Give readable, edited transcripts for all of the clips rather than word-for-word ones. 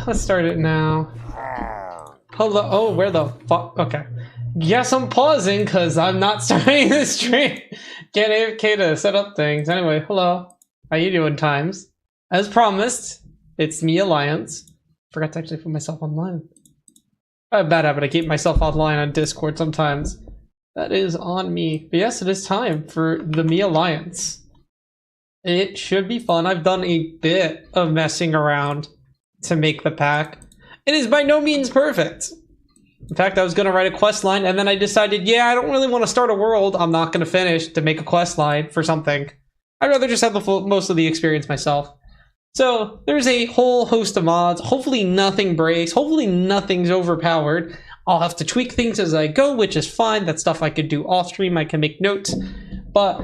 Let's start it now. Hello. Oh, where the fuck? Okay. Yes, I'm pausing because I'm not starting this stream. Get AFK to set up things. Anyway, hello. How you doing, Times? As promised, it's me, Alliance. Forgot to actually put myself online. I have a bad habit. I keep myself online on Discord sometimes. That is on me. But yes, it is time for the Me Alliance. It should be fun. I've done a bit of messing around to make the pack. It is by no means perfect. In fact, I was going to write a quest line, and then I decided, yeah, I don't really want to start a world I'm not going to finish to make a quest line for something. I'd rather just have most of the experience myself. So there's a whole host of mods. Hopefully nothing breaks. Hopefully nothing's overpowered. I'll have to tweak things as I go, which is fine. That's stuff I could do off stream. I can make notes. But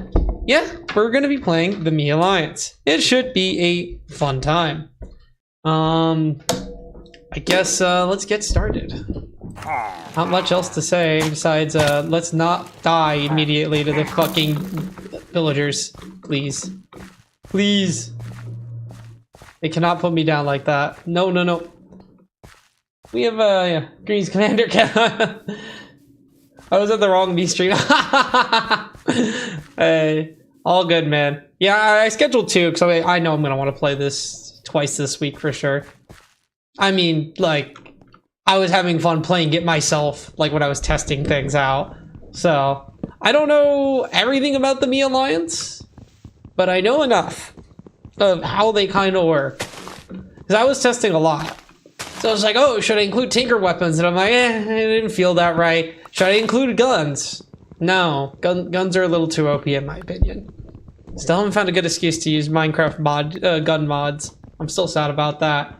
yeah, we're going to be playing the Me Alliance. It should be a fun time. I guess let's get started. Not much else to say besides let's not die immediately to the fucking villagers. Please. Please. They cannot put me down like that. No, no, no. We have yeah, Green's Commander. I was at the wrong B stream. Hey, all good, man. Yeah, I scheduled 2 because I know I'm gonna want to play this twice this week for sure. I mean, like, I was having fun playing it myself, like when I was testing things out. So I don't know everything about the Me Alliance, but I know enough of how they kind of work. Because I was testing a lot. So I was like, oh, should I include tinker weapons? And I'm like, I didn't feel that right. Should I include guns? No, guns are a little too OP in my opinion. Still haven't found a good excuse to use Minecraft gun mods. I'm still sad about that.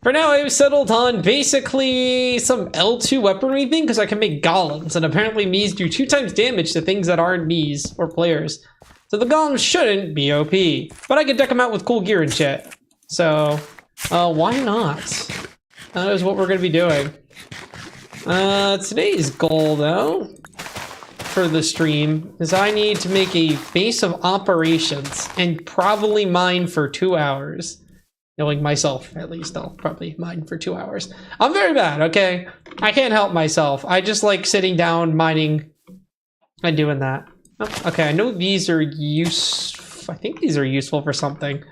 For now, I've settled on basically some L2 weaponry thing because I can make golems, and apparently Mies do 2 times damage to things that aren't Mies or players. So the golems shouldn't be OP, but I can deck them out with cool gear and shit. So, why not? That is what we're going to be doing. Today's goal, though, for the stream, is I need to make a base of operations and probably mine for 2 hours. Knowing myself, at least, I'll probably mine for 2 hours. I'm very bad, okay? I can't help myself. I just like sitting down, mining, and doing that. Oh, okay, I know these are I think these are useful for something.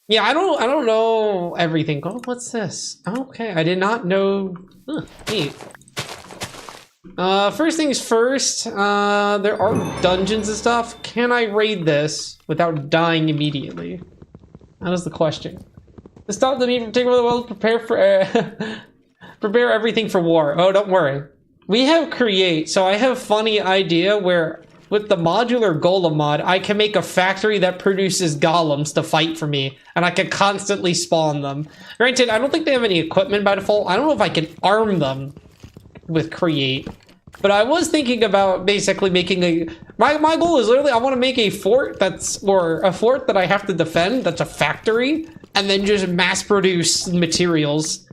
Yeah, I don't know everything. Oh, what's this? Okay, I did not know. Huh, neat. First things first, there are dungeons and stuff. Can I raid this without dying immediately? That is the question. To stop the me from taking over the world, prepare for prepare everything for war. Oh, don't worry. We have create, so I have a funny idea where with the modular golem mod, I can make a factory that produces golems to fight for me, and I can constantly spawn them. Granted, I don't think they have any equipment by default. I don't know if I can arm them with create. But I was thinking about basically making a... My goal is literally I want to make a fort or a fort that I have to defend that's a factory, and then just mass produce materials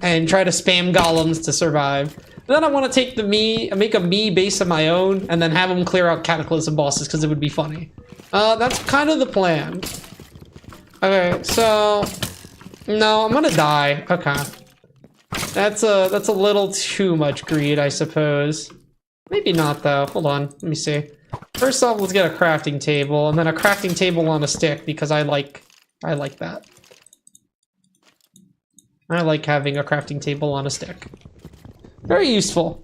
and try to spam golems to survive. And then I want to make a me base of my own and then have them clear out cataclysm bosses because it would be funny. That's kind of the plan. Okay, so... No, I'm gonna die. Okay. That's a little too much greed, I suppose. Maybe not, though. Hold on. Let me see. First off, let's get a crafting table, and then a crafting table on a stick, because I like that. I like having a crafting table on a stick. Very useful.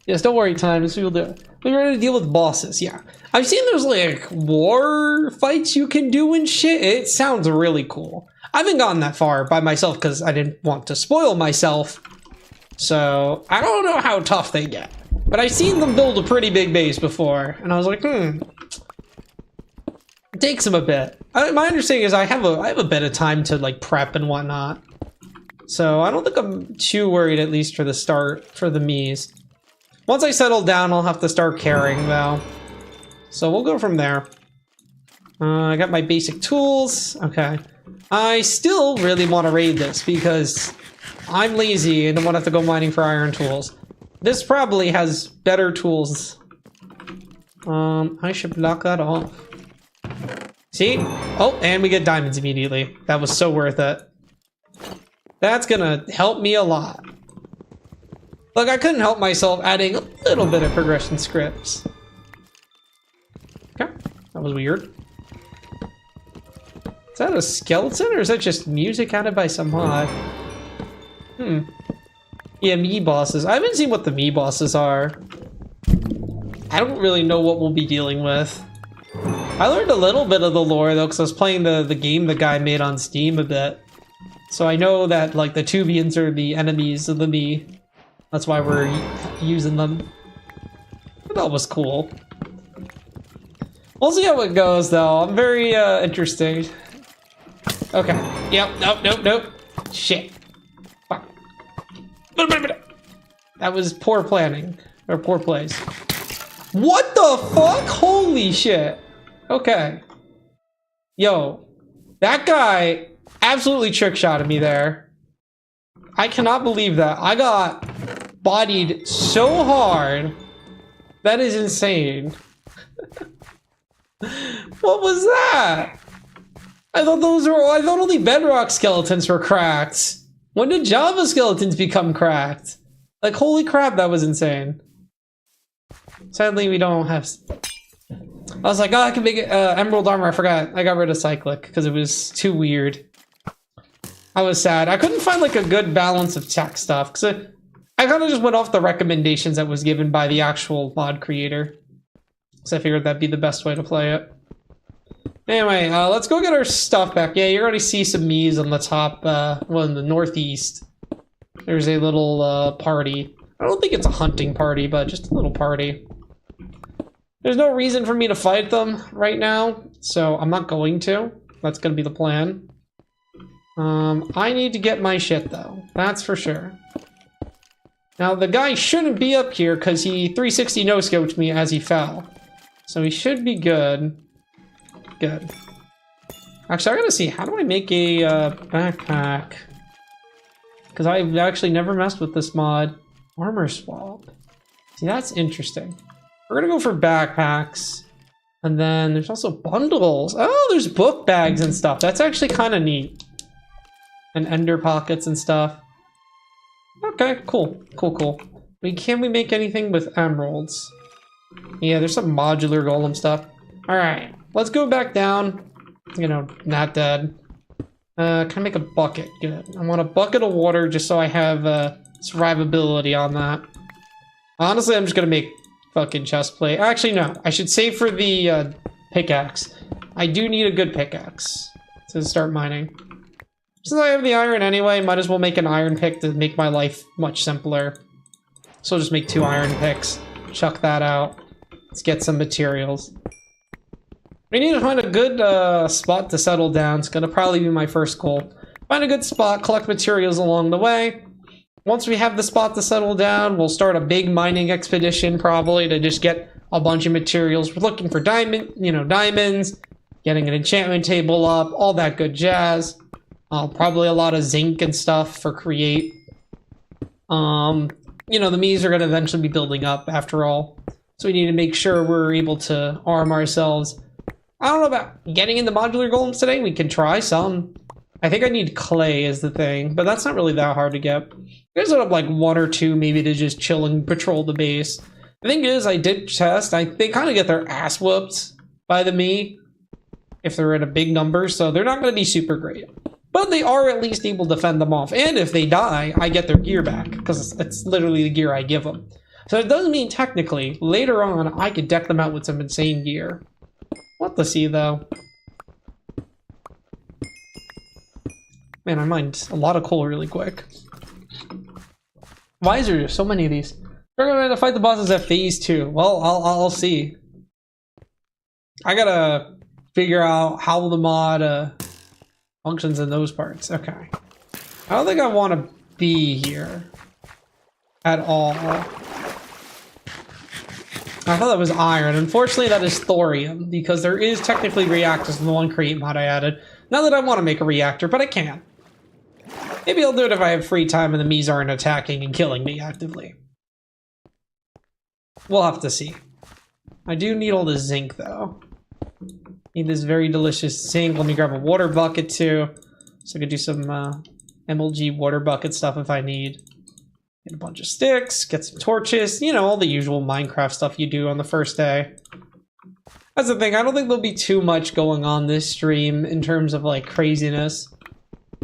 Yes, don't worry, Times. We'll do it. We're ready to deal with bosses, yeah. I've seen those, like, war fights you can do and shit. It sounds really cool. I haven't gotten that far by myself because I didn't want to spoil myself. So, I don't know how tough they get. But I've seen them build a pretty big base before. And I was like, It takes them a bit. My understanding is I have a bit of time to, like, prep and whatnot. So, I don't think I'm too worried, at least for the start, for the Mies. Once I settle down, I'll have to start caring, though. So, we'll go from there. I got my basic tools. Okay. I still really want to raid this because I'm lazy and don't want to have to go mining for iron tools. This probably has better tools. I should block that off. See? Oh, and we get diamonds immediately. That was so worth it. That's gonna help me a lot. Look, I couldn't help myself adding a little bit of progression scripts. Okay, that was weird. Is that a skeleton or is that just music added by some mod? Yeah, me bosses. I haven't seen what the me bosses are. I don't really know what we'll be dealing with. I learned a little bit of the lore though, because I was playing the game the guy made on Steam a bit. So I know that like the Tubians are the enemies of the me. That's why we're using them. But that was cool. We'll see how it goes though. I'm very interested. Okay. Yep. Nope. Shit. Fuck. That was poor planning. Or poor plays. What the fuck? Holy shit. Okay. Yo. That guy absolutely trick-shotted me there. I cannot believe that. I got bodied so hard. That is insane. What was that? I thought only bedrock skeletons were cracked. When did Java skeletons become cracked? Like, holy crap, that was insane. Sadly, we don't have... I was like, oh, I can make it, emerald armor. I forgot. I got rid of cyclic because it was too weird. I was sad. I couldn't find like a good balance of tech stuff because I kind of just went off the recommendations that was given by the actual mod creator. So I figured that'd be the best way to play it. Anyway, let's go get our stuff back. Yeah, you already see some me's on the top, well, in the northeast. There's a little party. I don't think it's a hunting party, but just a little party. There's no reason for me to fight them right now, so I'm not going to. That's going to be the plan. I need to get my shit, though. That's for sure. Now, the guy shouldn't be up here because he 360 no-scoped me as he fell. So he should be good. Good. Actually, I gotta see, how do I make a backpack? Because I've actually never messed with this mod. Armor swap. See, that's interesting. We're gonna go for backpacks. And then there's also bundles. Oh, there's book bags and stuff. That's actually kind of neat. And ender pockets and stuff. Okay, cool. Cool. Can we make anything with emeralds? Yeah, there's some modular golem stuff. Alright, let's go back down. You know, not dead. Can I make a bucket? Good. I want a bucket of water just so I have survivability on that. Honestly, I'm just gonna make fucking chest plate. Actually, no. I should save for the pickaxe. I do need a good pickaxe to start mining. Since I have the iron anyway, might as well make an iron pick to make my life much simpler. So I'll just make 2 iron picks. Chuck that out. Let's get some materials. We need to find a good spot to settle down. It's gonna probably be my first goal. Find a good spot, collect materials along the way. Once we have the spot to settle down, we'll start a big mining expedition probably to just get a bunch of materials. We're looking for diamonds, getting an enchantment table up, all that good jazz. Probably a lot of zinc and stuff for create. You know, the Mies are gonna eventually be building up after all. So we need to make sure we're able to arm ourselves. I don't know about getting into modular golems today. We can try some. I think I need clay is the thing, but that's not really that hard to get. There's up like 1 or 2 maybe to just chill and patrol the base. The thing is, I did test. They kind of get their ass whooped by the me if they're in a big number, so they're not going to be super great. But they are at least able to fend them off. And if they die, I get their gear back because it's literally the gear I give them. So it does mean technically later on I could deck them out with some insane gear. What to see though. Man, I mined a lot of coal really quick. Why is there so many of these? We're gonna fight the bosses at phase 2. Well, I'll see. I gotta figure out how the mod functions in those parts. Okay. I don't think I want to be here at all. I thought that was iron. Unfortunately, that is thorium, because there is technically reactors in the one create mod I added. Not that I want to make a reactor, but I can. Maybe I'll do it if I have free time and the Mies aren't attacking and killing me actively. We'll have to see. I do need all the zinc, though. Need this very delicious zinc. Let me grab a water bucket, too, so I could do some MLG water bucket stuff if I need. Get a bunch of sticks, get some torches, you know, all the usual Minecraft stuff you do on the first day. That's the thing, I don't think there'll be too much going on this stream in terms of, like, craziness.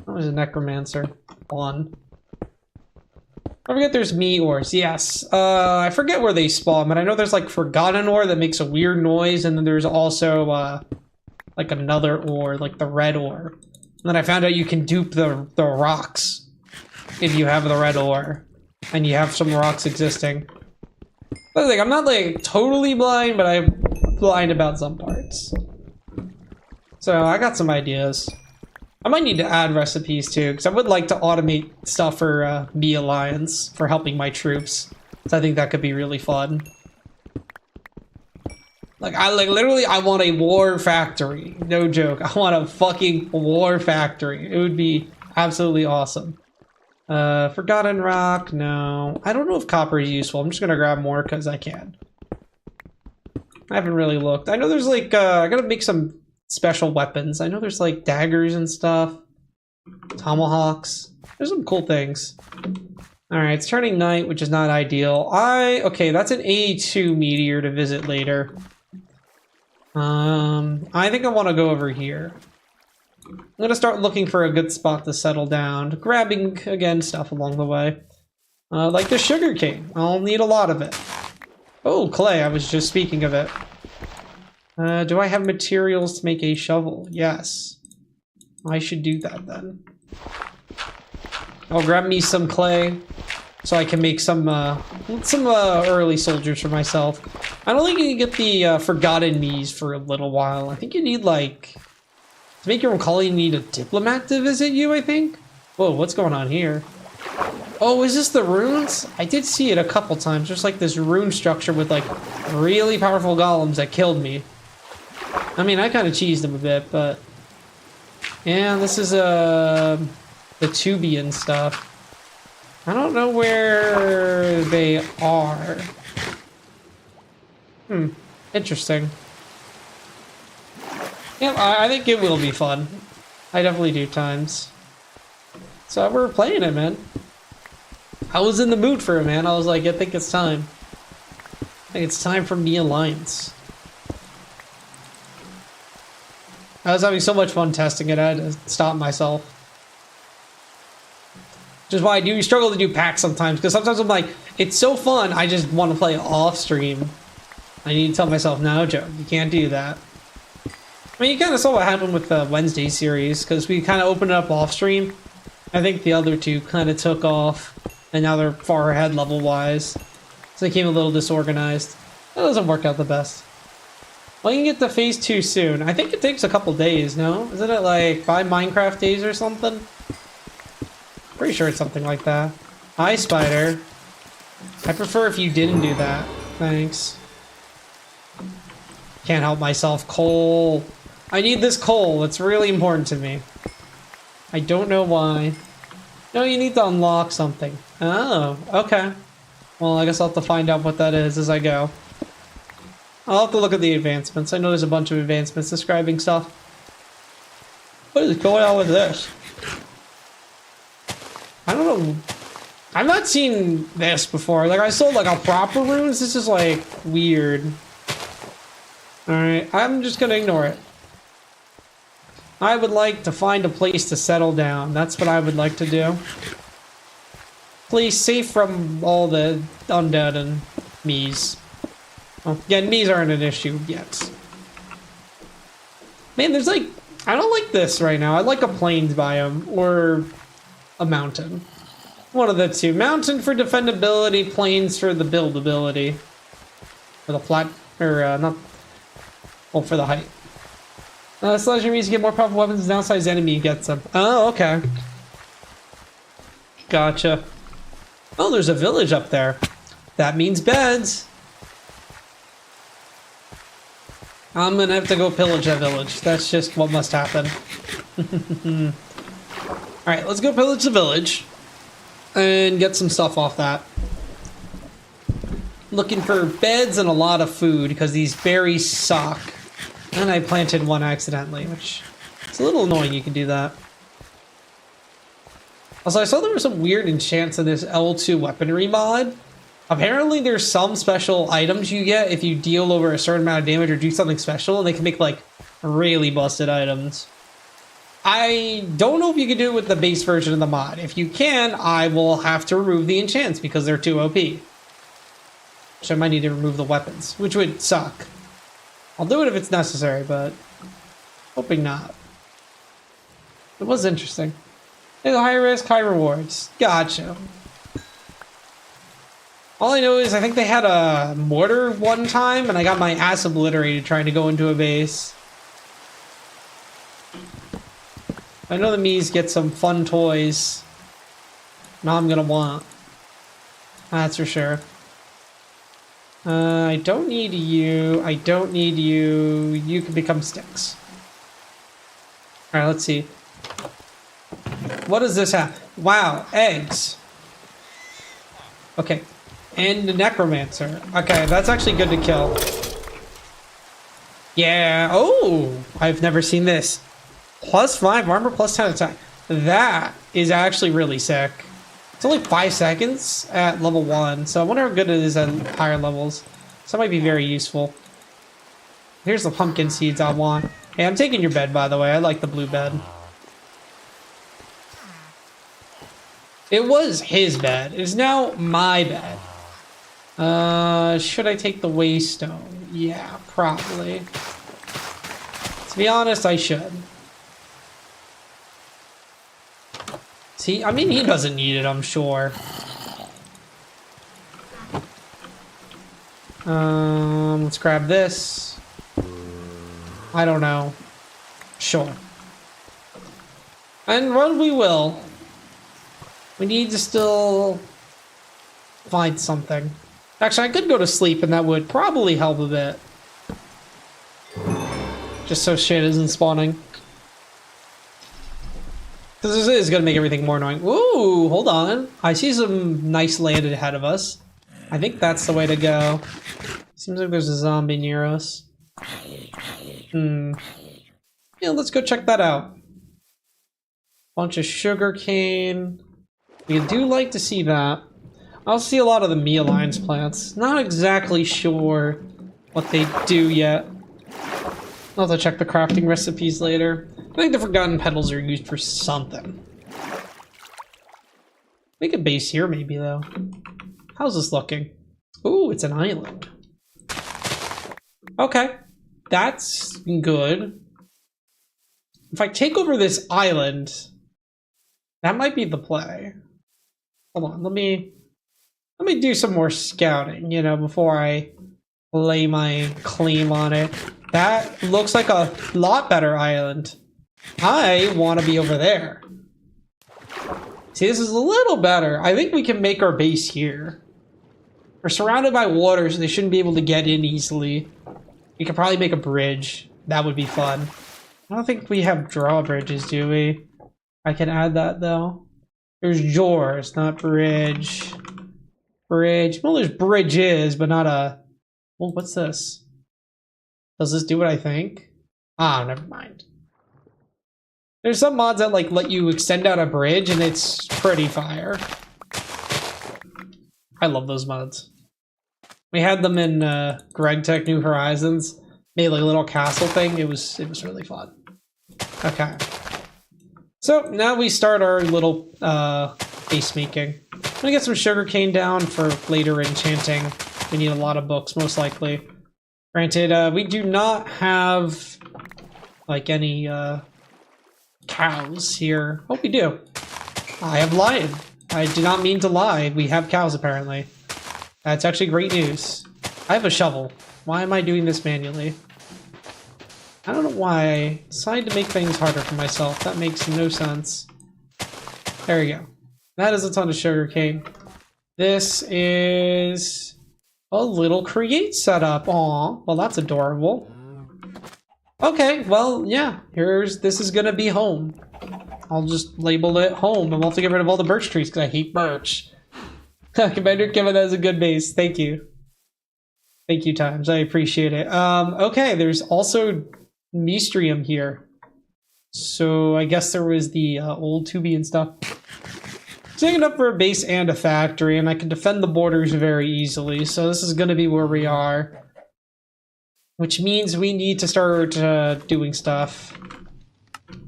Oh, there's a necromancer. One. I forget there's me ores, yes. I forget where they spawn, but I know there's, like, forgotten ore that makes a weird noise, and then there's also, like, another ore, like the red ore. And then I found out you can dupe the rocks if you have the red ore. And you have some rocks existing. But like, I'm not like totally blind, but I'm blind about some parts. So I got some ideas. I might need to add recipes too, because I would like to automate stuff for Me Alliance for helping my troops. So I think that could be really fun. Like literally I want a war factory. No joke. I want a fucking war factory. It would be absolutely awesome. Forgotten rock, no. I don't know if copper is useful. I'm just gonna grab more because I can. I haven't really looked. I know there's like, I gotta make some special weapons. I know there's like daggers and stuff. Tomahawks. There's some cool things. Alright, it's turning night, which is not ideal. Okay, that's an A2 meteor to visit later. I think I want to go over here. I'm gonna start looking for a good spot to settle down, grabbing, again, stuff along the way. Like the sugar cane. I'll need a lot of it. Oh, clay, I was just speaking of it. Do I have materials to make a shovel? Yes. I should do that then. I'll grab me some clay so I can make some early soldiers for myself. I don't think you can get the forgotten me's for a little while. I think you need like... To make your own colony, you need a diplomat to visit you, I think? Whoa, what's going on here? Oh, is this the runes? I did see it a couple times. There's like this rune structure with like really powerful golems that killed me. I mean, I kind of cheesed them a bit, but... Yeah, this is the Tubian stuff. I don't know where they are. Interesting. Yeah, I think it will be fun. I definitely do times. So we're playing it, man. I was in the mood for it, man. I was like, I think it's time. I think it's time for Me Alliance. I was having so much fun testing it, I had to stop myself. Which is why I do struggle to do packs sometimes, because sometimes I'm like, it's so fun, I just want to play off stream. I need to tell myself, no, Joe, you can't do that. I mean, you kind of saw what happened with the Wednesday series, because we kind of opened it up off stream. I think the other two kind of took off, and now they're far ahead level-wise. So they became a little disorganized. That doesn't work out the best. Well, you can get to phase 2 soon. I think it takes a couple days, no? Isn't it like 5 Minecraft days or something? Pretty sure it's something like that. Hi, Spider. I prefer if you didn't do that. Thanks. Can't help myself. Coal. I need this coal. It's really important to me. I don't know why. No, you need to unlock something. Oh, okay. Well, I guess I'll have to find out what that is as I go. I'll have to look at the advancements. I know there's a bunch of advancements describing stuff. What is going on with this? I don't know. I've not seen this before. Like, I saw like a proper runes. This is like weird. Alright, I'm just gonna ignore it. I would like to find a place to settle down. That's what I would like to do. Place safe from all the undead and me's. Well, yeah, me's aren't an issue yet. Man, there's like... I don't like this right now. I like a plains biome or a mountain. One of the two. Mountain for defendability, plains for the buildability. For the flat... Or, not... Well, for the height. Slasher means you get more powerful weapons and downsized enemy gets them. Oh, okay. Gotcha. Oh, there's a village up there. That means beds. I'm gonna have to go pillage that village. That's just what must happen. Alright, let's go pillage the village. And get some stuff off that. Looking for beds and a lot of food, because these berries suck. And I planted one accidentally, which... It's a little annoying you can do that. Also, I saw there were some weird enchants in this L2 weaponry mod. Apparently, there's some special items you get if you deal over a certain amount of damage or do something special, and they can make, like, really busted items. I don't know if you can do it with the base version of the mod. If you can, I will have to remove the enchants because they're too OP. Which I might need to remove the weapons, which would suck. I'll do it if it's necessary, but hoping not. It was interesting. It's high risk, high rewards. Gotcha. All I know is I think they had a mortar one time, and I got my ass obliterated trying to go into a base. I know the Mies get some fun toys. Now I'm gonna want. That's for sure. I don't need you. I don't need you. You can become sticks. Alright, let's see. What does this have? Wow, eggs. Okay. And the necromancer. Okay, that's actually good to kill. Yeah. Oh, I've never seen this. +5 armor, +10 attack. That is actually really sick. It's only 5 seconds at level 1, so I wonder how good it is at higher levels. So that might be very useful. Here's the pumpkin seeds I want. Hey, I'm taking your bed, by the way. I like the blue bed. It was his bed. It is now my bed. Should I take the waystone? Yeah, probably. To be honest, I should. See, I mean, he doesn't need it, I'm sure. Let's grab this. I don't know. Sure. And run we will. We need to still find something. Actually, I could go to sleep and that would probably help a bit. Just so shit isn't spawning. Because this is going to make everything more annoying. Ooh, hold on. I see some nice land ahead of us. I think that's the way to go. Seems like there's a zombie near us. Yeah, let's go check that out. Bunch of sugarcane. We do like to see that. I'll see a lot of the Me Alliance plants. Not exactly sure what they do yet. I'll have to check the crafting recipes later. I think the Forgotten Petals are used for something. Make a base here maybe, though. How's this looking? Ooh, it's an island. Okay, that's good. If I take over this island, that might be the play. Hold on, let me do some more scouting, you know, before I lay my claim on it. That looks like a lot better island. I want to be over there. See, this is a little better. I think we can make our base here. We're surrounded by water, so they shouldn't be able to get in easily. We could probably make a bridge. That would be fun. I don't think we have drawbridges, do we? I can add that, though. There's doors, not bridge. Bridge. Well, there's bridges, but not a... Well, what's this? Does this do what I think? Ah, never mind. There's some mods that like let you extend out a bridge, and it's pretty fire. I love those mods. We had them in Greg Tech New Horizons. Made like a little castle thing. It was really fun. Okay. So now we start our little base making. I'm gonna get some sugarcane down for later enchanting. We need a lot of books, most likely. Granted, we do not have like any cows here. Oh, we do. I have lied. I did not mean to lie. We have cows, apparently. That's actually great news. I have a shovel. Why am I doing this manually? I don't know why I decided to make things harder for myself. That makes no sense. There we go. That is a ton of sugarcane. This is a little create setup. Aw, well, that's adorable. Okay, well, yeah, this is gonna be home. I'll just label it home, and we'll have to get rid of all the birch trees because I hate birch. Commander Kevin, that's a good base. Thank you. Thank you, Times. I appreciate it. Okay, there's also Mestrium here. So I guess there was the old Tubi and stuff. big enough for a base and a factory, and I can defend the borders very easily, so this is going to be where we are. Which means we need to start doing stuff.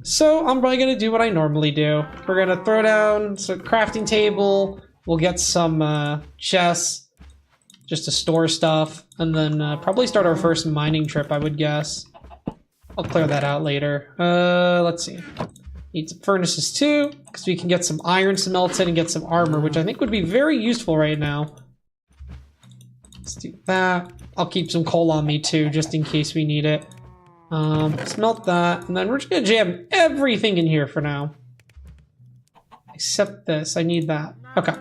So I'm probably going to do what I normally do. We're going to throw down some crafting table, we'll get some chests, just to store stuff, and then probably start our first mining trip, I would guess. I'll clear that out later. Let's see. Need some furnaces too, because we can get some iron smelted and get some armor, which I think would be very useful right now. Let's do that. I'll keep some coal on me too, just in case we need it. Smelt that, and then we're just gonna jam everything in here for now. Except this, I need that. Okay,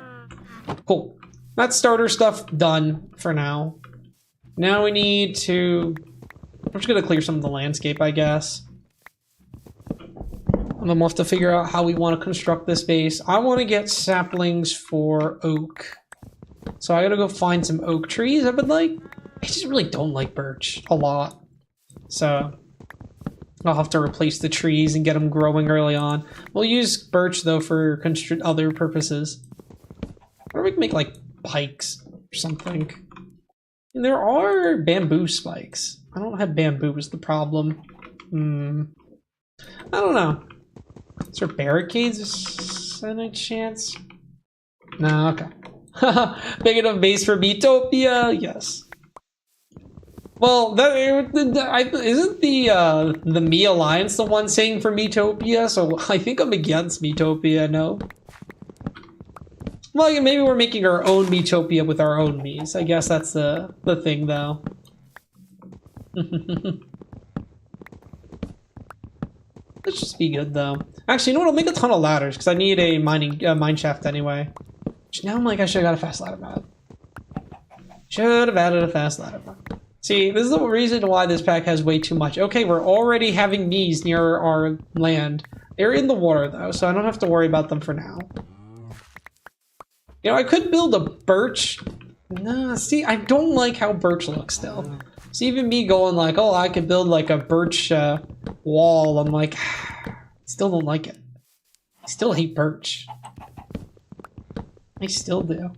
cool. That's starter stuff done for now. Now we need to... I'm just gonna clear some of the landscape, I guess. And then we'll have to figure out how we want to construct this base. I want to get saplings for oak. So I gotta go find some oak trees I would like. I just really don't like birch a lot. So I'll have to replace the trees and get them growing early on. We'll use birch though for other purposes. Or we can make like pikes or something. And there are bamboo spikes. I don't have bamboo is the problem. I don't know. Is there barricades any chance? No, okay. Big enough base for Metopia? Yes. Well, isn't the Me Alliance the one saying for Metopia? So I think I'm against Metopia, no? Well, maybe we're making our own Metopia with our own Mies. I guess that's the thing, though. Let's just be good, though. Actually, you know what? I'll make a ton of ladders, because I need a mine shaft anyway. Which now I'm like, I should have got a fast ladder mod. Should have added a fast ladder mod. See, this is the reason why this pack has way too much. Okay, we're already having Mies near our land. They're in the water, though, so I don't have to worry about them for now. You know, I could build a birch. Nah, see, I don't like how birch looks still. So even me going like, oh, I could build like a birch wall, I'm like, still don't like it. I still hate birch. I still do.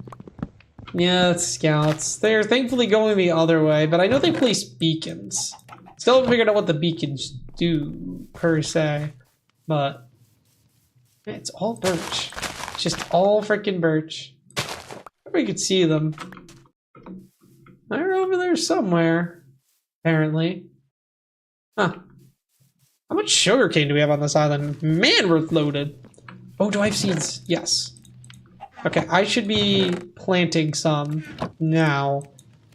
Yeah, it's scouts. They're thankfully going the other way, but I know they place beacons. Still haven't figured out what the beacons do, per se. But it's all birch. It's just all freaking birch. We could see them. They're over there somewhere, apparently. Huh. How much sugarcane do we have on this island? Man, we're loaded. Oh, do I have seeds? Yes. Okay, I should be planting some now,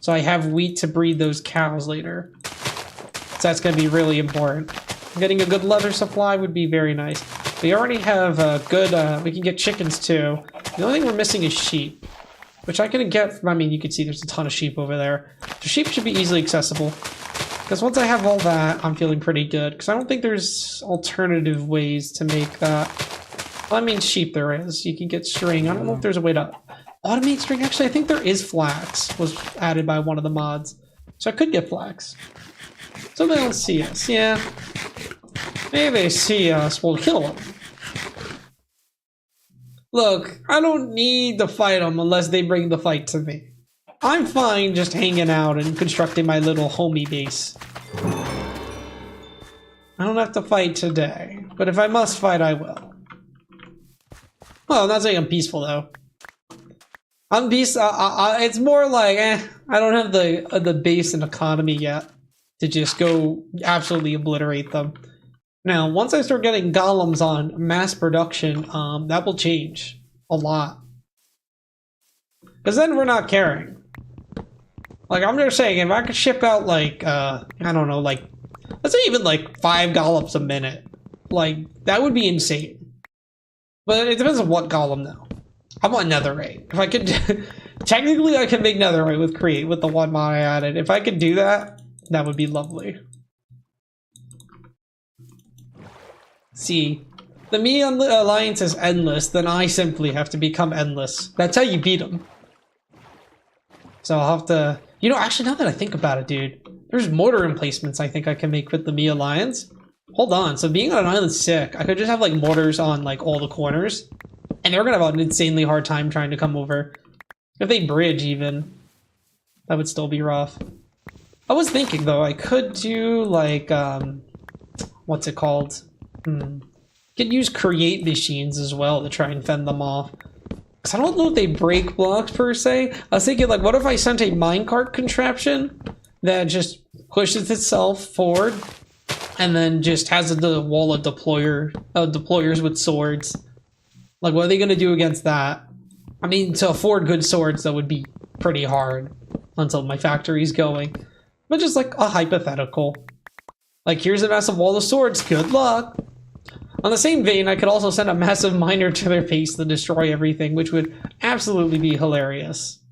so I have wheat to breed those cows later. So that's going to be really important. Getting a good leather supply would be very nice. We already have a good, we can get chickens too. The only thing we're missing is sheep, which I can get from, I mean, you can see there's a ton of sheep over there. So sheep should be easily accessible. Because once I have all that, I'm feeling pretty good. Because I don't think there's alternative ways to make that. Well, I mean, sheep there is. You can get string. I don't know if there's a way to automate string. Actually, I think there is flax. Was added by one of the mods. So I could get flax. So they don't see us. Yeah. Maybe they see us. We'll kill them. Look, I don't need to fight them unless they bring the fight to me. I'm fine just hanging out and constructing my little homie base. I don't have to fight today. But if I must fight, I will. Well, I'm not saying I'm peaceful, though. I'm peaceful. It's more like, I don't have the base and economy yet to just go absolutely obliterate them. Now, once I start getting golems on mass production, that will change a lot. Because then we're not caring. Like, I'm just saying, if I could ship out, like, I don't know, like, let's say even, like, 5 golems a minute. Like, that would be insane. But it depends on what golem, though. I want netherite. If I could... Technically, I can make netherite with create, with the one mod I added. If I could do that, that would be lovely. See, the Me Alliance is endless, then I simply have to become endless. That's how you beat them. So I'll have to... You know, actually, now that I think about it, dude, there's mortar emplacements I think I can make with the Me Alliance. Hold on, so being on an island's sick. I could just have, like, mortars on, like, all the corners. And they're gonna have an insanely hard time trying to come over. If they bridge, even, that would still be rough. I was thinking, though, I could do, like, what's it called? Could use create machines as well to try and fend them off. Because I don't know if they break blocks, per se. I was thinking, like, what if I sent a minecart contraption that just pushes itself forward and then just has a wall of deployers with swords? Like, what are they going to do against that? I mean, to afford good swords, that would be pretty hard until my factory's going. But just like a hypothetical. Like, here's a massive wall of swords, good luck! On the same vein, I could also send a massive miner to their base to destroy everything, which would absolutely be hilarious.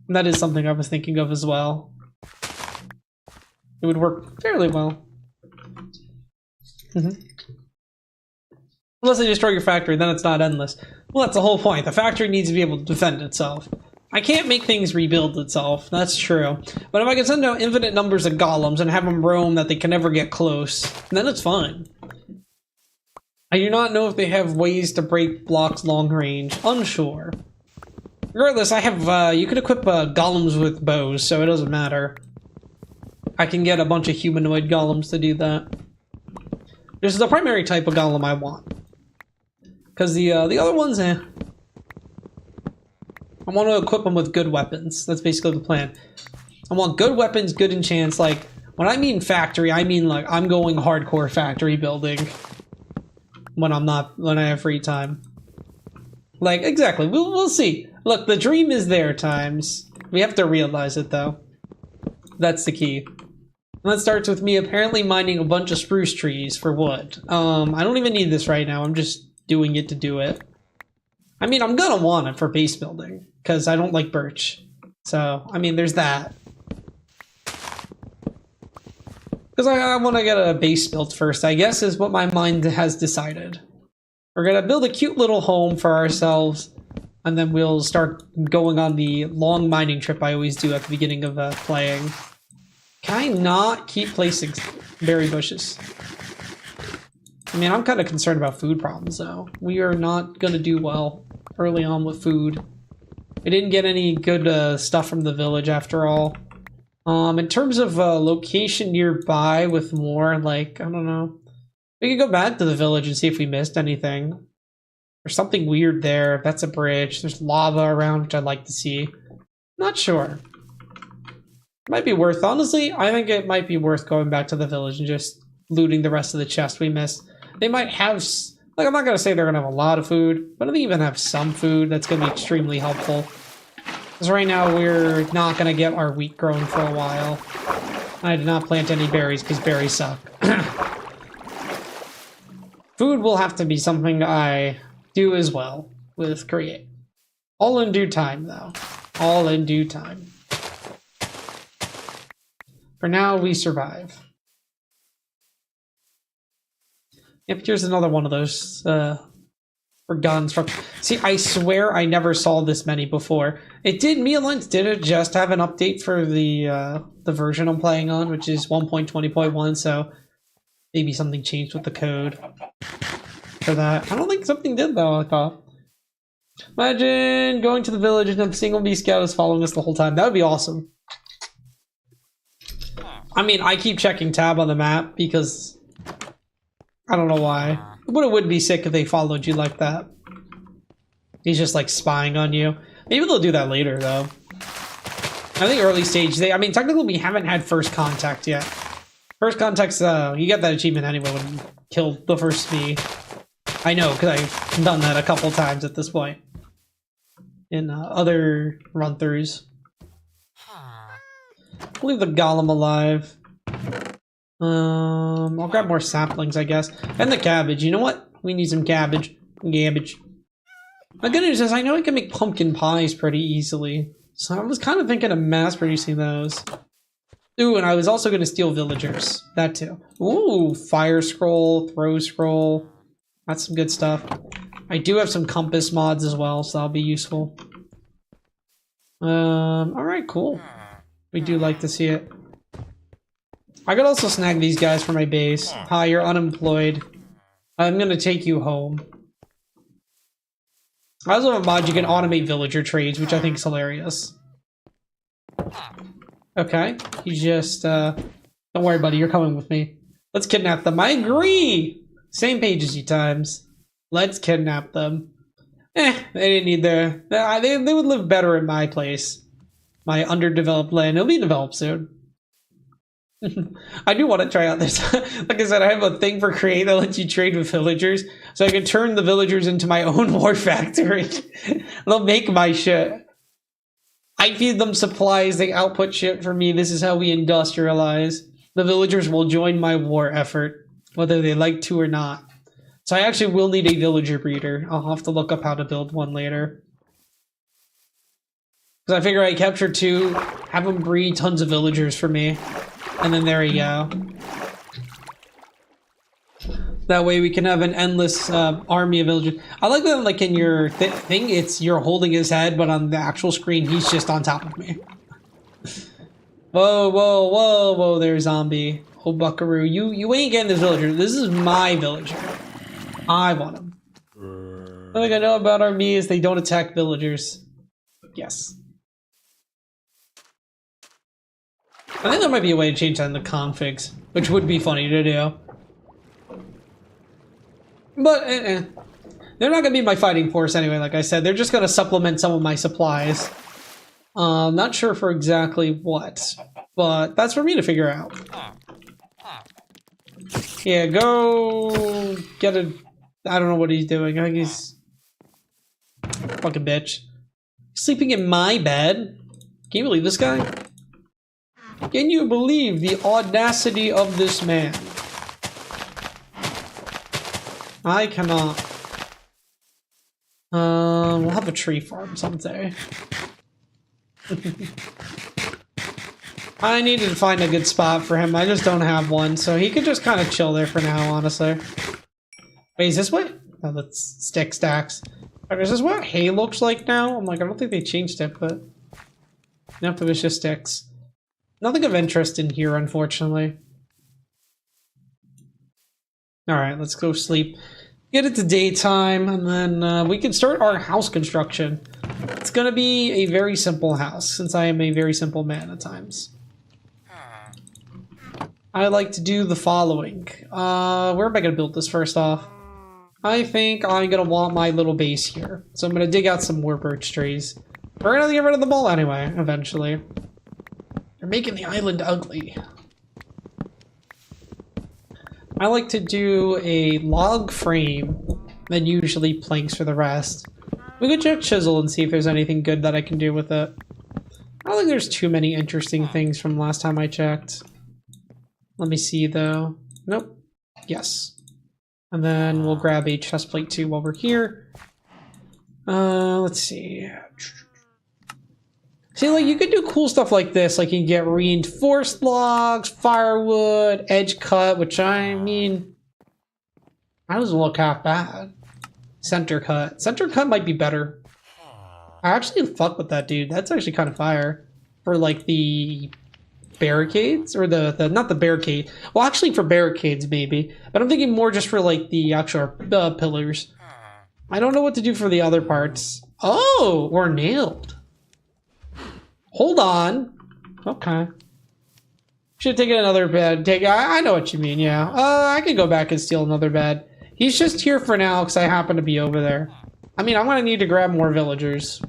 And that is something I was thinking of as well. It would work fairly well. Unless they destroy your factory, then it's not endless. Well, that's the whole point. The factory needs to be able to defend itself. I can't make things rebuild itself, that's true. But if I can send out infinite numbers of golems and have them roam that they can never get close, then it's fine. I do not know if they have ways to break blocks long range. Unsure. Regardless, I have, you can equip golems with bows, so it doesn't matter. I can get a bunch of humanoid golems to do that. This is the primary type of golem I want. Because the other ones, I want to equip them with good weapons. That's basically the plan. I want good weapons, good enchants. Like, when I mean factory, I mean, like, I'm going hardcore factory building. When I have free time. Like, exactly. We'll see. Look, the dream is there times. We have to realize it, though. That's the key. And that starts with me apparently mining a bunch of spruce trees for wood. I don't even need this right now. I'm just doing it to do it. I mean, I'm gonna want it for base building, because I don't like birch. So, I mean, there's that. Because I want to get a base built first, I guess, is what my mind has decided. We're gonna build a cute little home for ourselves, and then we'll start going on the long mining trip I always do at the beginning of playing. Can I not keep placing berry bushes? I mean, I'm kind of concerned about food problems, though. We are not going to do well early on with food. We didn't get any good stuff from the village, after all. In terms of location nearby with more, like, I don't know. We could go back to the village and see if we missed anything. There's something weird there. That's a bridge. There's lava around, which I'd like to see. Not sure. Might be worth, honestly, I think it might be worth going back to the village and just looting the rest of the chest we missed. They might have, like, I'm not going to say they're going to have a lot of food, but I think even have some food that's going to be extremely helpful. Because right now we're not going to get our wheat grown for a while. I did not plant any berries because berries suck. Food will have to be something I do as well with create. All in due time, though. All in due time. For now, we survive. Yep, here's another one of those forgotten structures. See, I swear I never saw this many before. Mealines did it just have an update for the version I'm playing on, which is 1.20.1, so maybe something changed with the code for that. I don't think something did, though, I thought. Imagine going to the village and a single bee scout is following us the whole time. That would be awesome. I mean, I keep checking tab on the map because I don't know why. But it would be sick if they followed you like that. He's just like spying on you. Maybe they'll do that later, though. I think early stage, I mean, technically we haven't had first contact yet. First contact's, you get that achievement anyway when you kill the first bee. I know, because I've done that a couple times at this point. In other run-throughs. Leave the golem alive. I'll grab more saplings, I guess. And the cabbage. You know what? We need some cabbage. Cabbage. The good news is I know I can make pumpkin pies pretty easily. So I was kind of thinking of mass producing those. Ooh, and I was also going to steal villagers. That too. Ooh, fire scroll, throw scroll. That's some good stuff. I do have some compass mods as well, so that'll be useful. Alright, cool. We do like to see it. I could also snag these guys for my base. Hi, you're unemployed. I'm gonna take you home. I also have a mod you can automate villager trades, which I think is hilarious. Okay, you just, don't worry, buddy, you're coming with me. Let's kidnap them. I agree! Same page as you times. Let's kidnap them. They didn't need their... They would live better in my place. My underdeveloped land. It'll be developed soon. I do want to try out this. Like I said, I have a thing for create that lets you trade with villagers. So I can turn the villagers into my own war factory. They'll make my shit. I feed them supplies, they output shit for me. This is how we industrialize. The villagers will join my war effort, whether they like to or not. So I actually will need a villager breeder. I'll have to look up how to build one later. Because I figure I capture 2, have them breed tons of villagers for me. And then there you go. That way we can have an endless army of villagers. I like that, like, in your thing, it's you're holding his head, but on the actual screen, he's just on top of me. Whoa, whoa, whoa, whoa, there, zombie. Oh, buckaroo. You ain't getting this villager. This is my villager. I want him. The only thing I know about me is they don't attack villagers. Yes. I think there might be a way to change that in the configs, which would be funny to do. But, they're not going to be my fighting force anyway, like I said. They're just going to supplement some of my supplies. Not sure for exactly what, but that's for me to figure out. Yeah, go get a... I don't know what he's doing. I think he's... Fucking bitch. Sleeping in my bed? Can you believe this guy? Can you believe the audacity of this man? I cannot. We'll have a tree farm someday. I needed to find a good spot for him. I just don't have one, so he could just kind of chill there for now, honestly. Wait, is this what? Oh, that's stick stacks. Is this what hay looks like now? I'm like, I don't think they changed it, but... Nope, it was just sticks. Nothing of interest in here, unfortunately. Alright, let's go sleep. Get it to daytime, and then we can start our house construction. It's gonna be a very simple house, since I am a very simple man at times. I like to do the following. Where am I gonna build this first off? I think I'm gonna want my little base here. So I'm gonna dig out some more birch trees. We're gonna get rid of them all anyway, eventually. They're making the island ugly. I like to do a log frame, then usually planks for the rest. We could check chisel and see if there's anything good that I can do with it. I don't think there's too many interesting things from last time I checked. Let me see though. Nope. Yes. And then we'll grab a chest plate too while we're here. Let's see. See, like, you could do cool stuff like this. Like, you can get reinforced logs, firewood, edge cut, which I mean... that doesn't look half bad. Center cut. Center cut might be better. I actually fuck with that, dude. That's actually kind of fire. For, like, the barricades? Or the not the barricade. Well, actually for barricades, maybe. But I'm thinking more just for, like, the actual pillars. I don't know what to do for the other parts. Oh, we're nailed. Hold on. Okay. Should take another bed. I know what you mean, yeah. I could go back and steal another bed. He's just here for now because I happen to be over there. I mean, I'm going to need to grab more villagers.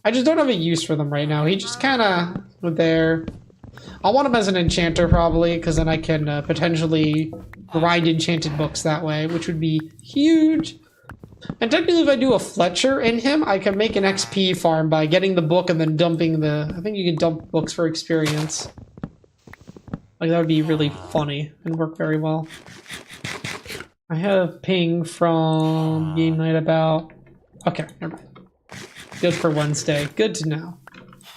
I just don't have a use for them right now. He just kind of there. I'll want him as an enchanter probably because then I can potentially grind enchanted books that way, which would be huge. And technically if I do a Fletcher in him, I can make an XP farm by getting the book and then dumping the... I think you can dump books for experience. Like, that would be really funny and work very well. I have ping from game night about... Okay, never mind. Good for Wednesday. Good to know.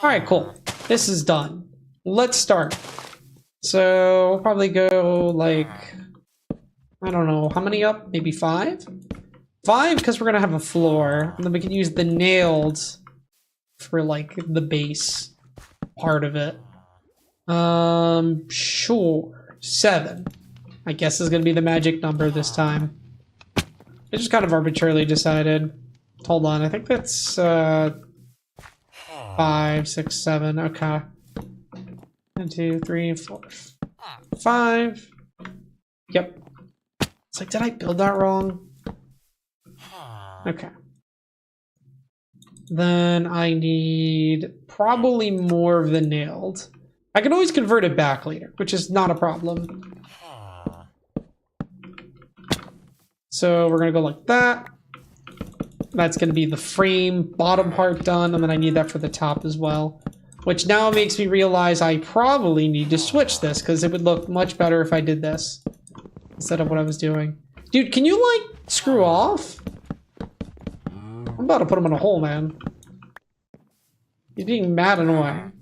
Alright, cool. This is done. Let's start. So, we'll probably go, like... I don't know, how many up? Maybe 5? 5 because we're gonna have a floor, and then we can use the nails for like the base part of it. Sure. 7. I guess is gonna be the magic number this time. I just kind of arbitrarily decided. Hold on, I think that's 5, 6, 7. Okay. 1, 2, 3, 4, 5. Yep. It's like, did I build that wrong? Okay. Then I need probably more of the nailed. I can always convert it back later, which is not a problem. So we're gonna go like that. That's gonna be the frame bottom part done, and then I need that for the top as well. Which now makes me realize I probably need to switch this, because it would look much better if I did this instead of what I was doing. Dude, can you, like, screw off? I'm about to put him in a hole, man. He's being mad annoying.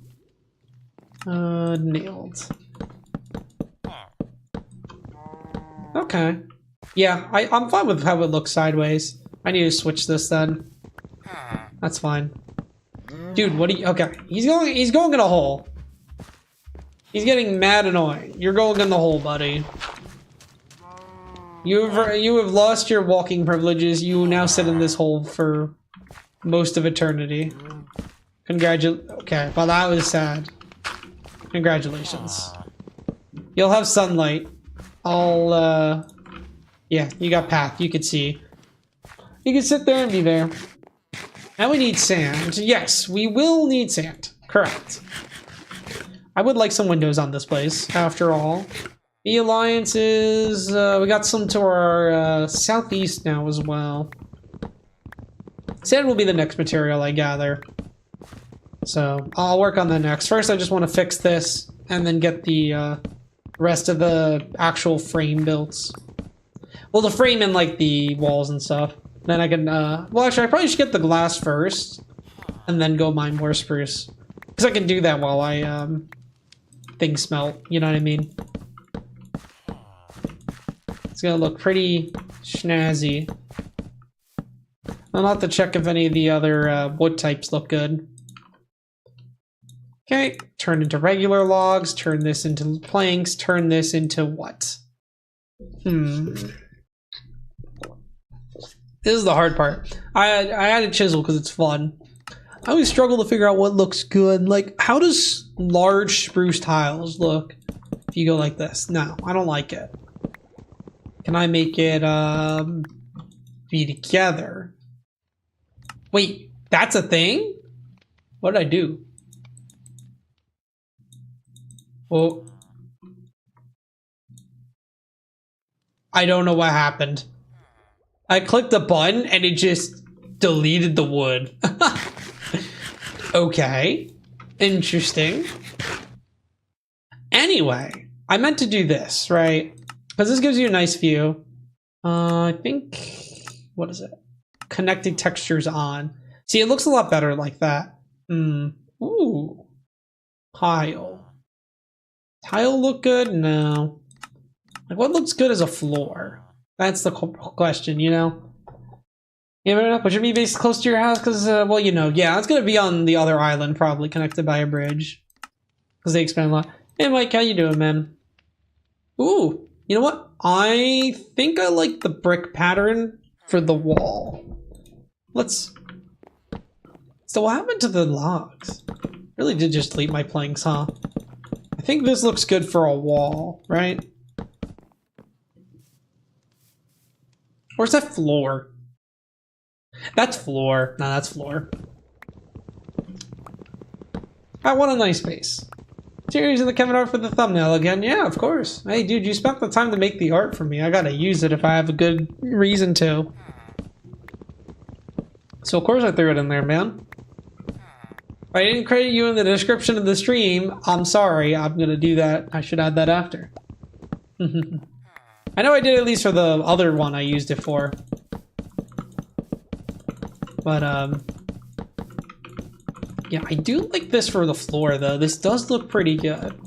Nailed. Okay. Yeah, I'm fine with how it looks sideways. I need to switch this then. That's fine. Dude, what are you... Okay, he's going in a hole. He's getting mad annoying. You're going in the hole, buddy. You have lost your walking privileges. You now sit in this hole for most of eternity. Okay, well that was sad. Congratulations. You'll have sunlight. Yeah, you got path. You could see. You can sit there and be there. Now we need sand. Yes, we will need sand. Correct. I would like some windows on this place, after all. The alliances, we got some to our southeast now as well. Sand will be the next material, I gather. So, I'll work on that next. First, I just want to fix this, and then get the rest of the actual frame built. Well, the frame and, like, the walls and stuff. Then I can, well, actually, I probably should get the glass first, and then go mine more spruce. Because I can do that while I, things smelt, you know what I mean? It's gonna look pretty snazzy. I'll have to check if any of the other wood types look good. Okay, turn into regular logs, turn this into planks, turn this into what? This is the hard part. I added chisel because it's fun. I always struggle to figure out what looks good. Like, how does large spruce tiles look if you go like this? No, I don't like it. Can I make it be together? Wait, that's a thing? What did I do? Well, I don't know what happened. I clicked a button and it just deleted the wood. Okay. Interesting. Anyway, I meant to do this, right? Because this gives you a nice view. I think... What is it? Connecting textures on. See, it looks a lot better like that. Ooh. Tile. Tile look good? No. Like, what looks good as a floor? That's the question, you know? Yeah, but should be based close to your house? Because, well, you know, yeah, it's gonna be on the other island, probably, connected by a bridge. Because they expand a lot. Hey, Mike, how you doing, man? Ooh, you know what? I think I like the brick pattern for the wall. Let's... So what happened to the logs? Really did just delete my planks, huh? I think this looks good for a wall, right? Or is that floor? That's floor. No, that's floor. I want a nice base. So you're using the Kevin art for the thumbnail again? Yeah, of course. Hey, dude, you spent the time to make the art for me. I gotta use it if I have a good reason to. So of course I threw it in there, man. If I didn't credit you in the description of the stream, I'm sorry. I'm gonna do that. I should add that after. I know I did at least for the other one I used it for. But, yeah, I do like this for the floor, though. This does look pretty good.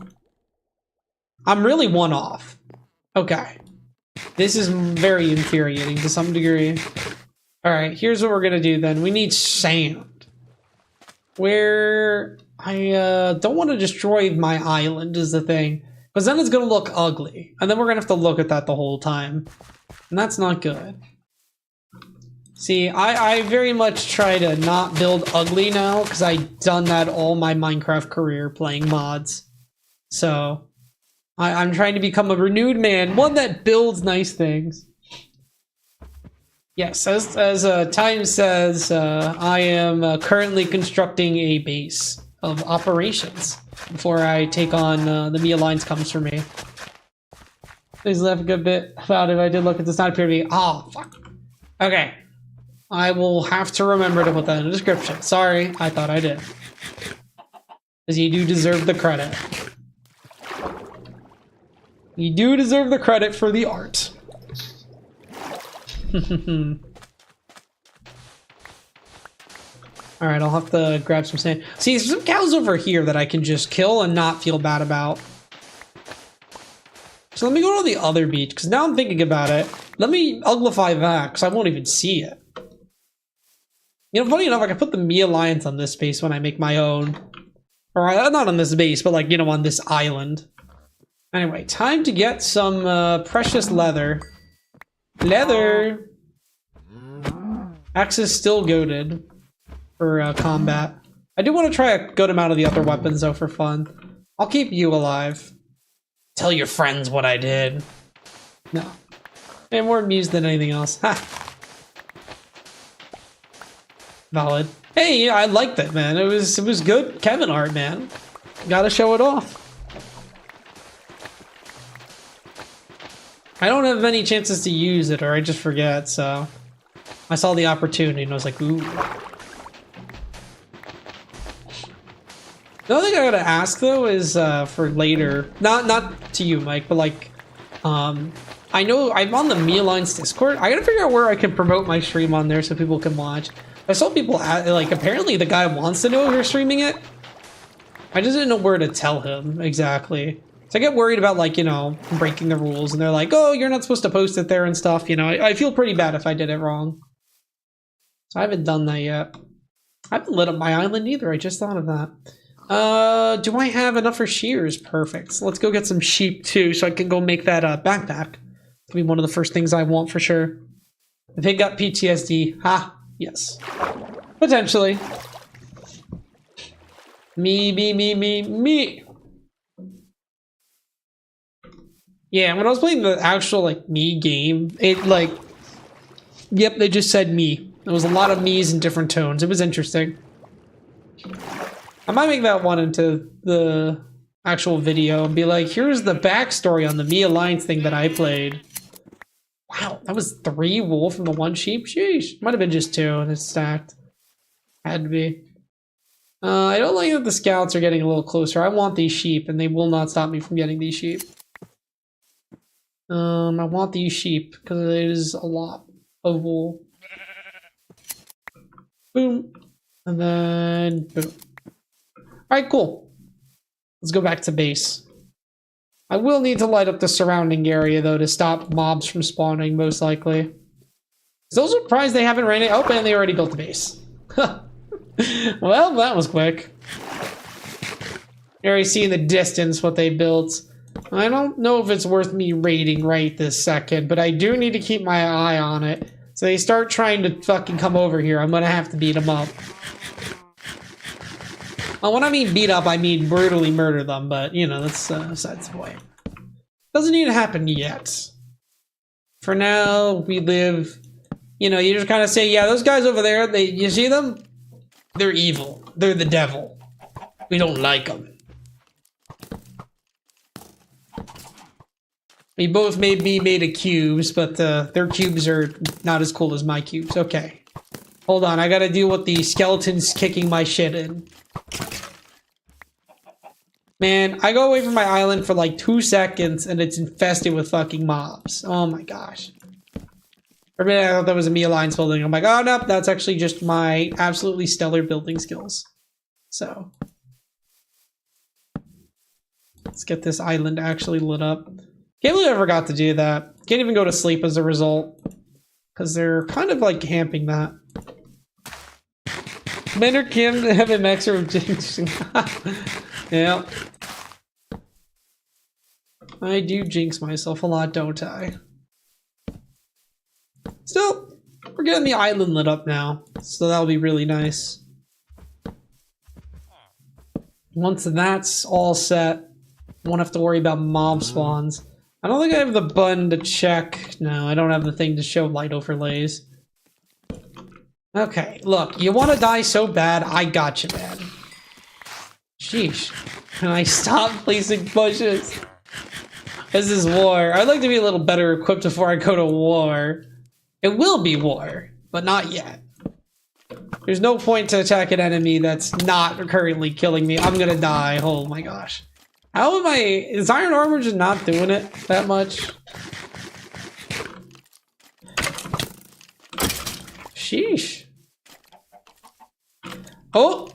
I'm really one off. Okay. This is very infuriating to some degree. Alright, here's what we're gonna do then. We need sand. Where... I, don't want to destroy my island is the thing. Because then it's gonna look ugly. And then we're gonna have to look at that the whole time. And that's not good. See, I very much try to not build ugly now, because I've done that all my Minecraft career playing mods. So, I'm trying to become a renewed man, one that builds nice things. Yes, as Time says, I am currently constructing a base of operations before I take on the Mia Lines comes for me. Please laugh a good bit about it. I did look at this, not appear to be. Oh, fuck. Okay. I will have to remember to put that in the description. Sorry, I thought I did. Because you do deserve the credit. You do deserve the credit for the art. Alright, I'll have to grab some sand. See, there's some cows over here that I can just kill and not feel bad about. So let me go to the other beach, because now I'm thinking about it. Let me uglify that, because I won't even see it. You know, funny enough, I can put the Mia Alliance on this base when I make my own. Or, not on this base, but like, you know, on this island. Anyway, time to get some precious leather. Leather! Axe is still goated for combat. I do want to try a good amount of the other weapons, though, for fun. I'll keep you alive. Tell your friends what I did. No. I'm more amused than anything else. Ha! Valid. Hey, I liked it, man. It was good Kevin art, man. Gotta show it off. I don't have many chances to use it, or I just forget, so I saw the opportunity and I was like, ooh. The other thing I gotta ask though is for later, not to you, Mike, but like, I know I'm on the Mia Lines Discord. I gotta figure out where I can promote my stream on there so people can watch. I saw people like, apparently the guy wants to know if you're streaming it. I just didn't know where to tell him exactly. So I get worried about, like, you know, breaking the rules, and they're like, oh, you're not supposed to post it there and stuff, you know. I feel pretty bad if I did it wrong. So I haven't done that yet. I haven't lit up my island either, I just thought of that. Do I have enough for shears? Perfect. So let's go get some sheep too, so I can go make that backpack. It'll be one of the first things I want for sure. If they got PTSD, ha, yes. Potentially. Me. Yeah, when I was playing the actual, like, me game, it, like, yep, they just said me. There was a lot of me's in different tones. It was interesting. I might make that one into the actual video and be like, here's the backstory on the Me Alliance thing that I played. Wow, that was 3 wool from the 1 sheep? Sheesh. Might have been just 2 and it's stacked. Had to be. I don't like that the scouts are getting a little closer. I want these sheep, and they will not stop me from getting these sheep. I want these sheep, because it is a lot of wool. Boom. And then boom. Alright, cool. Let's go back to base. I will need to light up the surrounding area, though, to stop mobs from spawning, most likely. Still surprised they haven't ran it. Oh, and they already built the base. Well, that was quick. You already see in the distance what they built. I don't know if it's worth me raiding right this second, but I do need to keep my eye on it. So they start trying to fucking come over here, I'm gonna have to beat them up. Well, when I mean beat up, I mean brutally murder them, but, you know, that's besides the point. Doesn't need to happen yet. For now, we live... You know, you just kind of say, yeah, those guys over there, you see them? They're evil. They're the devil. We don't like them. We both may be made of cubes, but their cubes are not as cool as my cubes. Okay. Hold on, I gotta deal with the skeletons kicking my shit in. Man, I go away from my island for like 2 seconds and it's infested with fucking mobs. Oh my gosh. For a minute, I thought that was a Mia Alliance building. I'm like, oh, no, that's actually just my absolutely stellar building skills. So. Let's get this island actually lit up. Can't believe I forgot to do that. Can't even go to sleep as a result. Because they're kind of like camping that. Bender can have a mixer of jinxing. Yeah. I do jinx myself a lot, don't I? Still, We're getting the island lit up now, so that'll be really nice. Once that's all set, won't have to worry about mob spawns. I don't think I have the button to check. No, I don't have the thing to show light overlays. Okay, look, you want to die so bad, I got you, man. Sheesh. Can I stop placing bushes? This is war. I'd like to be a little better equipped before I go to war. It will be war, but not yet. There's no point to attack an enemy that's not currently killing me. I'm gonna die. Oh my gosh. How am I... Is iron armor just not doing it that much? Sheesh. Oh!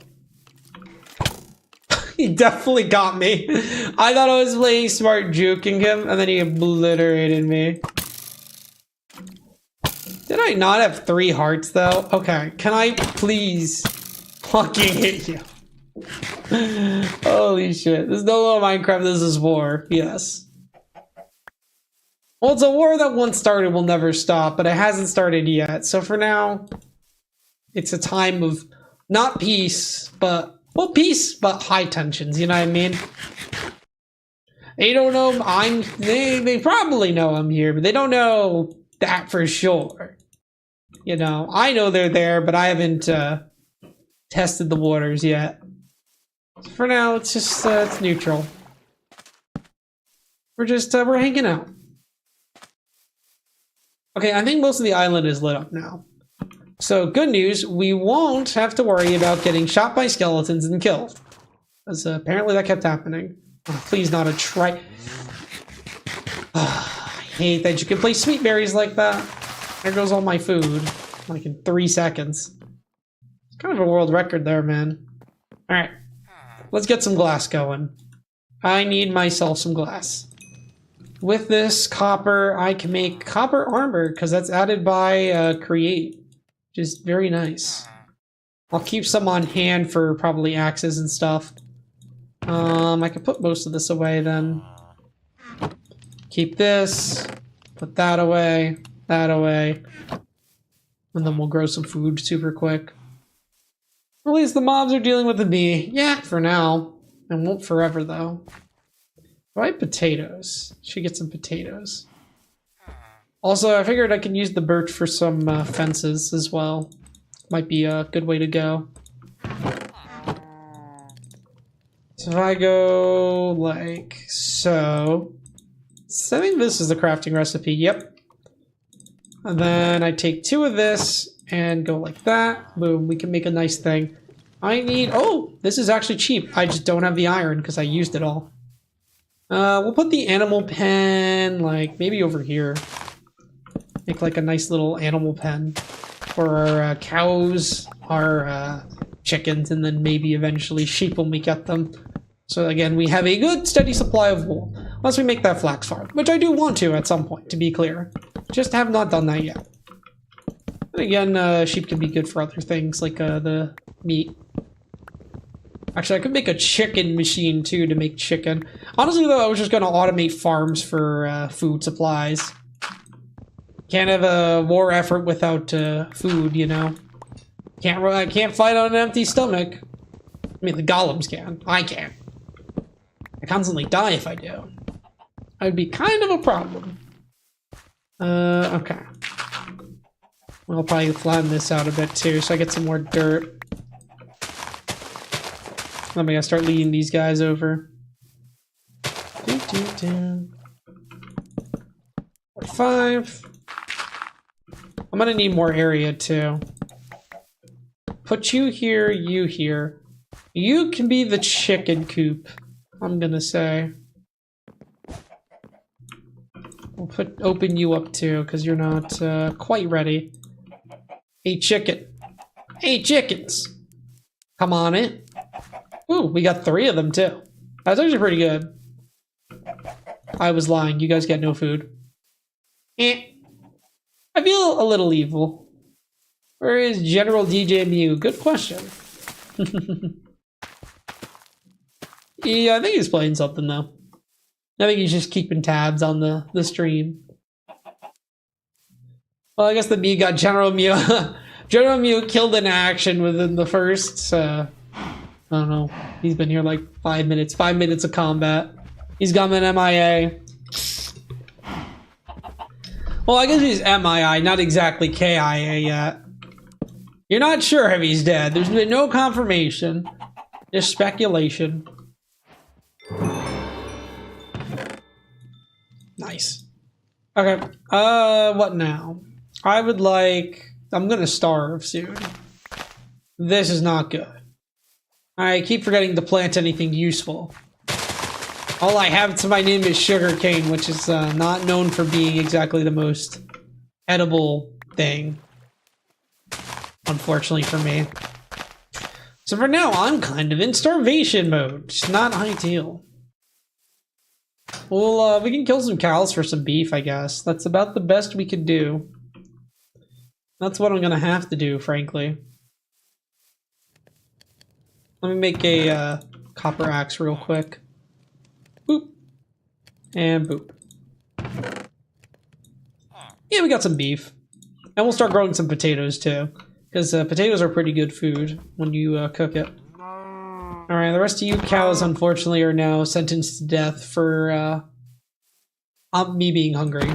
He definitely got me. I thought I was playing smart, juking him, and then he obliterated me. Did I not have 3 hearts, though? Okay, can I please fucking hit you? Holy shit. This is no longer Minecraft, this is war. Yes. Well, it's a war that once started will never stop, but it hasn't started yet. So for now, it's a time of not peace, but... Well, peace, but high tensions, you know what I mean? They don't know they probably know I'm here, but they don't know that for sure. You know, I know they're there, but I haven't tested the waters yet. For now, it's just, it's neutral. We're just, we're hanging out. Okay, I think most of the island is lit up now. So, good news, we won't have to worry about getting shot by skeletons and killed. Because apparently that kept happening. Oh, please not a I hate that you can play sweet berries like that. There goes all my food. Like in 3 seconds. It's kind of a world record there, man. Alright. Let's get some glass going. I need myself some glass. With this copper, I can make copper armor, because that's added by create. Which is very nice. I'll keep some on hand for probably axes and stuff. I can put most of this away then. Keep this. Put that away. That away. And then we'll grow some food super quick. At least the mobs are dealing with the bee. Yeah, for now. And won't forever though. Do I have potatoes? Should get some potatoes. Also, I figured I could use the birch for some fences as well. Might be a good way to go. So if I go like so... I think this is the crafting recipe, yep. And then I take 2 of this and go like that. Boom, we can make a nice thing. I need... Oh, this is actually cheap. I just don't have the iron because I used it all. We'll put the animal pen like maybe over here. Make like a nice little animal pen for our cows, our chickens, and then maybe eventually sheep when we get them. So again, we have a good steady supply of wool. Unless we make that flax farm, which I do want to at some point, to be clear. Just have not done that yet. And again, sheep can be good for other things, like the meat. Actually, I could make a chicken machine too to make chicken. Honestly though, I was just going to automate farms for food supplies. Can't have a war effort without food, you know. I can't fight on an empty stomach. I mean, the golems can. I can't. I constantly die if I do. That would be kind of a problem. Okay. I'll probably flatten this out a bit too, so I get some more dirt. I'm gonna start leading these guys over. 5. I'm gonna need more area too. Put you here, you here. You can be the chicken coop, I'm gonna say. We'll open you up too, because you're not quite ready. Hey chicken. Hey chickens! Come on in. Ooh, we got 3 of them too. That's actually pretty good. I was lying, you guys get no food. I feel a little evil. Where is General DJ Mew? Good question. Yeah, I think he's playing something though. I think he's just keeping tabs on the stream. Well, I guess the Mii got General Mew. General Mew killed in action within the first, I don't know. He's been here like 5 minutes. 5 minutes of combat. He's gone an MIA. Well, I guess he's MII, not exactly KIA yet. You're not sure if he's dead. There's been no confirmation. Just speculation. Nice. Okay. What now? I would like... I'm gonna starve soon. This is not good. I keep forgetting to plant anything useful. All I have to my name is sugarcane, which is not known for being exactly the most edible thing. Unfortunately for me. So for now, I'm kind of in starvation mode. It's not ideal. Well, we can kill some cows for some beef, I guess. That's about the best we could do. That's what I'm gonna have to do, frankly. Let me make a copper axe real quick. Boop. And boop. Yeah, we got some beef. And we'll start growing some potatoes, too. Because potatoes are pretty good food when you cook it. Alright, the rest of you cows, unfortunately, are now sentenced to death for me being hungry.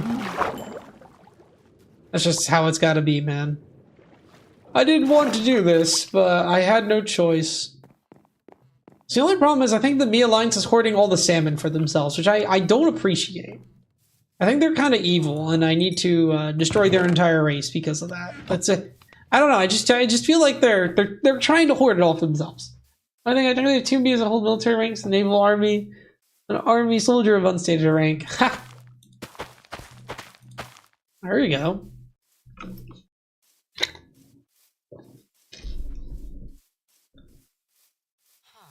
That's just how it's gotta be, man. I didn't want to do this, but I had no choice. So the only problem is I think the Mii Alliance is hoarding all the salmon for themselves, which I don't appreciate. I think they're kind of evil, and I need to destroy their entire race because of that. That's it. I don't know. I just feel like they're trying to hoard it all for themselves. I think they have 2 Mii's that hold military ranks, a naval army, an army soldier of unstated rank. Ha! There you go.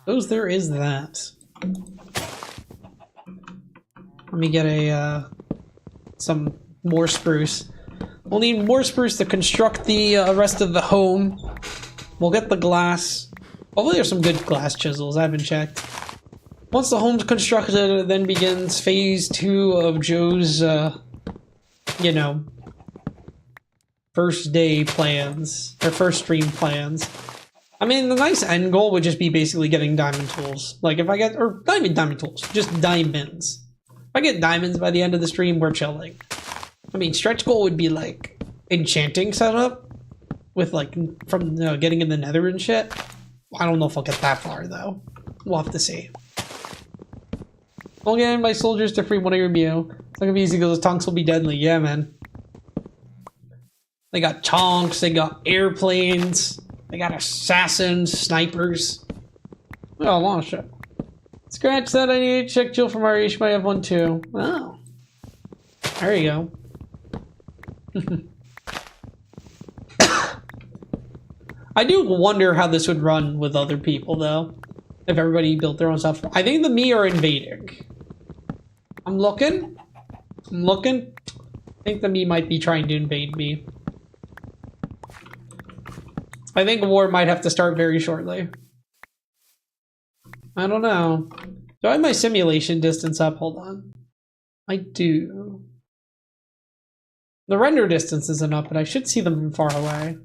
Suppose there is that. Let me get a some more spruce. We'll need more spruce to construct the rest of the home. We'll get the glass. Hopefully there's some good glass chisels. I haven't checked. Once the home's constructed, then begins phase 2 of Joe's, you know, first day plans, or first stream plans. I mean, the nice end goal would just be basically getting diamond tools. Like, if I get, or not even diamond tools, just diamonds. If I get diamonds by the end of the stream, we're chilling. I mean, stretch goal would be, like, enchanting setup. With, like, from, getting in the nether and shit. I don't know if I'll get that far, though. We'll have to see. I'll get my soldiers to free one of your Mew. It's not gonna be easy because the tonks will be deadly. Yeah, man. They got tonks, they got airplanes. They got assassins, snipers. Oh, a lot of shit. Scratch that, I need to check Jill from our might have one too. Oh. There you go. I do wonder how this would run with other people, though. If everybody built their own stuff. I think the Mii are invading. I'm looking. I think the Mii might be trying to invade me. I think war might have to start very shortly. I don't know. Do I have my simulation distance up? Hold on. I do. The render distance isn't up, but I should see them from far away.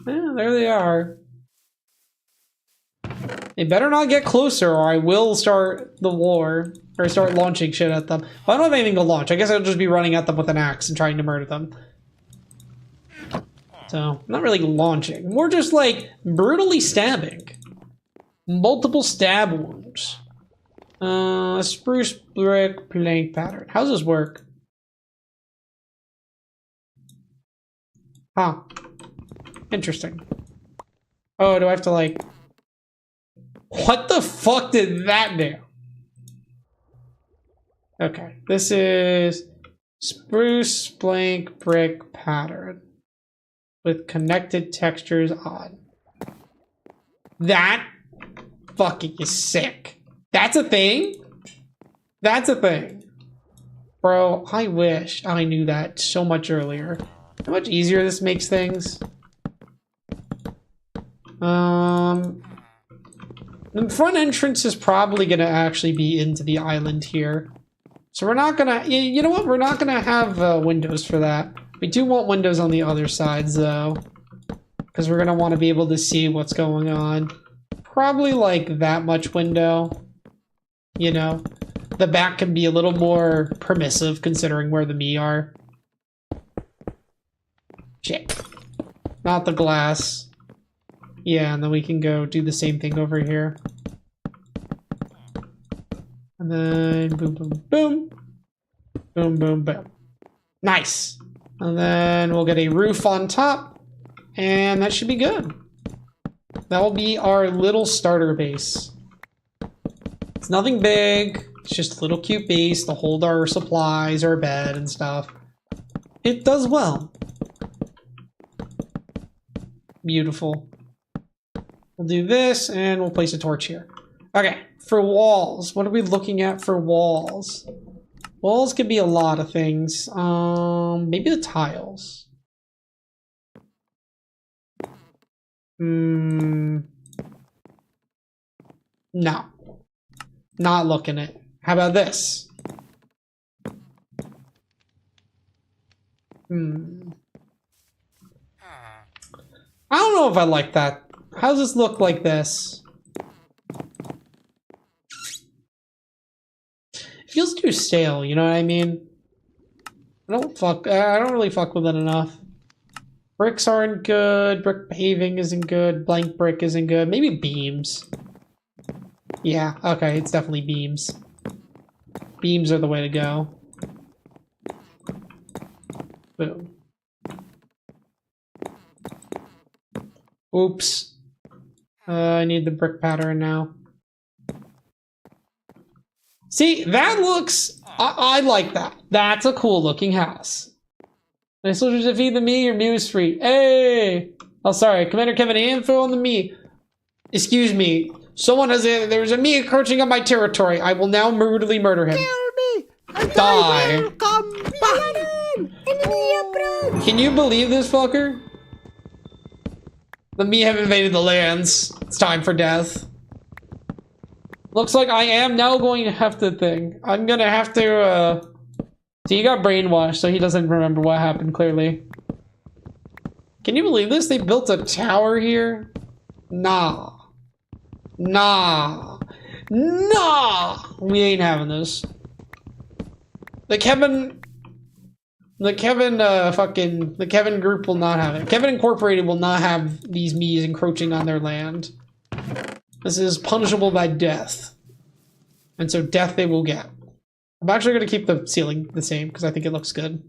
Yeah, there they are. They better not get closer or I will start the war. Or start launching shit at them. Well, I don't have anything to launch. I guess I'll just be running at them with an axe and trying to murder them. So, not really launching. More just like brutally stabbing. Multiple stab wounds. Spruce brick plank pattern. How does this work? Huh. Interesting. Oh, do I have to like... What the fuck did that do? Okay, this is spruce blank brick pattern with connected textures on. That fucking is sick. That's a thing? That's a thing. Bro, I wish I knew that so much earlier. How much easier this makes things. The front entrance is probably gonna actually be into the island here. So we're not gonna, you know what? We're not gonna have windows for that. We do want windows on the other sides though, because we're gonna want to be able to see what's going on. Probably like that much window, you know? The back can be a little more permissive considering where the me are. Shit. Not the glass. Yeah, and then we can go do the same thing over here. And then boom, boom, boom. Boom, boom, boom. Nice. And then we'll get a roof on top. And that should be good. That will be our little starter base. It's nothing big. It's just a little cute base to hold our supplies, our bed, and stuff. It does well. Beautiful. We'll do this, and we'll place a torch here. Okay, for walls. What are we looking at for walls? Walls could be a lot of things. Maybe the tiles. No. Not looking at it. How about this? I don't know if I like that. How does this look like this? It feels too stale, you know what I mean? I don't really fuck with it enough. Bricks aren't good, brick paving isn't good, blank brick isn't good, maybe beams. Yeah, okay, it's definitely beams. Beams are the way to go. Boom. Oops. I need the brick pattern now. See, that looks... I like that. That's a cool looking house. My soldiers defeat the me, your me is free. Hey! Oh, sorry. Commander Kevin, info on the me. Excuse me. Someone has there's a me encroaching on my territory. I will now brutally murder him. Kill me! Die. Come back! Enemy approach! Can you believe this fucker? The me have invaded the lands. It's time for death. Looks like I am now going to have to think. I'm gonna have to, See, he got brainwashed, so he doesn't remember what happened, clearly. Can you believe this? They built a tower here? Nah. Nah. Nah! We ain't having this. The Kevin group will not have it. Kevin Incorporated will not have these me's encroaching on their land. This is punishable by death. And so death they will get. I'm actually going to keep the ceiling the same because I think it looks good.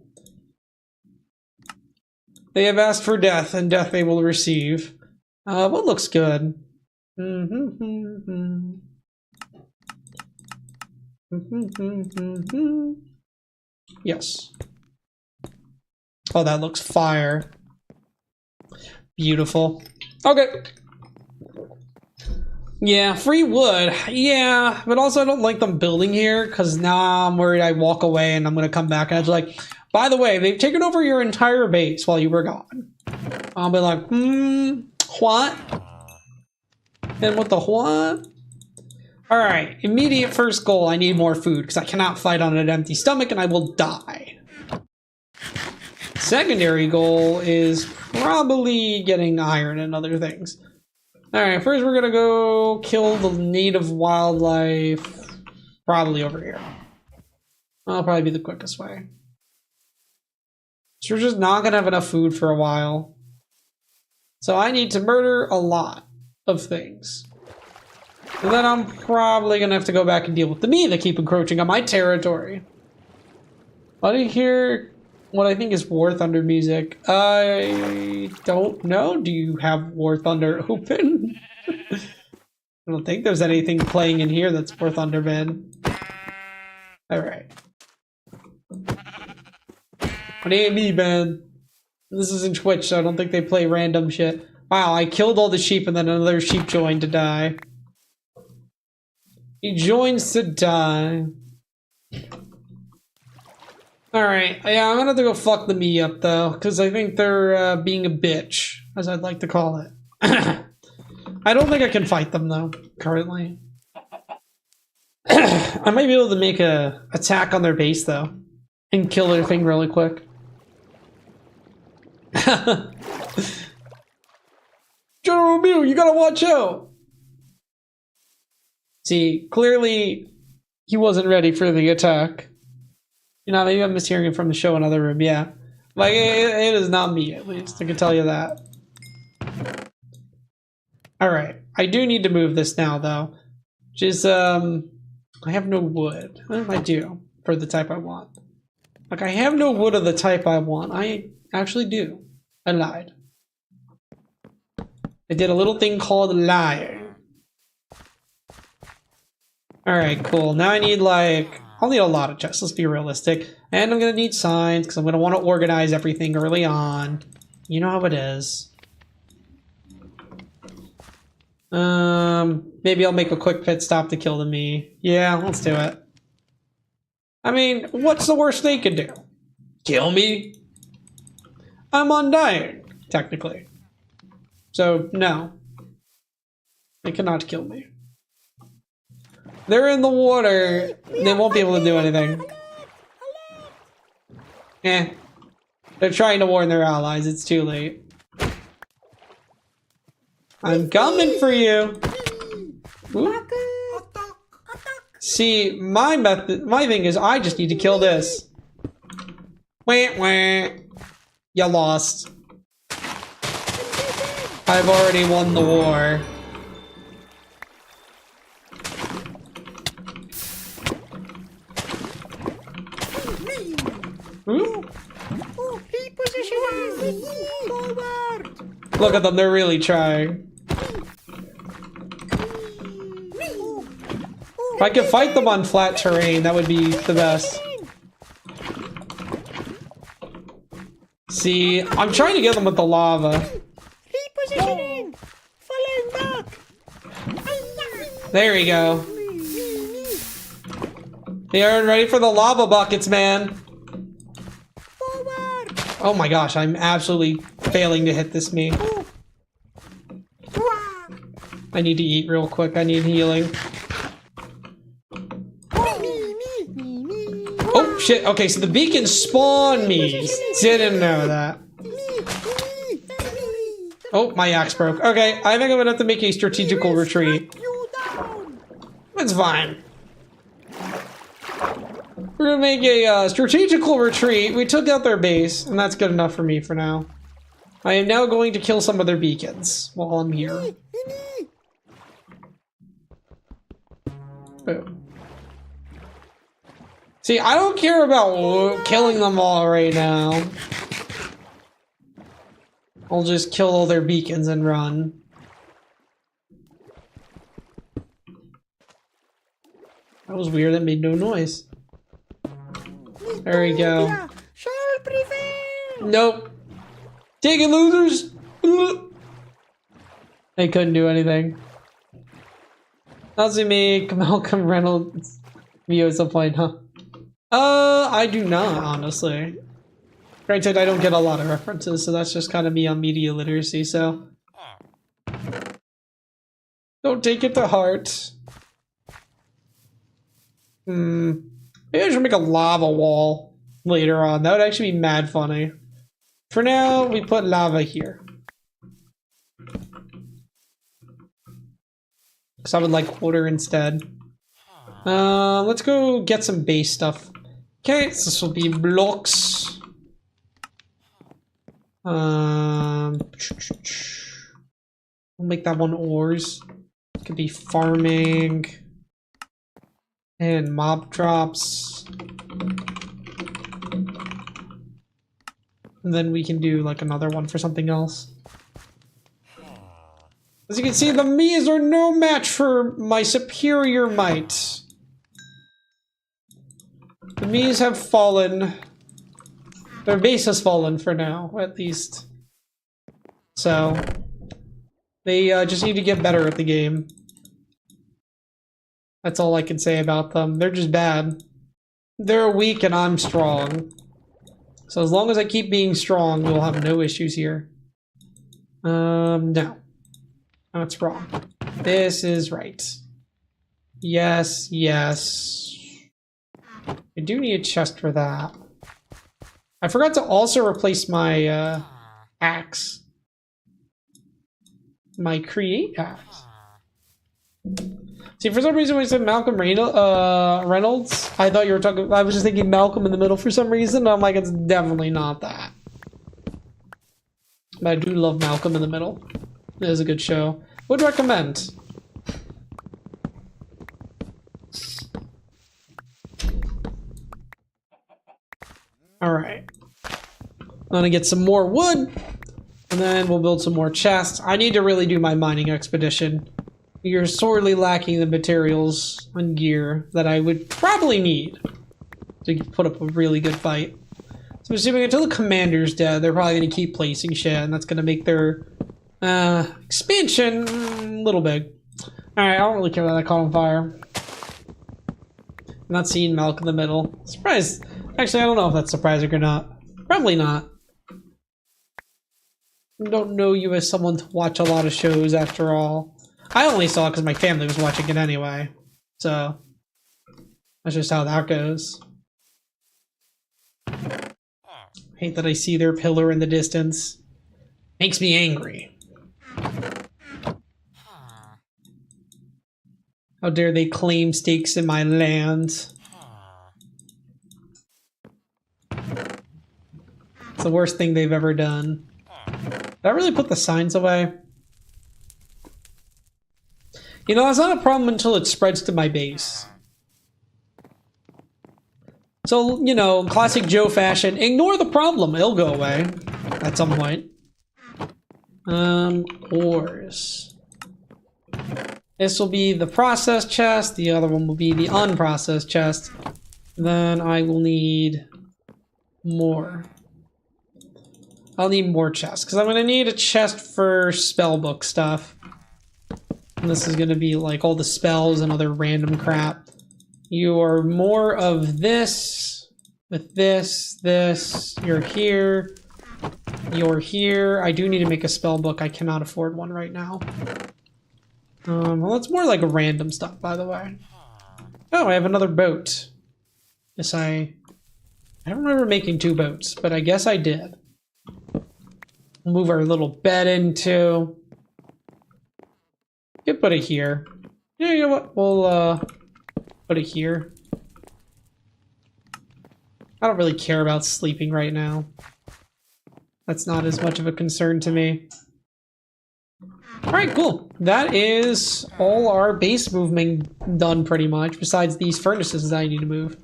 They have asked for death, and death they will receive. What looks good? Yes. Oh, that looks fire. Beautiful. Okay. Yeah, free wood. Yeah, but also I don't like them building here because now I'm worried I walk away and I'm going to come back and it's like, by the way, they've taken over your entire base while you were gone. I'll be like, what? And what the what? Alright, immediate first goal, I need more food because I cannot fight on an empty stomach and I will die. Secondary goal is probably getting iron and other things. Alright, first we're gonna go kill the native wildlife, probably over here. That'll probably be the quickest way. So we're just not gonna have enough food for a while. So I need to murder a lot of things. And then I'm probably gonna have to go back and deal with the me that keep encroaching on my territory. I didn't hear what I think is War Thunder music. I don't know. Do you have War Thunder open? I don't think there's anything playing in here that's War Thunder, man. Alright. It ain't me, man. This isn't Twitch, so I don't think they play random shit. Wow, I killed all the sheep and then another sheep joined to die. He joins to die. Alright, yeah, I'm gonna have to go fuck the me up, though, because I think they're being a bitch, as I'd like to call it. I don't think I can fight them, though, currently. I might be able to make a attack on their base though, and kill their thing really quick. General Mew, you gotta watch out! See, clearly he wasn't ready for the attack. You know, maybe I'm mishearing it from the show in another room, yeah. Like, it is not me, at least, I can tell you that. Alright, I do need to move this now, though. Which is, I have no wood. What do I do for the type I want? Like, I have no wood of the type I want. I actually do. I lied. I did a little thing called lying. Alright, cool. Now I need, like... I'll need a lot of chests, let's be realistic. And I'm gonna need signs, because I'm gonna want to organize everything early on. You know how it is. Maybe I'll make a quick pit stop to kill the me. Yeah, let's do it. I mean, what's the worst they could do? Kill me? I'm undying, technically. So, no. They cannot kill me. They're in the water. They won't be able to do anything. Eh. They're trying to warn their allies. It's too late. I'm coming for you. Ooh. See, my thing is I just need to kill this. Wah, wah. You lost. I've already won the war. Ooh. Look at them, they're really trying. If I could fight them on flat terrain, that would be the best. See, I'm trying to get them with the lava. Repositioning! Falling back! There we go. They aren't ready for the lava buckets, man. Forward! Oh my gosh, I'm absolutely failing to hit this me. I need to eat real quick, I need healing. Oh shit, okay, so the beacons spawn me. Didn't know that. Oh, my axe broke. Okay, I think I'm gonna have to make a strategical retreat. It's fine. We're gonna make a strategical retreat. We took out their base, and that's good enough for me for now. I am now going to kill some of their beacons while I'm here. Boom. See, I don't care about killing them all right now. I'll just kill all their beacons and run. That was weird, that made no noise. There we go. Nope. Take it, losers! They couldn't do anything. Nazumi, Malcolm Reynolds, Mio's point, huh? I do not, honestly. Granted, I don't get a lot of references, so that's just kind of me on media literacy, so... Don't take it to heart. Maybe I should make a lava wall later on. That would actually be mad funny. For now, we put lava here. Because I would like water instead. Let's go get some base stuff. Okay, so this will be blocks. We'll make that one ores. It could be farming. And mob drops. And then we can do like another one for something else. As you can see, the Mias are no match for my superior might. The Mias have fallen. Their base has fallen for now, at least. So, they just need to get better at the game. That's all I can say about them. They're just bad. They're weak and I'm strong. So as long as I keep being strong, we'll have no issues here. No. That's wrong. This is right. Yes, yes. I do need a chest for that. I forgot to also replace my axe. My create axe. See, for some reason when you said Malcolm Reynolds, I thought you were talking. I was just thinking Malcolm in the Middle for some reason. I'm like, it's definitely not that. But I do love Malcolm in the Middle. It is a good show. Would recommend. Alright. I'm gonna get some more wood, and then we'll build some more chests. I need to really do my mining expedition. You're sorely lacking the materials and gear that I would probably need to put up a really good fight. So I'm assuming until the commander's dead, they're probably going to keep placing shit, and that's going to make their expansion a little big. Alright, I don't really care that I caught on fire. I'm not seeing Milk in the middle. Surprised. Actually, I don't know if that's surprising or not. Probably not. I don't know you as someone to watch a lot of shows after all. I only saw it because my family was watching it anyway. So, that's just how that goes. Hate that I see their pillar in the distance. Makes me angry. How dare they claim stakes in my land? It's the worst thing they've ever done. Did I really put the signs away? You know, it's not a problem until it spreads to my base. So, you know, classic Joe fashion, ignore the problem, it'll go away at some point. Ores. This will be the processed chest, the other one will be the unprocessed chest. Then I will need more. I'll need more chests, because I'm going to need a chest for spellbook stuff. And this is going to be like all the spells and other random crap. You are more of this, with this, you're here, you're here. I do need to make a spell book. I cannot afford one right now. Well, it's more like a random stuff, by the way. Oh, I have another boat. Yes, I don't remember making 2 boats, but I guess I did. We'll move our little bed into. You can put it here. Yeah, you know what? We'll, put it here. I don't really care about sleeping right now. That's not as much of a concern to me. Alright, cool. That is all our base movement done pretty much, besides these furnaces that I need to move.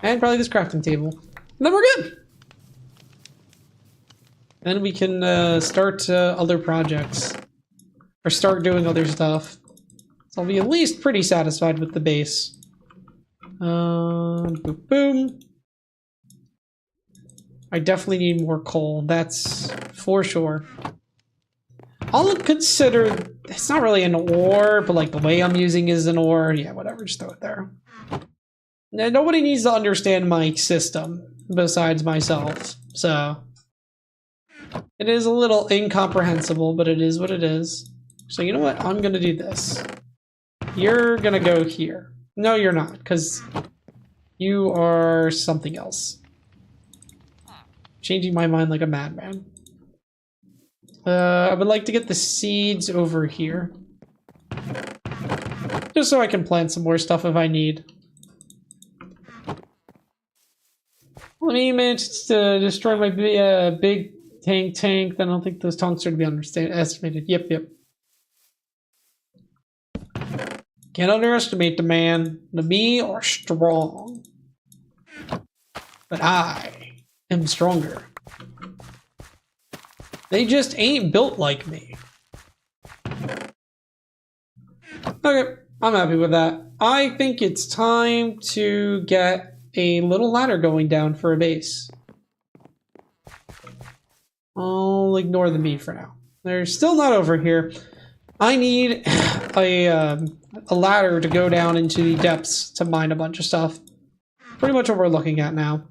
And probably this crafting table. And then we're good! Then we can start other projects. Or start doing other stuff. So I'll be at least pretty satisfied with the base. Boom, boom. I definitely need more coal. That's for sure. I'll consider... It's not really an ore, but like the way I'm using is an ore. Yeah, whatever. Just throw it there. Now, nobody needs to understand my system besides myself. So... It is a little incomprehensible, but it is what it is. So you know what? I'm going to do this. You're gonna go here. No, you're not, because you are something else. Changing my mind like a madman. I would like to get the seeds over here. Just so I can plant some more stuff if I need. Let me manage to destroy my big tank. Then I don't think those tanks are to be underestimated. Yep. Can't underestimate the man. The me are strong. But I am stronger. They just ain't built like me. Okay, I'm happy with that. I think it's time to get a little ladder going down for a base. I'll ignore the me for now. They're still not over here. I need a ladder to go down into the depths to mine a bunch of stuff. Pretty much what we're looking at now.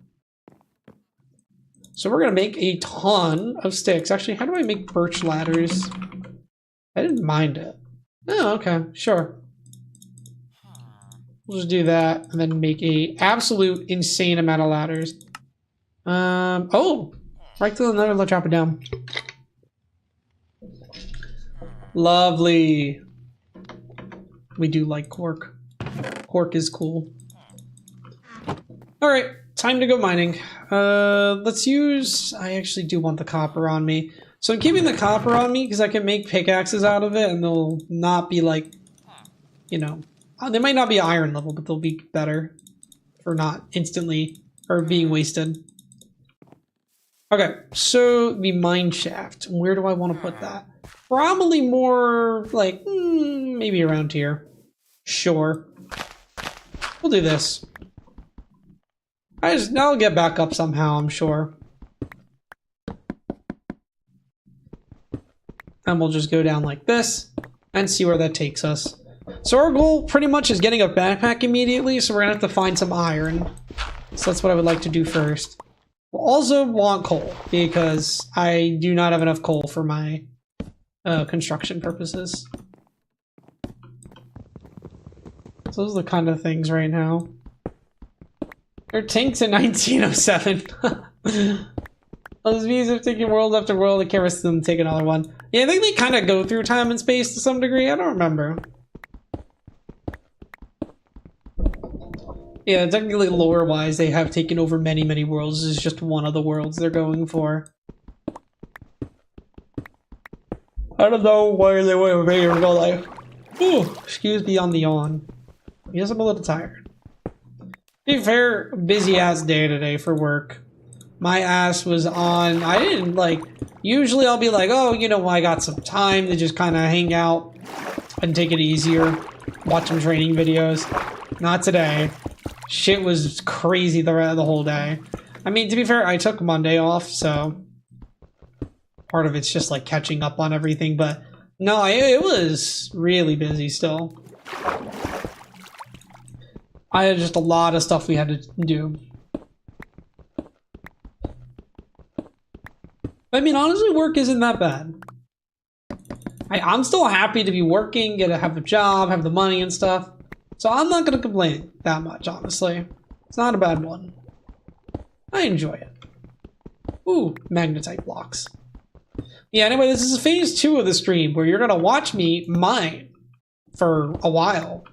So we're going to make a ton of sticks. Actually, how do I make birch ladders? I didn't mind it. Oh, okay, sure. We'll just do that and then make a absolute insane amount of ladders. Oh! Right to the nether, let's drop it down. Lovely. We do like cork. Cork is cool. Alright, time to go mining. Let's use... I actually do want the copper on me. So I'm keeping the copper on me because I can make pickaxes out of it and they'll not be like, you know... They might not be iron level, but they'll be better for not instantly or being wasted. Okay, so the mine shaft. Where do I want to put that? Probably more like maybe around here. Sure. We'll do this. I'll get back up somehow, I'm sure. And we'll just go down like this and see where that takes us. So our goal pretty much is getting a backpack immediately, so we're gonna have to find some iron. So that's what I would like to do first. We'll also want coal, because I do not have enough coal for my construction purposes. So those are the kind of things right now. There are tanks in 1907. Those bees have taken world after world, I can't risk them to take another one. Yeah, I think they kind of go through time and space to some degree, I don't remember. Yeah, technically lore-wise, they have taken over many, many worlds. This is just one of the worlds they're going for. I don't know why they went over here and go like, ooh, excuse me on the yawn. Yes, I'm a little tired. To be fair, busy-ass day today for work. My ass was on, I didn't like, usually I'll be like, oh, you know, I got some time to just kind of hang out and take it easier. Watch some training videos. Not today. Shit was crazy the whole day. I mean, to be fair, I took Monday off, so part of it's just like catching up on everything, but no, it was really busy still. I had just a lot of stuff we had to do. I mean, honestly, work isn't that bad. I'm still happy to be working, get to have a job, have the money and stuff. So I'm not going to complain that much, honestly. It's not a bad one. I enjoy it. Ooh, magnetite blocks. Yeah, anyway, this is phase 2 of the stream where you're going to watch me mine for a while.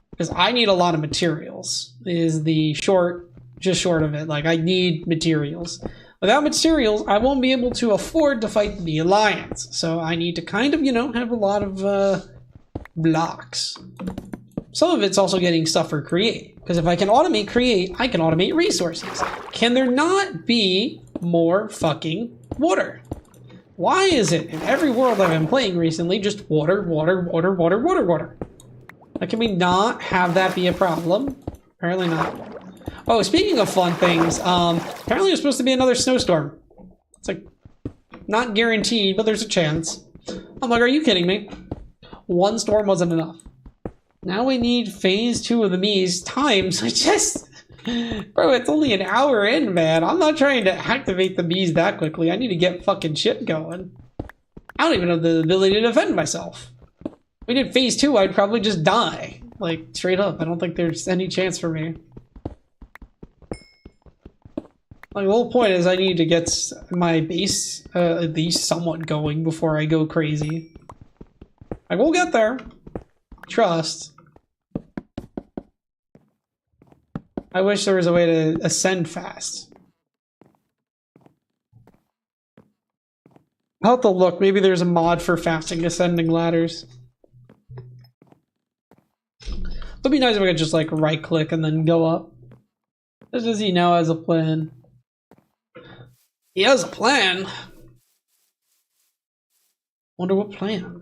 Because I need a lot of materials, is the short of it. Like, I need materials. Without materials, I won't be able to afford to fight the Alliance. So I need to kind of, you know, have a lot of blocks. Some of it's also getting stuff for create. Because if I can automate create, I can automate resources. Can there not be more fucking water? Why is it in every world I've been playing recently just water, water, water, water, water, water? Like, can we not have that be a problem? Apparently not. Oh, speaking of fun things, apparently there's supposed to be another snowstorm. It's like, not guaranteed, but there's a chance. I'm like, are you kidding me? One storm wasn't enough. Now we need phase 2 of the Mies times. I just... Bro, it's only an hour in, man. I'm not trying to activate the Mies that quickly. I need to get fucking shit going. I don't even have the ability to defend myself. If we did phase 2, I'd probably just die. Like, straight up. I don't think there's any chance for me. Like, the whole point is I need to get my base at least somewhat going before I go crazy. I will get there. Trust. I wish there was a way to ascend fast. I'll have to look. Maybe there's a mod for fasting ascending ladders. It'd be nice if I could just like right click and then go up. Just as he now has a plan. He has a plan. Wonder what plan.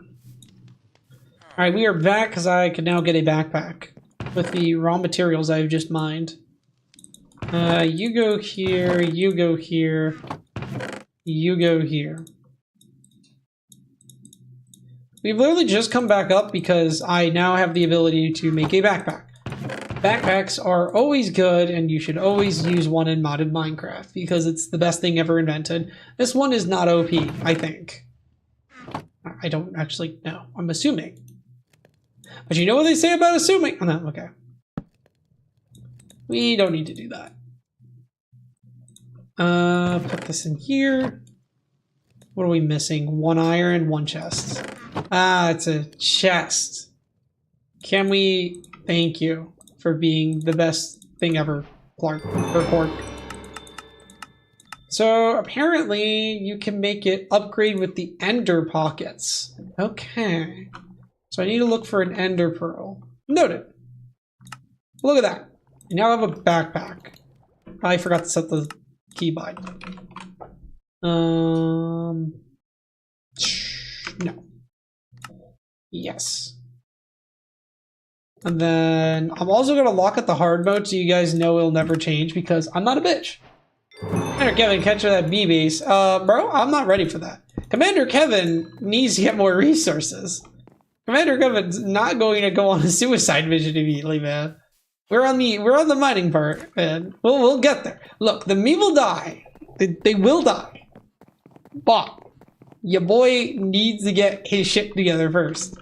Alright, we are back because I can now get a backpack with the raw materials I've just mined. You go here, you go here, you go here. We've literally just come back up because I now have the ability to make a backpack. Backpacks are always good, and you should always use one in modded Minecraft because it's the best thing ever invented. This one is not OP, I think. I don't actually know. I'm assuming. But you know what they say about assuming? Oh, no, okay. We don't need to do that. Put this in here. What are we missing? 1 iron, 1 chest. Ah, it's a chest. Can we... Thank you for being the best thing ever, Clark, or Cork. So, apparently, you can make it upgrade with the ender pockets. Okay. So I need to look for an ender pearl. Noted. Look at that. I now have a backpack. I forgot to set the keybind. No. Yes. And then I'm also going to lock at the hard mode so you guys know it'll never change because I'm not a bitch. Commander Kevin, catch that bee base. Bro, I'm not ready for that. Commander Kevin needs to get more resources. Commander Kevin's not going to go on a suicide mission immediately, man. We're on the mining part, man. We'll get there. Look, the me will die. They will die. But your boy needs to get his shit together first.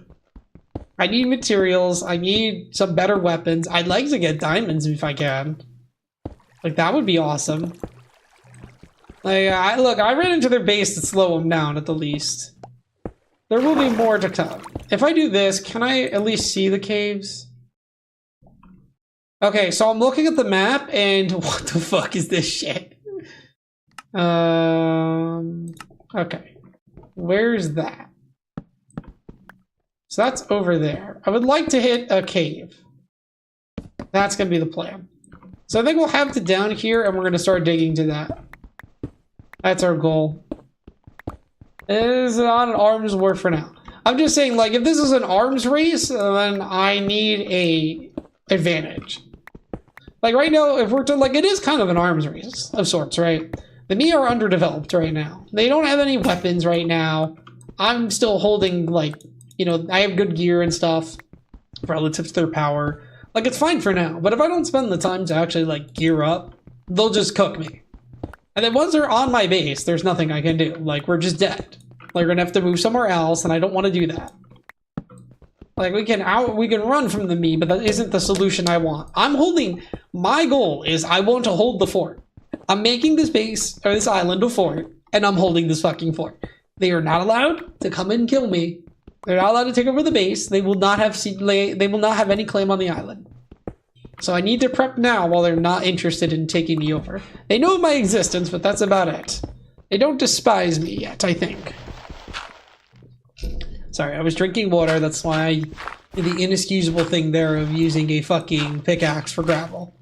I need materials. I need some better weapons. I'd like to get diamonds if I can. Like, that would be awesome. Like, I ran into their base to slow them down at the least. There will be more to come. If I do this, can I at least see the caves? Okay, so I'm looking at the map, and what the fuck is this shit? Okay. Where's that? So that's over there. I would like to hit a cave. That's gonna be the plan. So I think we'll have to down here, and we're gonna start digging to that. That's our goal. It is not an arms war for now. I'm just saying, like, if this is an arms race, then I need a advantage. Like, right now, if we're to, like, it is kind of an arms race of sorts, right? The me are underdeveloped right now. They don't have any weapons right now. I'm still holding, like, you know, I have good gear and stuff relative to their power. Like, it's fine for now. But if I don't spend the time to actually, like, gear up, they'll just cook me. And then once they're on my base, there's nothing I can do. Like, we're just dead. Like, we're gonna have to move somewhere else, and I don't want to do that. Like, we can run from the me, but that isn't the solution I want. My goal is I want to hold the fort. I'm making this base, or this island a fort, and I'm holding this fucking fort. They are not allowed to come and kill me. They're not allowed to take over the base. They will not have any claim on the island. So I need to prep now while they're not interested in taking me over. They know of my existence, but that's about it. They don't despise me yet, I think. Sorry, I was drinking water. That's why I did the inexcusable thing there of using a fucking pickaxe for gravel.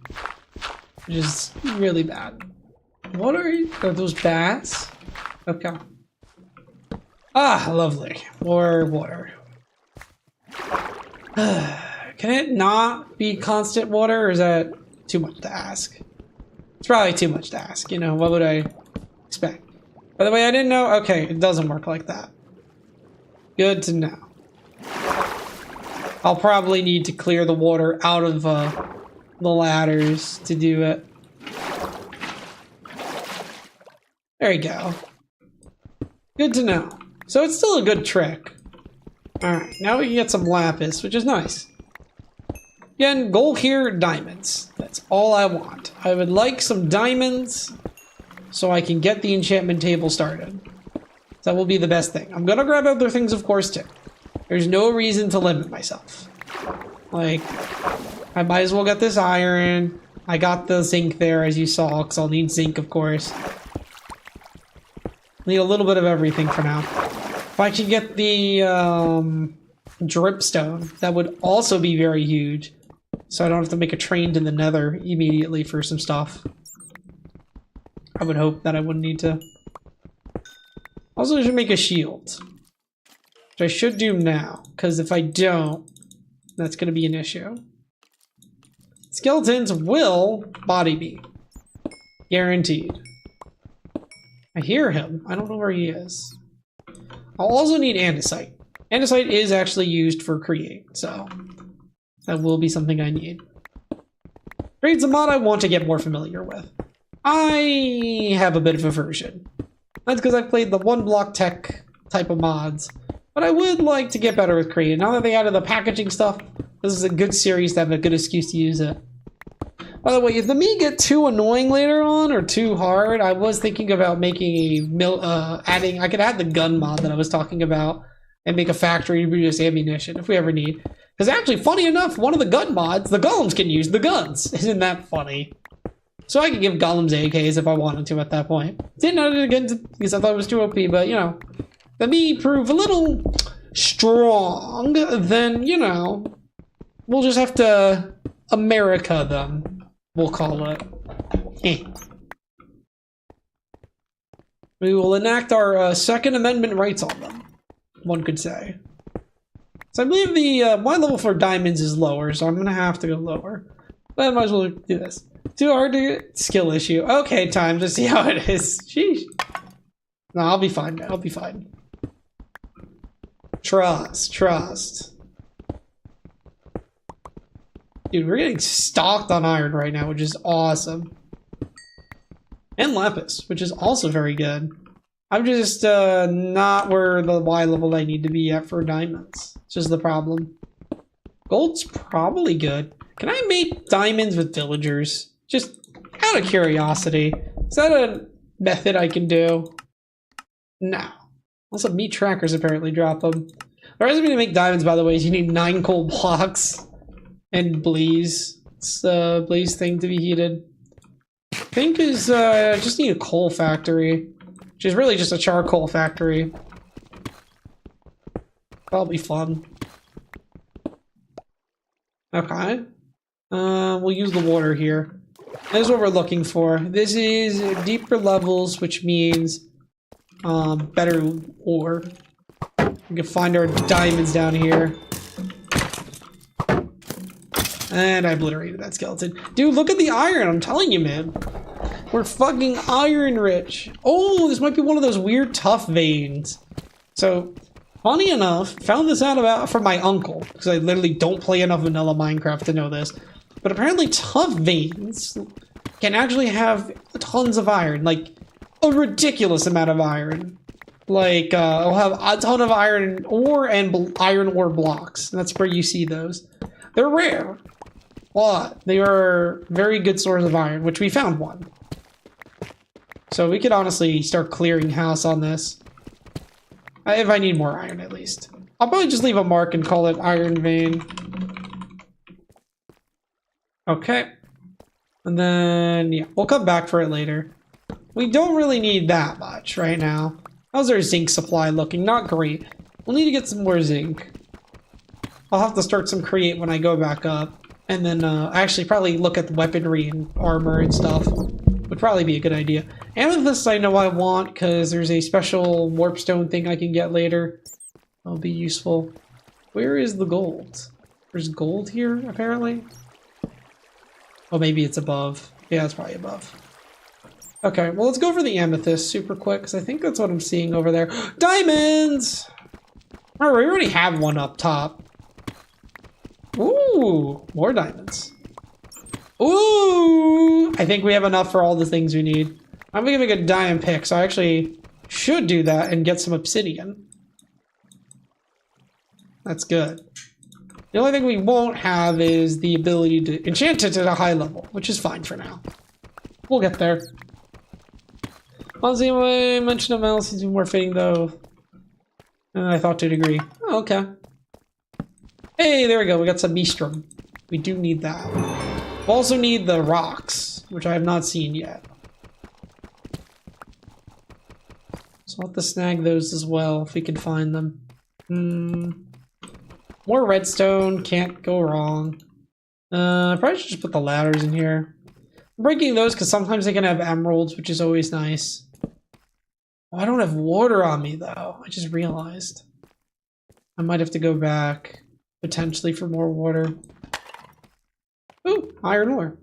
Which is really bad. What are those bats? Okay. Ah, lovely. More water. Can it not be constant water, or is that too much to ask? It's probably too much to ask, you know, what would I expect? By the way, I didn't know, okay, it doesn't work like that. Good to know. I'll probably need to clear the water out of the ladders to do it. There you go. Good to know. So it's still a good trick. Alright, now we can get some lapis, which is nice. Again, goal here, diamonds. That's all I want. I would like some diamonds so I can get the enchantment table started. That will be the best thing. I'm gonna grab other things, of course, too. There's no reason to limit myself. Like, I might as well get this iron. I got the zinc there, as you saw, because I'll need zinc, of course. Need a little bit of everything for now. If I could get the dripstone, that would also be very huge. So I don't have to make a train to the nether immediately for some stuff. I would hope that I wouldn't need to. Also, I should make a shield. Which I should do now, because if I don't, that's going to be an issue. Skeletons will body me. Guaranteed. I hear him. I don't know where he is. I'll also need andesite. Andesite is actually used for create, so that will be something I need. Create's a mod I want to get more familiar with. I have a bit of aversion. That's because I've played the one block tech type of mods, but I would like to get better with create. Now that they added the packaging stuff, this is a good series to have a good excuse to use it. By the way, if the meat get too annoying later on or too hard, I was thinking about making a I could add the gun mod that I was talking about and make a factory to produce ammunition if we ever need. Because actually, funny enough, one of the gun mods, the golems can use the guns. Isn't that funny? So I could give golems AKs if I wanted to at that point. Didn't know it again because I thought it was too OP, but you know, the meat prove a little strong, then you know, we'll just have to America them. We'll call it. We will enact our Second Amendment rights on them, one could say. So I believe the my level for diamonds is lower, so I'm gonna have to go lower. But I might as well do this. Too hard to get? Skill issue. Okay, time to see how it is. Sheesh. No, I'll be fine, man. I'll be fine. Trust. Dude, we're getting stocked on iron right now, which is awesome. And lapis, which is also very good. I'm just not where the Y level I need to be at for diamonds. It's just the problem. Gold's probably good. Can I make diamonds with villagers? Just out of curiosity. Is that a method I can do? No. Also, meat trackers apparently drop them. The recipe to make diamonds, by the way, is you need 9 coal blocks. And blaze. It's the blaze thing to be heated. I think is just need a coal factory. Which is really just a charcoal factory. That'll be fun. Okay. We'll use the water here. That's what we're looking for. This is deeper levels, which means better ore. We can find our diamonds down here. And I obliterated that skeleton. Dude, look at the iron. I'm telling you, man. We're fucking iron rich. Oh, this might be one of those weird tough veins. So, funny enough, found this out about from my uncle. Because I literally don't play enough vanilla Minecraft to know this. But apparently tough veins can actually have tons of iron. Like, a ridiculous amount of iron. Like, I'll have a ton of iron ore and iron ore blocks. And that's where you see those. They're rare. But they are very good source of iron, which we found one. So we could honestly start clearing house on this. If I need more iron, at least. I'll probably just leave a mark and call it iron vein. Okay. And then, yeah, we'll come back for it later. We don't really need that much right now. How's our zinc supply looking? Not great. We'll need to get some more zinc. I'll have to start some create when I go back up. And then actually probably look at the weaponry and armor and stuff. Would probably be a good idea. Amethyst I know I want because there's a special warpstone thing I can get later. That'll be useful. Where is the gold? There's gold here, apparently. Oh, maybe it's above. Yeah, it's probably above. Okay, well, let's go for the amethyst super quick because I think that's what I'm seeing over there. Diamonds! Alright, we already have one up top. Ooh, more diamonds. Ooh, I think we have enough for all the things we need. I'm gonna make a diamond pick, so I actually should do that and get some obsidian. That's good. The only thing we won't have is the ability to enchant it at a high level, which is fine for now. We'll get there. Honestly, I mentioned a mouse seems more fitting though. And I thought to a degree. Oh, okay. Hey, there we go. We got some Mistrum. We do need that. We also need the rocks, which I have not seen yet. So I'll have to snag those as well if we can find them. More redstone, can't go wrong. I probably should just put the ladders in here. I'm breaking those because sometimes they can have emeralds, which is always nice. Oh, I don't have water on me though. I just realized. I might have to go back potentially for more water. Ooh, iron ore.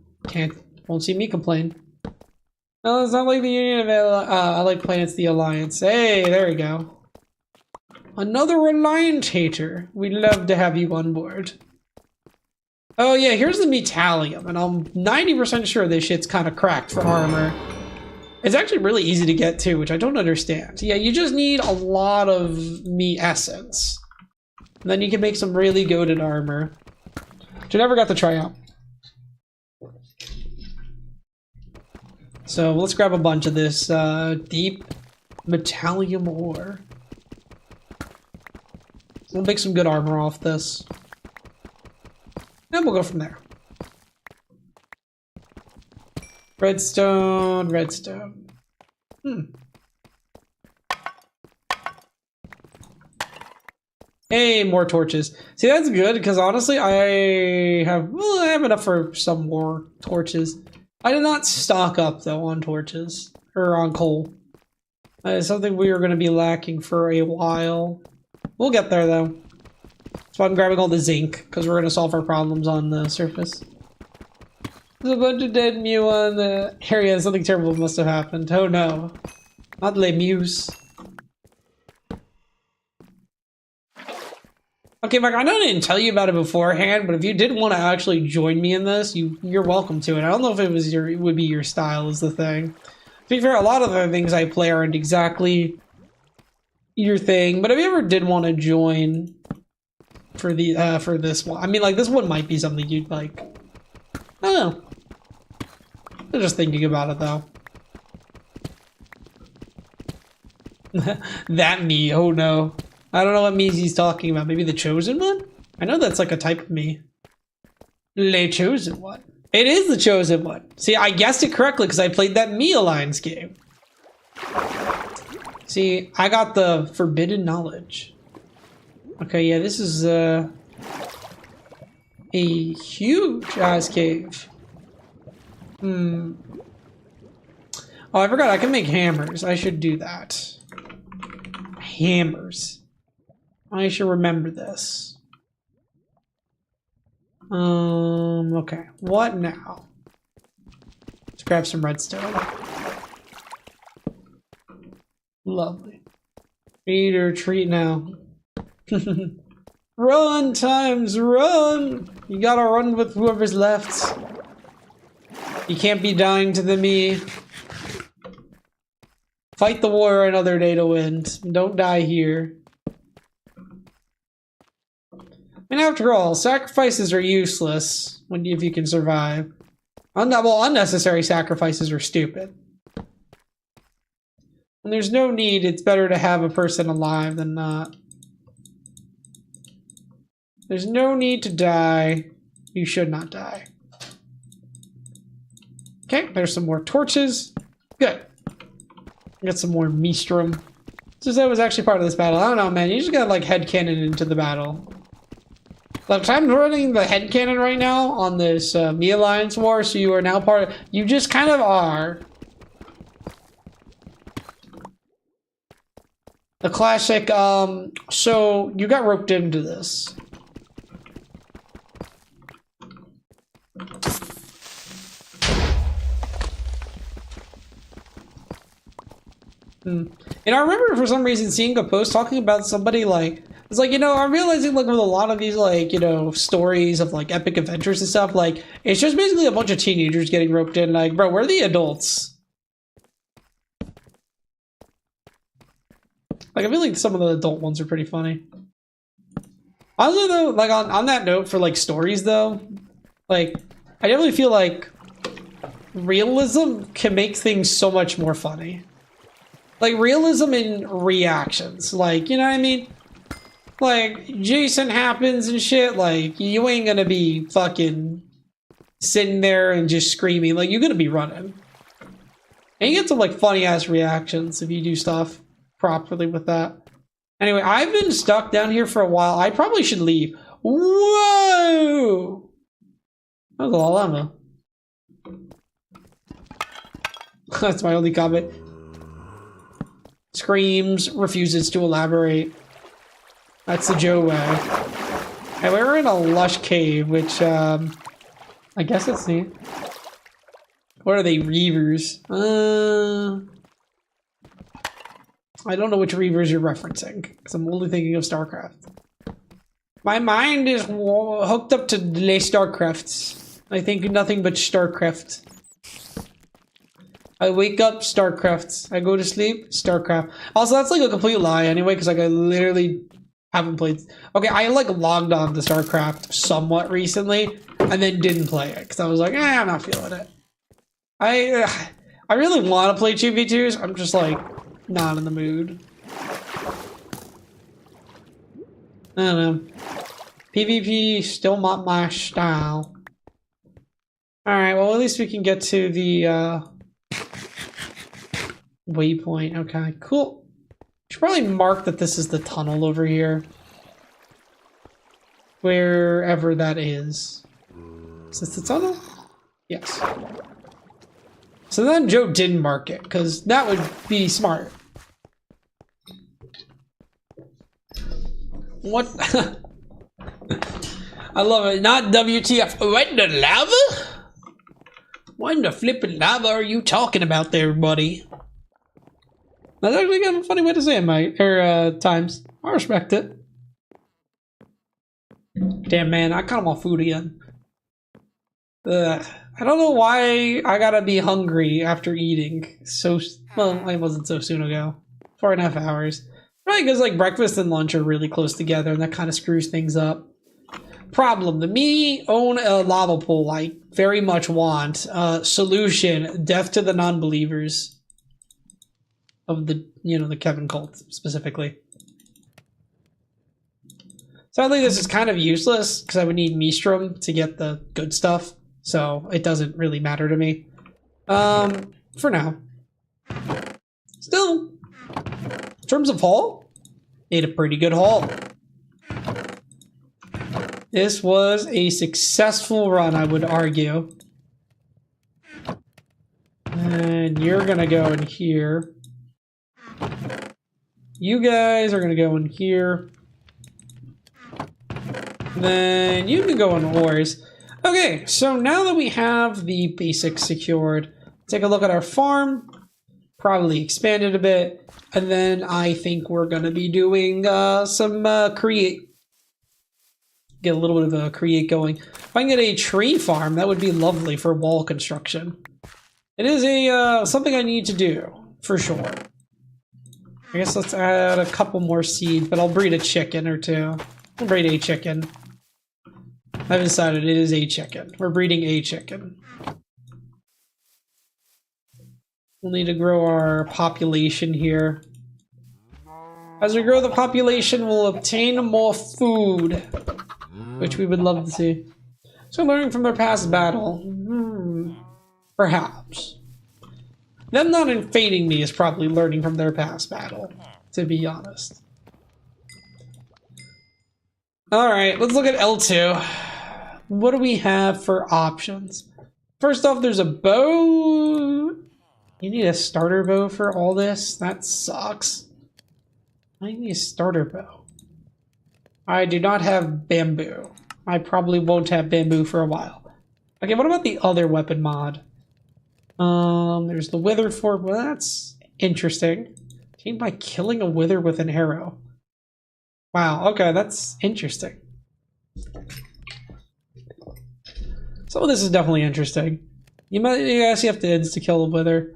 Won't see me complain. No, it's not like the Union of I like planets the Alliance. Hey, there we go. Another Alliance hater. We'd love to have you on board. Oh yeah, here's the metallium, and I'm 90% sure this shit's kind of cracked for armor. It's actually really easy to get too, which I don't understand. Yeah, you just need a lot of meat essence. And then you can make some really goated armor. Which I never got to try out. So let's grab a bunch of this deep metallium ore. We'll make some good armor off this. And we'll go from there. Redstone, redstone. Hey, more torches. See, that's good because honestly, I have enough for some more torches. I did not stock up though on torches or on coal. It's something we are going to be lacking for a while. We'll get there though. So I'm grabbing all the zinc because we're going to solve our problems on the surface. There's a bunch of dead mew on the area. Something terrible must have happened. Oh no. Not les mews. Okay, Mike, I know I didn't tell you about it beforehand, but if you did want to actually join me in this, you're welcome to it. I don't know if it would be your style is the thing. To be fair, a lot of the things I play aren't exactly your thing, but if you ever did want to join for the for this one, I mean, like this one might be something you'd like. I don't know. I'm just thinking about it though. That me, oh no. I don't know what me's he's talking about. Maybe the chosen one? I know that's like a type of me. Le chosen one. It is the chosen one. See, I guessed it correctly because I played that Me Alliance game. See, I got the forbidden knowledge. Okay, yeah, this is a huge ass cave. Oh, I forgot I can make hammers. I should do that. Hammers. I should remember this. Okay. What now? Let's grab some redstone. Lovely. Eat or treat now. Run, times, run! You gotta run with whoever's left. You can't be dying to the me. Fight the war another day to win. Don't die here. And after all, sacrifices are useless if you can survive. Well, unnecessary sacrifices are stupid. When there's no need, it's better to have a person alive than not. There's no need to die. You should not die. Okay, there's some more torches. Good. Got some more Meestrum. Since that was actually part of this battle. I don't know, man. You just got like headcanon into the battle. Look, I'm running the headcanon right now on this Me Alliance war, so you are now part of... You just kind of are. The classic, so you got roped into this. And I remember for some reason seeing a post talking about somebody like... It's like, you know, I'm realizing like with a lot of these like, you know, stories of like epic adventures and stuff, like it's just basically a bunch of teenagers getting roped in. Like, bro, where are the adults? Like, I feel like some of the adult ones are pretty funny. Also though, like on that note for like stories though, like I definitely feel like realism can make things so much more funny. Like realism in reactions, like, you know what I mean? Like, Jason happens and shit, like, you ain't gonna be fucking sitting there and just screaming, like, you're gonna be running. And you get some, like, funny-ass reactions if you do stuff properly with that. Anyway, I've been stuck down here for a while. I probably should leave. Whoa! That was a lot of ammo. That's my only comment. Screams, refuses to elaborate. That's the Joe way. And we're in a lush cave, which, I guess it's neat. What are they, reavers? I don't know which reavers you're referencing, because I'm only thinking of StarCraft. My mind is hooked up to les StarCrafts. I think nothing but StarCraft. I wake up, StarCraft. I go to sleep, StarCraft. Also, that's like a complete lie anyway, because like I literally haven't played. Okay, I like logged on to StarCraft somewhat recently, and then didn't play it because I was like, I'm not feeling it. I really want to play 2v2s. I'm just like not in the mood. I don't know. PvP still not my style. Alright, well at least we can get to the waypoint. Okay, cool. Should probably mark that this is the tunnel over here. Wherever that is. Is this the tunnel? Yes. So then Joe didn't mark it, because that would be smart. What? I love it. Not WTF. What in the lava? What in the flippin' lava are you talking about there, buddy? That's actually kind of a funny way to say it, Mike. Or, times. I respect it. Damn, man. I kind of want food again. I don't know why I gotta be hungry after eating so... Well, it wasn't so soon ago. 4.5 hours. Right, because, like, breakfast and lunch are really close together, and that kind of screws things up. Problem. The me own a lava pool I very much want. Solution. Death to the non-believers. Of the, you know, the Kevin cult, specifically. Sadly, this is kind of useless, because I would need Meestrom to get the good stuff. So, it doesn't really matter to me. For now. Still, in terms of haul, made a pretty good haul. This was a successful run, I would argue. And you're gonna go in here. You guys are gonna go in here. Then you can go in ores. Okay, so now that we have the basics secured, take a look at our farm. Probably expand it a bit. And then I think we're gonna be doing some create. Get a little bit of a create going. If I can get a tree farm, that would be lovely for wall construction. It is a something I need to do, for sure. I guess let's add a couple more seeds, but I'll breed a chicken or two. I'll breed a chicken. I've decided it is a chicken. We're breeding a chicken. We'll need to grow our population here. As we grow the population, we'll obtain more food, which we would love to see. So learning from their past battle. Perhaps. Them not invading me is probably learning from their past battle, to be honest. Alright, let's look at L2. What do we have for options? First off, there's a bow. You need a starter bow for all this? That sucks. I need a starter bow. I do not have bamboo. I probably won't have bamboo for a while. Okay, what about the other weapon mod? There's the wither for... Well, that's interesting. Gained by killing a wither with an arrow. Wow, okay, that's interesting. Some of this is definitely interesting. You guys have to insta-kill a wither.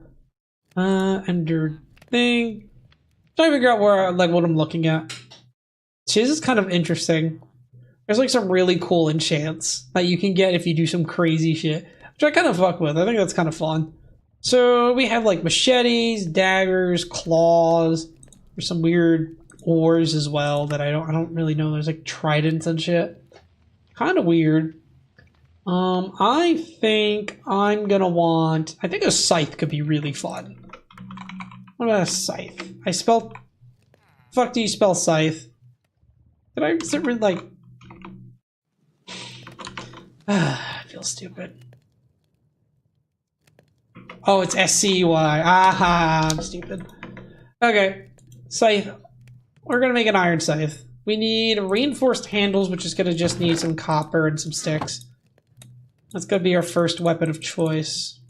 Ender thing. Trying to figure out where, like, what I'm looking at. See, this is kind of interesting. There's like some really cool enchants that you can get if you do some crazy shit, which I kind of fuck with. I think that's kind of fun. So we have like machetes, daggers, claws. There's some weird ores as well that I don't really know. There's like tridents and shit. Kind of weird. I think I'm gonna want... I think a scythe could be really fun. What about a scythe? I spelled... Fuck do you spell scythe? Did I really like... I feel stupid. Oh, it's S-C-Y. Aha, I'm stupid. Okay. Scythe. We're gonna make an iron scythe. We need reinforced handles, which is gonna just need some copper and some sticks. That's gonna be our first weapon of choice.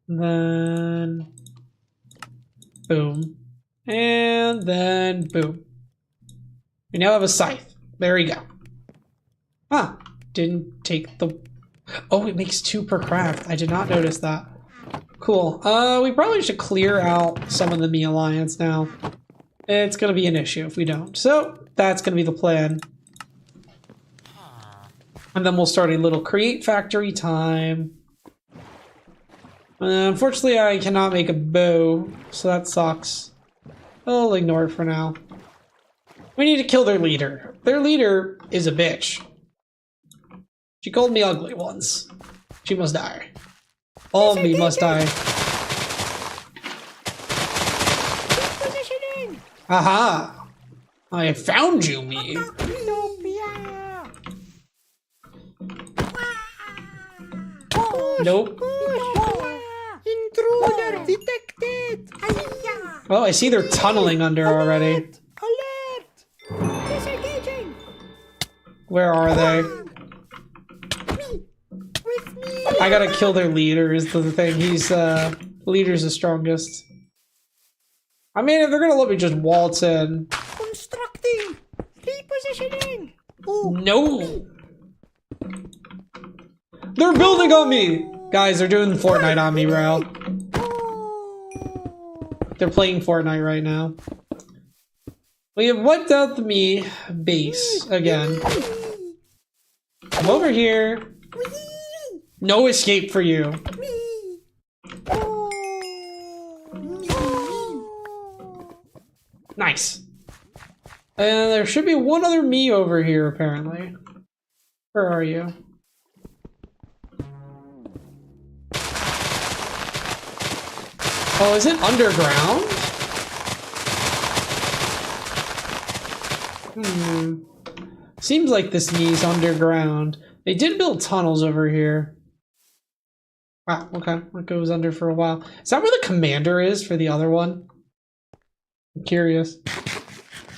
And then... boom. And then boom. We now have a scythe. There we go. Huh. Didn't take the... Oh, it makes 2 per craft. I did not notice that. Cool. We probably should clear out some of the Me Alliance now. It's gonna be an issue if we don't. So, that's gonna be the plan. And then we'll start a little create factory time. Unfortunately, I cannot make a bow, so that sucks. I'll ignore it for now. We need to kill their leader. Their leader is a bitch. She called me ugly once. She must die. All of me must die. Positioning. Aha! I found you, me. Utopia. Nope. Intruder detected. Oh, I see they're tunneling under already. Alert! Disengaging. Where are they? With me. I gotta kill their leader is the thing. He's, leader's the strongest. I mean, if they're gonna let me just waltz in. Constructing. Repositioning. Oh. No! They're building on me! Guys, they're doing Fortnite on me, bro. They're playing Fortnite right now. We have wiped out the me base again. Come over here. No escape for you. Nice. And there should be one other me over here, apparently. Where are you? Oh, is it underground? Seems like this me's underground. They did build tunnels over here. Wow, okay. It goes under for a while. Is that where the commander is for the other one? I'm curious.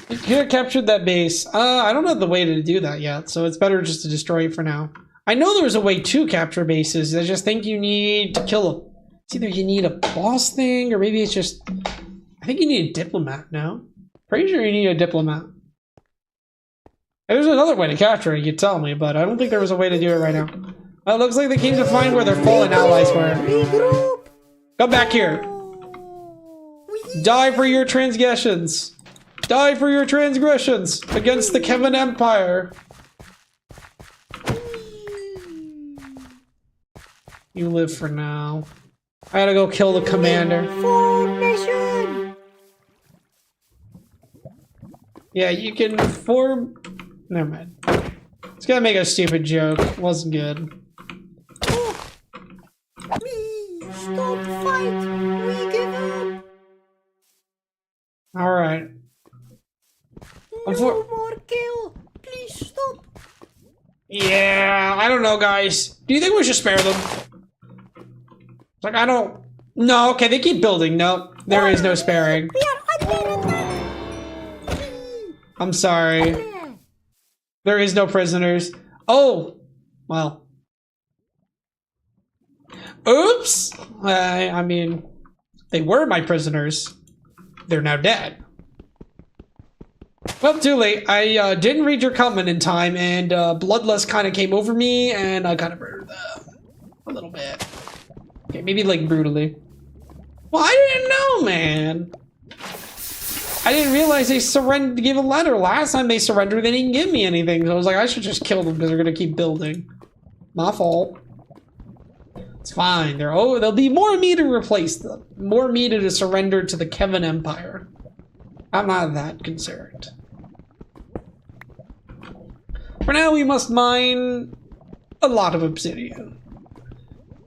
You could have captured that base. I don't have the way to do that yet, so it's better just to destroy it for now. I know there's a way to capture bases. I just think you need to kill them. It's either you need a boss thing, or maybe it's just... I think you need a diplomat now. Pretty sure you need a diplomat. There's another way to capture it, you could tell me, but I don't think there was a way to do it right now. Well, it looks like they came to find where their fallen allies were. Regroup. Come back here. Die for your transgressions. Die for your transgressions against the Kevin Empire. You live for now. I gotta go kill the commander. Formation. Yeah, you can form... Never mind. It's gonna make a stupid joke. Wasn't good. Stop fight. We give up. Alright. No more kill. Please stop. Yeah, I don't know, guys. Do you think we should spare them? It's like, I don't... No, okay, they keep building. No, there is no sparing. We are under attack. I'm sorry. There is no prisoners. Oh! Well. Oops! I mean, they were my prisoners. They're now dead. Well, too late. I didn't read your comment in time, and Bloodlust kind of came over me, and I kind of murdered them. A little bit. Okay, maybe like brutally. Well, I didn't know, man. I didn't realize they surrendered to give a letter. Last time they surrendered, they didn't give me anything. So I was like, I should just kill them because they're gonna keep building. My fault. It's fine. There'll be more me to replace them. More me to surrender to the Kevin Empire. I'm not that concerned. For now, we must mine a lot of obsidian.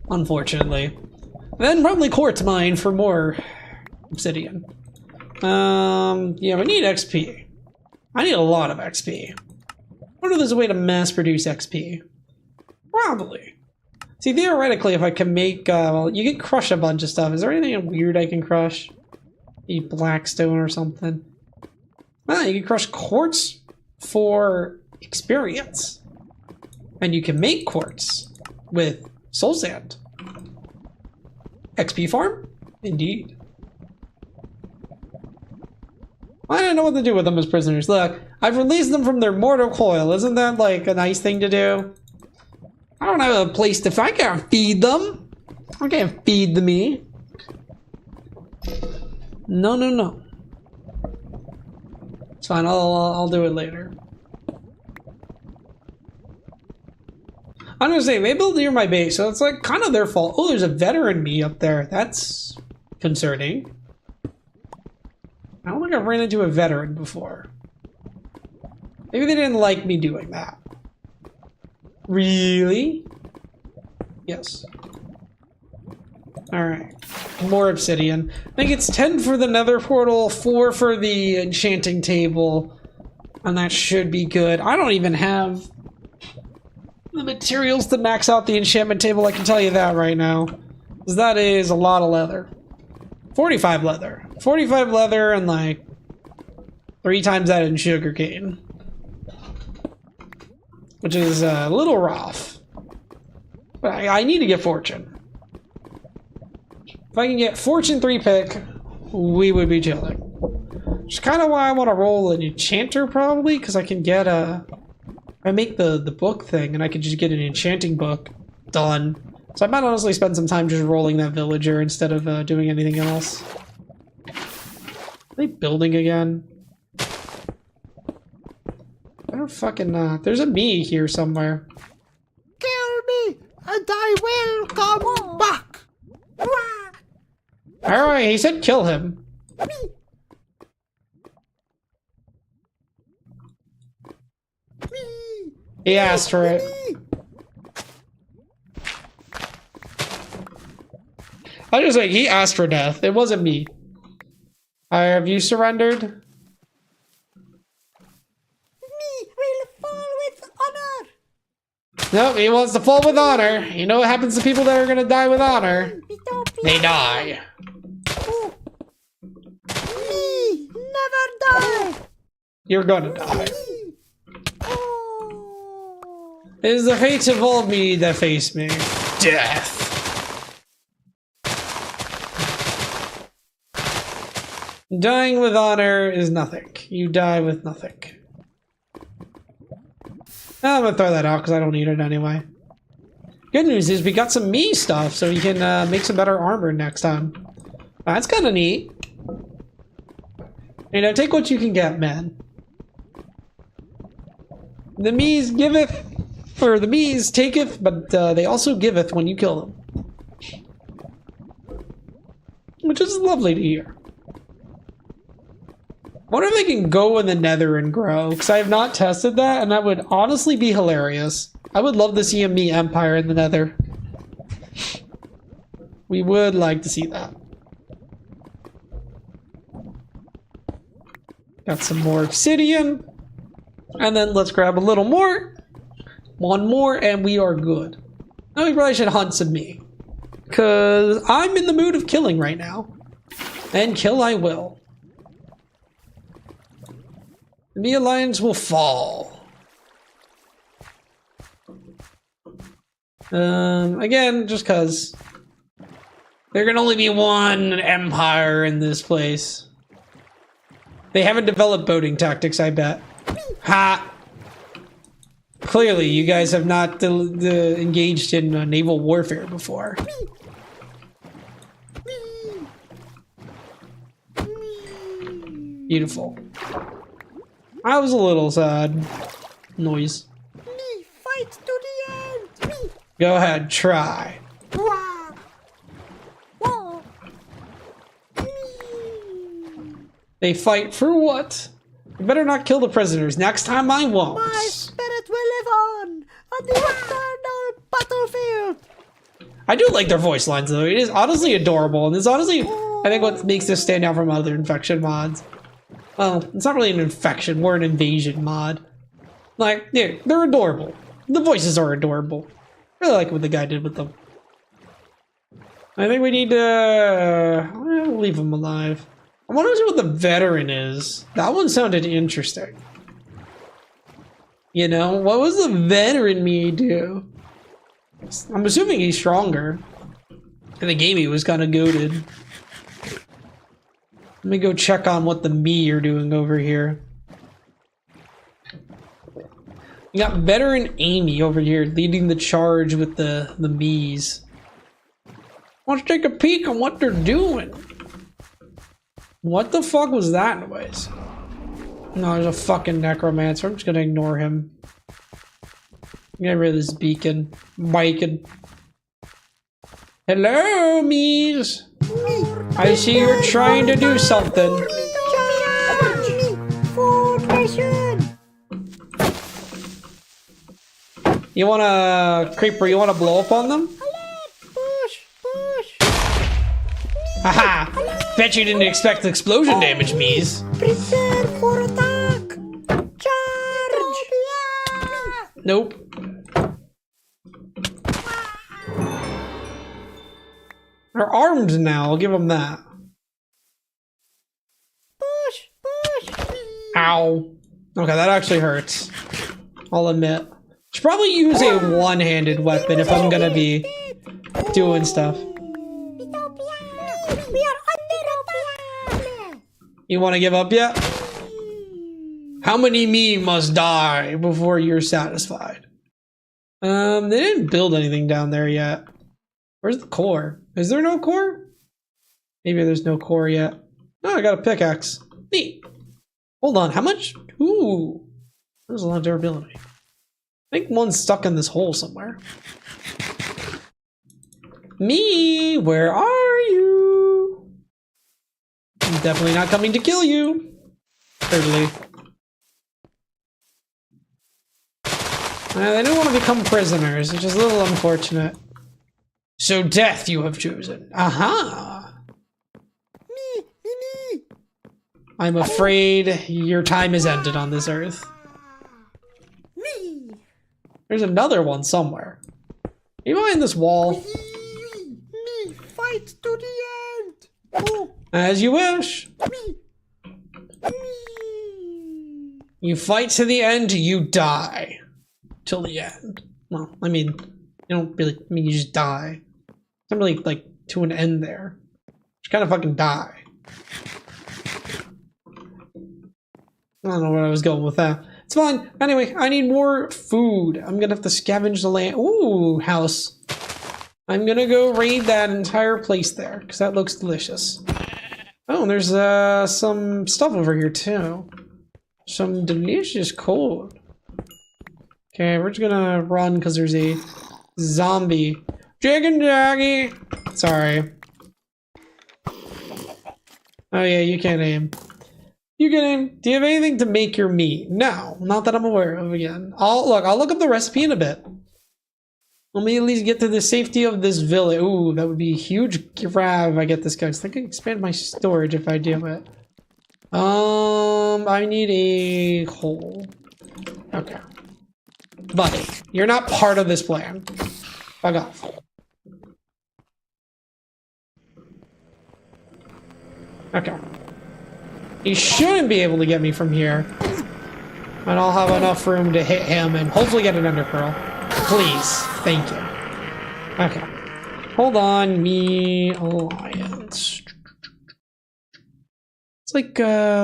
Unfortunately. Then Rumley Court's mine for more obsidian. Yeah, we need XP. I need a lot of XP. I wonder if there's a way to mass produce XP. Probably. See, theoretically, if I can make, well, you can crush a bunch of stuff. Is there anything weird I can crush? Maybe blackstone or something. Ah, you can crush quartz for experience. And you can make quartz with soul sand. XP farm? Indeed. I don't know what to do with them as prisoners. Look, I've released them from their mortal coil. Isn't that like a nice thing to do? I don't have a place to... I can't feed them. I can't feed the me. No, no, no. It's fine. I'll do it later. I'm gonna say they built near my base, so it's like kind of their fault. Oh, there's a veteran me up there. That's concerning. I don't think I've ran into a veteran before. Maybe they didn't like me doing that. Really? Yes. Alright. More obsidian. I think it's 10 for the nether portal, 4 for the enchanting table. And that should be good. I don't even have the materials to max out the enchantment table, I can tell you that right now. Because that is a lot of leather. 45 leather. 45 leather and like 3 times that in sugarcane. Which is a little rough. But I need to get fortune. If I can get fortune 3 pick, we would be chilling. Which is kind of why I want to roll an enchanter probably, because I can get a... I make the book thing and I could just get an enchanting book done. So I might honestly spend some time just rolling that villager instead of doing anything else. Are they building again? I don't fucking there's a me here somewhere. Kill me, and I will come back. Alright, he said kill him. He asked for it. I was like, he asked for death. It wasn't me. Have you surrendered? Me will fall with honor. No, he wants to fall with honor. You know what happens to people that are gonna die with honor? They die. Me never die. You're gonna die. Oh. It is the fate of all me that face me. Death. Dying with honor is nothing. You die with nothing. I'm gonna throw that out because I don't need it anyway. Good news is we got some me stuff, so we can make some better armor next time. That's kind of neat. You know, take what you can get, man. The me's giveth, or the me's taketh, but they also giveth when you kill them. Which is lovely to hear. I wonder if they can go in the nether and grow, because I have not tested that, and that would honestly be hilarious. I would love to see a me empire in the nether. We would like to see that. Got some more obsidian. And then let's grab a little more. One more, and we are good. Now we probably should hunt some me. Because I'm in the mood of killing right now. And kill I will. The me alliance will fall. Again, just cause there can only be one empire in this place. They haven't developed boating tactics, I bet. Ha! Clearly, you guys have not engaged in naval warfare before. Beautiful. I was a little sad. Noise. Me fight to the end. Me. Go ahead, try. Wah. Wah. Me. They fight for what? You better not kill the prisoners. Next time I won't. My spirit will live on the eternal battlefield. I do like their voice lines though. It is honestly adorable, and it's honestly, I think, what makes this stand out from other infection mods. Well, it's not really an infection, we're an invasion mod. Like, yeah, they're adorable. The voices are adorable. I really like what the guy did with them. I think we need to leave them alive. I want to see what the veteran is. That one sounded interesting. You know, what was the veteran me do? I'm assuming he's stronger. In the game he was kind of goated. Let me go check on what the me are doing over here. We got veteran Amy over here leading the charge with the me's. Why don't you take a peek on what they're doing? What the fuck was that noise? No, there's a fucking necromancer. I'm just gonna ignore him. Get rid of this beacon. Bacon. Hello, Mies. I see you're trying to do something. Food ration. You wanna, Creeper, you wanna blow up on them? Push. Haha! Bet you didn't expect explosion damage, Mies. Prepare for attack. Charge. Nope. They're armed now, I'll give them that. Push. Ow. Okay, that actually hurts. I'll admit. Should probably use a one-handed weapon if I'm gonna be doing stuff. We are under attack. You wanna give up yet? How many me must die before you're satisfied? They didn't build anything down there yet. Where's the core? Is there no core? Maybe there's no core yet. Oh, I got a pickaxe. Neat. Hold on, how much? Ooh. There's a lot of durability. I think one's stuck in this hole somewhere. Me, where are you? I'm definitely not coming to kill you. Thirdly. They don't want to become prisoners, which is a little unfortunate. So death you have chosen. Aha! Me. I'm afraid your time is ended on this earth. Me. There's another one somewhere. Are you behind this wall? Me. Fight to the end. Oh. As you wish. Me. You fight to the end, you die. Till the end. Well, I mean, you don't really, I mean, you just die. It's not really, like, to an end there. You kind of fucking die. I don't know where I was going with that. It's fine. Anyway, I need more food. I'm gonna have to scavenge the land. Ooh, house. I'm gonna go raid that entire place there, because that looks delicious. Oh, and there's some stuff over here, too. Some delicious code. Okay, we're just gonna run because there's a zombie. Chicken Jaggy! Sorry. Oh yeah, you can't aim. You can aim. Do you have anything to make your meat? No, not that I'm aware of again. I'll look up the recipe in a bit. Let me at least get to the safety of this village. Ooh, that would be a huge grab if I get this guy. I think I can expand my storage if I do it. I need a hole. Okay. Buddy, you're not part of this plan. Fuck off. Okay. He shouldn't be able to get me from here. And I'll have enough room to hit him and hopefully get an ender pearl. Please. Thank you. Okay. Hold on. Me alliance. It's like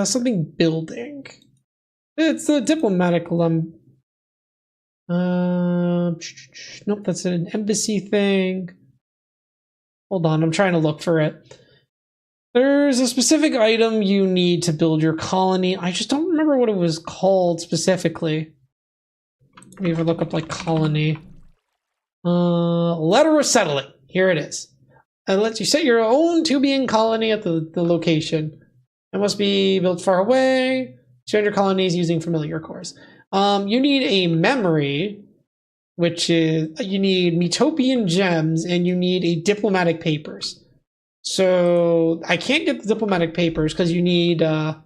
something building. It's a diplomatic nope, that's an embassy thing. Hold on, I'm trying to look for it. There's a specific item you need to build your colony. I just don't remember what it was called specifically. Let me even look up like colony. Letter of settlement. Here it is. It lets you set your own Tubian colony at the location. It must be built far away. Expand your colonies using familiar cores. You need a memory, which is you need Metopian gems, and you need a diplomatic papers. So I can't get the diplomatic papers because you need to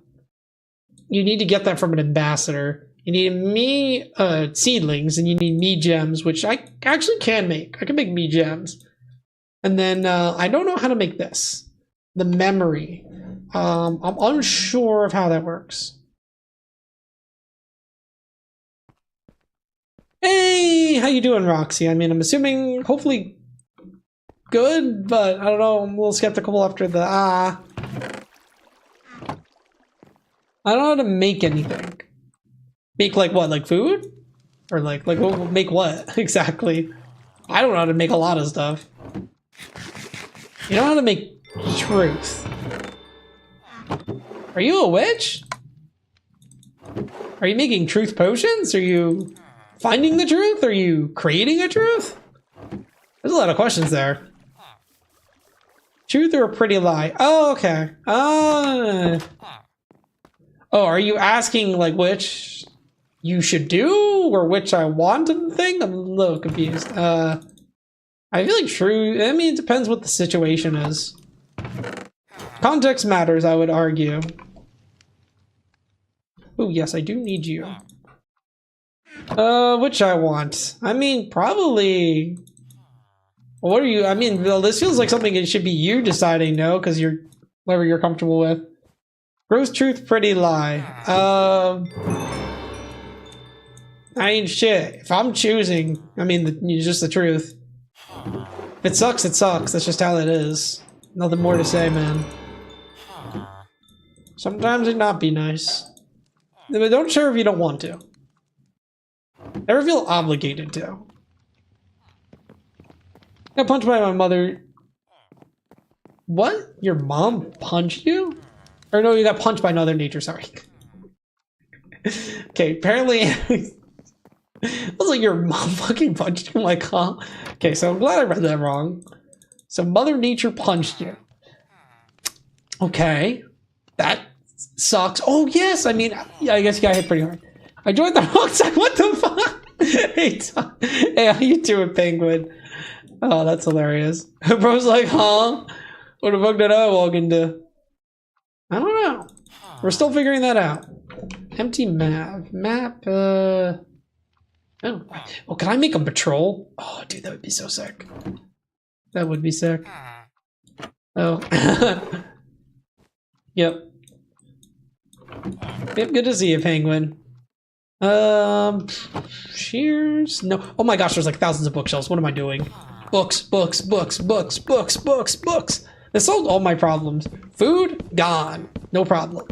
get that from an ambassador. You need me seedlings, and you need me gems, which I actually can make. I can make me gems, and then I don't know how to make this, the memory. I'm unsure of how that works. Hey, how you doing, Roxy? I mean, I'm assuming, hopefully, good, but I don't know. I'm a little skeptical after the I don't know how to make anything. Make like what? Like food? Or like make what exactly? I don't know how to make a lot of stuff. You don't know how to make truth. Are you a witch? Are you making truth potions? Are you finding the truth? Are you creating a truth? There's a lot of questions there. Truth or a pretty lie? Oh, okay. Oh, are you asking like which you should do or which I want in the thing? I'm a little confused. I feel like true. I mean, it depends what the situation is. Context matters, I would argue. Oh, yes, I do need you. Which I want. I mean, probably. What are you? I mean, this feels like something it should be you deciding, no? Because you're whatever you're comfortable with. Gross truth, pretty lie. I mean, shit. If I'm choosing, I mean, just the truth. If it sucks, it sucks. That's just how it is. Nothing more to say, man. Sometimes it not be nice. But don't share if you don't want to. Never feel obligated to. Got punched by my mother. What? Your mom punched you? Or no, you got punched by Mother Nature, sorry. Okay, apparently... I was like, your mom fucking punched you? I'm like, huh? Okay, so I'm glad I read that wrong. So Mother Nature punched you. Okay. That sucks. Oh, yes! I mean, yeah, I guess you got hit pretty hard. I joined the wrong side. What the fuck? Hey, how you doing, Penguin? Oh, that's hilarious. Bro's like, huh? What the fuck did I walk into? I don't know. We're still figuring that out. Empty map. Map, oh. Oh, can I make a patrol? Oh, dude, that would be so sick. That would be sick. Oh. Yep. Yep, good to see you, Penguin. Cheers? No. Oh my gosh, there's like thousands of bookshelves. What am I doing? Books, books, books, books, books, books, books. This solved all my problems. Food? Gone. No problem.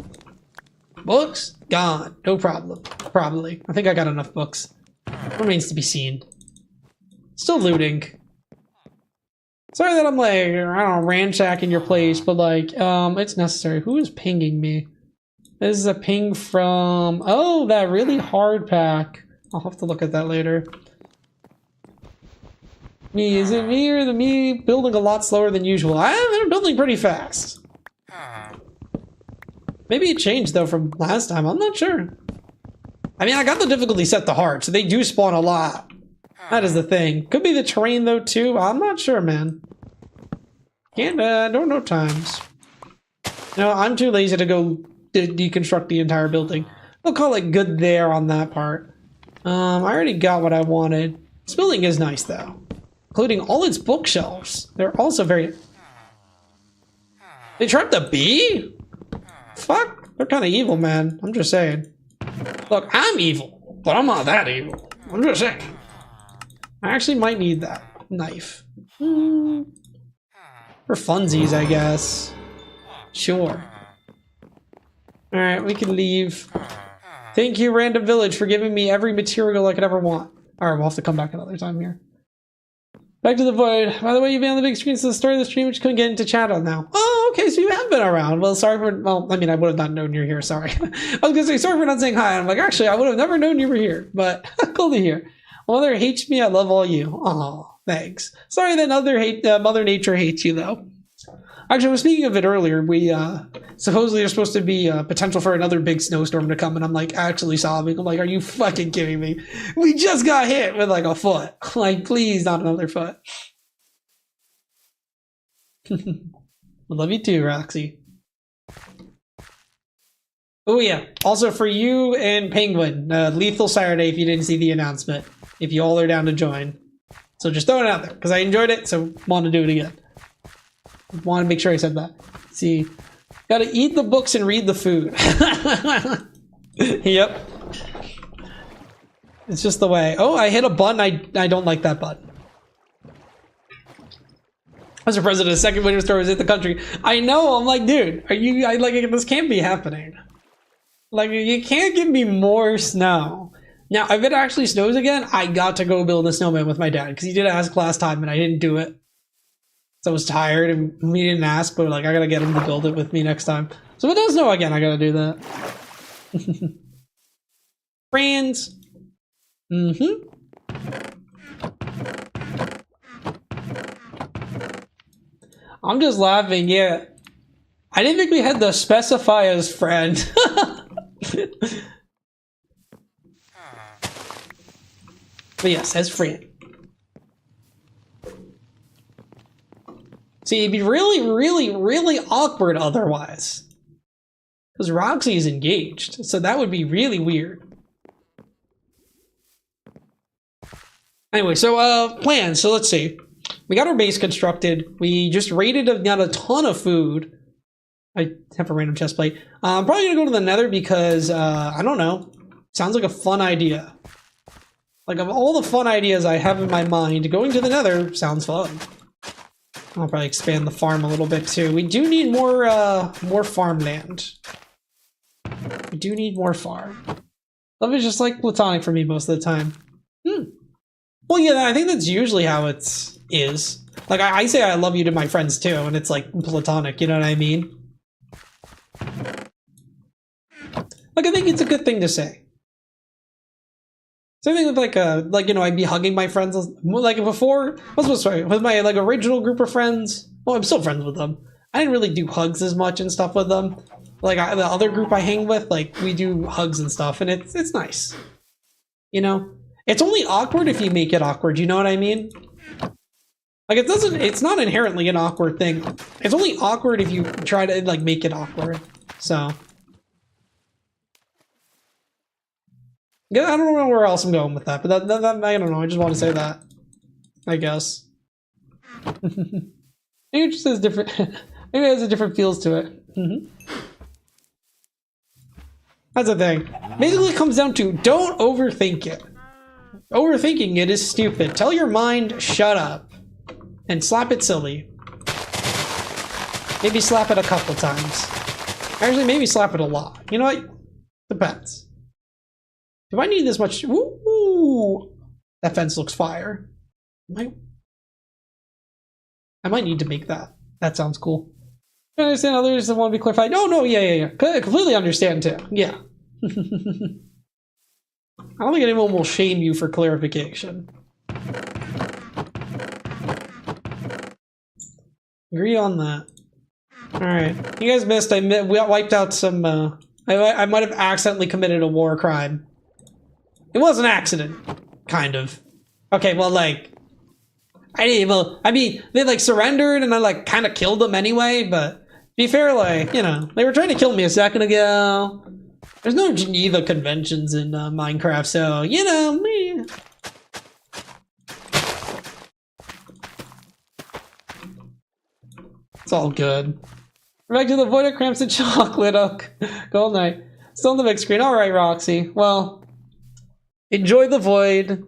Books? Gone. No problem. Probably. I think I got enough books. Remains to be seen. Still looting. Sorry that I'm like, I don't know, ransacking your place, but like, it's necessary. Who is pinging me? This is a ping from, oh, that really hard pack. I'll have to look at that later. Me, is it me or me building a lot slower than usual? I'm building pretty fast. Maybe it changed though from last time, I'm not sure. I mean, I got the difficulty set to hard, so they do spawn a lot. That is the thing. Could be the terrain though too, I'm not sure, man. Can't, don't know times. No, I'm too lazy to go deconstruct the entire building. I'll call it good there on that part. I already got what I wanted. This building is nice though. Including all its bookshelves. They're also very... They trapped a bee? Fuck, they're kind of evil, man. I'm just saying. Look, I'm evil, but I'm not that evil. I'm just saying. I actually might need that knife. For funsies, I guess. Sure. Alright, we can leave. Thank you, Random Village, for giving me every material I could ever want. Alright, we'll have to come back another time here. Back to the void. By the way, you've been on the big screen since the start of the stream, which couldn't get into chat on now. Oh, okay, so you have been around. Well, sorry for... Well, I mean, I would have not known you're here, sorry. I was gonna say, sorry for not saying hi. I'm like, actually, I would have never known you were here. But, cool to hear. Mother hates me, I love all you. Oh, thanks. Sorry that Mother Nature hates you, though. Actually, I was speaking of it earlier. We, supposedly there's supposed to be a potential for another big snowstorm to come, and I'm like, actually sobbing. I'm like, are you fucking kidding me? We just got hit with like a foot. Like, please, not another foot. I love you too, Roxy. Oh yeah, also for you and Penguin, Lethal Saturday if you didn't see the announcement, if you all are down to join. So just throwing it out there, because I enjoyed it, so want to do it again. Want to make sure I said that. See, gotta eat the books and read the food. Yep. It's just the way. Oh, I hit a button. I don't like that button. Mr. President, the second winter storm is in the country. I know. I'm like, dude, are you? I like this can't be happening. Like, you can't give me more snow. Now, if it actually snows again, I got to go build a snowman with my dad because he did ask last time and I didn't do it. So I was tired and we didn't ask, but like I gotta get him to build it with me next time. So if it does snow again, I gotta do that. Friends. Mm-hmm. I'm just laughing, yeah. I didn't think we had to specify as friend. But yes, as friend. See, it'd be really, really, really awkward otherwise. Because Roxy is engaged, so that would be really weird. Anyway, so plans. So let's see. We got our base constructed. We just raided and got a ton of food. I have a random chest plate. I'm probably gonna go to the Nether because I don't know. Sounds like a fun idea. Like of all the fun ideas I have in my mind, going to the Nether sounds fun. I'll probably expand the farm a little bit too. We do need more farmland. We do need more farm. Love is just like platonic for me most of the time. Well, yeah, I think that's usually how it is. Like, I say I love you to my friends too, and it's like platonic, you know what I mean? Like, I think it's a good thing to say. Same thing with like you know, I'd be hugging my friends like before. With my like original group of friends. Well, I'm still friends with them. I didn't really do hugs as much and stuff with them. Like the other group I hang with, like we do hugs and stuff, and it's nice. You know, it's only awkward if you make it awkward. You know what I mean? Like it's not inherently an awkward thing. It's only awkward if you try to like make it awkward. So. I don't know where else I'm going with that, but that I don't know. I just want to say that. I guess. Maybe it just has different. Maybe it has a different feels to it. That's the thing. Basically, it comes down to don't overthink it. Overthinking it is stupid. Tell your mind, shut up, and slap it silly. Maybe slap it a couple times. Actually, maybe slap it a lot. You know what? Depends. Do I need this much? Ooh, that fence looks fire. I might need to make that. That sounds cool. I understand others that want to be clarified. No, yeah. I completely understand too. Yeah. I don't think anyone will shame you for clarification. Agree on that. All right, you guys missed. We wiped out some. I might have accidentally committed a war crime. It was an accident, kind of. Okay, well, like, I mean, they like surrendered, and I like kind of killed them anyway. But to be fair, like, you know, they were trying to kill me a second ago. There's no Geneva Conventions in Minecraft, so you know me. It's all good. We're back to the Void of Cramps and Chocolate Oak. Gold Knight. Still on the big screen. All right, Roxy. Well. Enjoy the void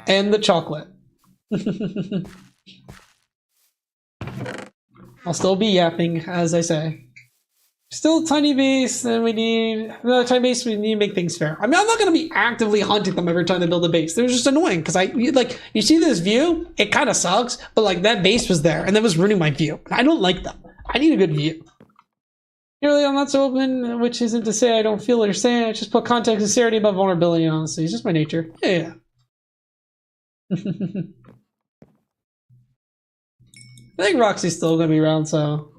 and the chocolate. I'll still be yapping, as I say. Still a tiny base, and we need another tiny base. We need to make things fair. I mean, I'm not going to be actively hunting them every time they build a base. They're just annoying because you see this view. It kind of sucks, but like that base was there, and that was ruining my view. I don't like them. I need a good view. Really, I'm not so open, which isn't to say I don't feel what you're saying. I just put context and sincerity above vulnerability, honestly. It's just my nature. Yeah. I think Roxy's still gonna be around, so.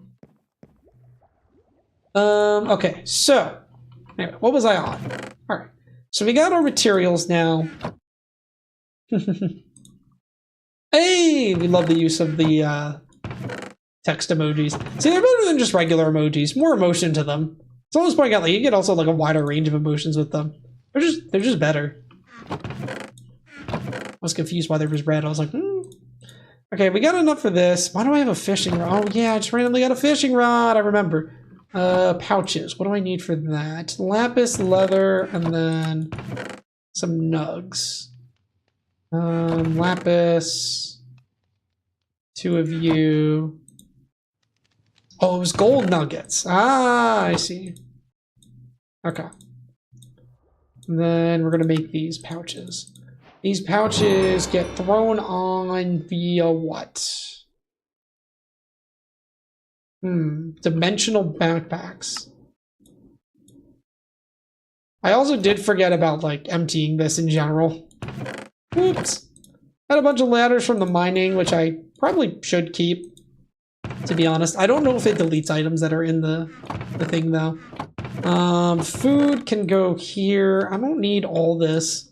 Okay, so. Anyway, what was I on? Alright. So we got our materials now. Hey! We love the use of the, text emojis. See, they're better than just regular emojis. More emotion to them. It's almost pointing out like you get also like a wider range of emotions with them. They're just better. I was confused why there was red. I was like, Okay, we got enough for this. Why do I have a fishing rod? Oh yeah, I just randomly got a fishing rod. I remember. Pouches. What do I need for that? Lapis, leather, and then some nugs. Lapis. 2 of you. Oh, it was gold nuggets. Ah, I see. Okay. And then we're going to make these pouches. These pouches get thrown on via what? Dimensional backpacks. I also did forget about, like, emptying this in general. Oops. Had a bunch of ladders from the mining, which I probably should keep, to be honest. I don't know if it deletes items that are in the thing, though. Food can go here. I don't need all this.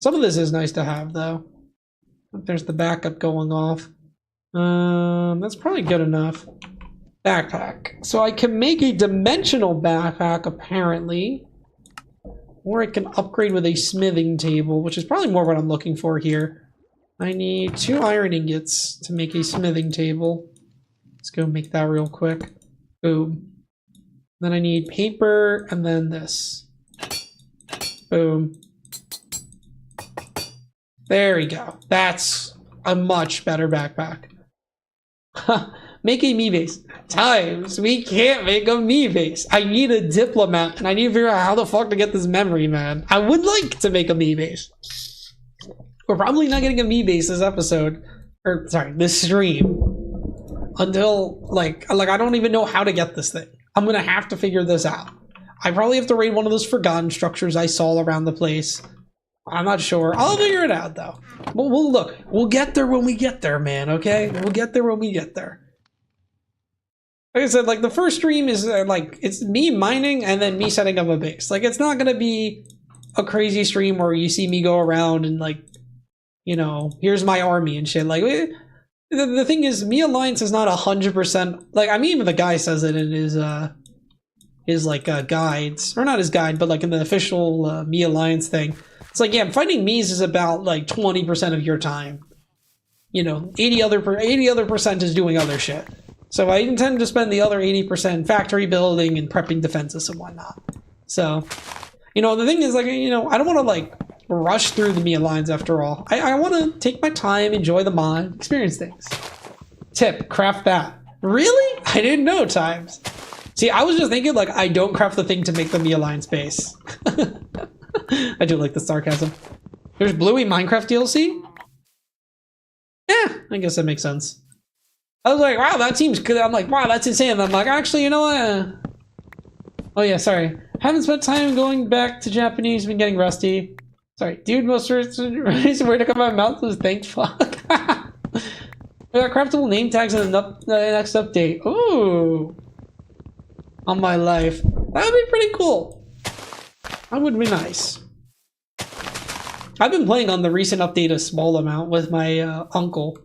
Some of this is nice to have, though. There's the backup going off. That's probably good enough. Backpack. So I can make a dimensional backpack, apparently. Or I can upgrade with a smithing table, which is probably more what I'm looking for here. I need 2 iron ingots to make a smithing table. Let's go make that real quick. Boom. Then I need paper, and then this. Boom. There we go. That's a much better backpack. Make a me base. Times, we can't make a me base. I need a diplomat, and I need to figure out how the fuck to get this memory, man. I would like to make a me base. We're probably not getting a me base this episode. Or, sorry, this stream. Until, like I don't even know how to get this thing. I'm gonna have to figure this out. I probably have to raid one of those forgotten structures I saw around the place. I'm not sure. I'll figure it out, though. We'll look. We'll get there when we get there, man, okay? We'll get there when we get there. Like I said, like, the first stream is, like, it's me mining and then me setting up a base. Like, it's not gonna be a crazy stream where you see me go around and, like, you know, here's my army and shit. Like, the thing is, Me Alliance is not 100%... Like, I mean, even the guy says it in his like, guides. Or not his guide, but, like, in the official Me Alliance thing. It's like, yeah, fighting Mies is about, like, 20% of your time. You know, 80 other percent is doing other shit. So I intend to spend the other 80% factory building and prepping defenses and whatnot. So, you know, the thing is, like, you know, I don't want to, like, rush through the Me Alliance after all. I want to take my time, enjoy the mod, experience things. Tip, craft that. Really? I didn't know, Times. See, I was just thinking, like, I don't craft the thing to make the Me Alliance base. I do like the sarcasm. There's Bluey Minecraft DLC? Yeah, I guess that makes sense. I was like, wow, that seems good. I'm like, wow, that's insane. And I'm like, actually, you know what? Oh yeah, sorry. Haven't spent time going back to Japanese, been getting rusty. Sorry, dude, most reason where to come out of my mouth was thank fuck. We got craftable name tags in the next update. Ooh. On my life. That would be pretty cool. That would be nice. I've been playing on the recent update a small amount with my uncle.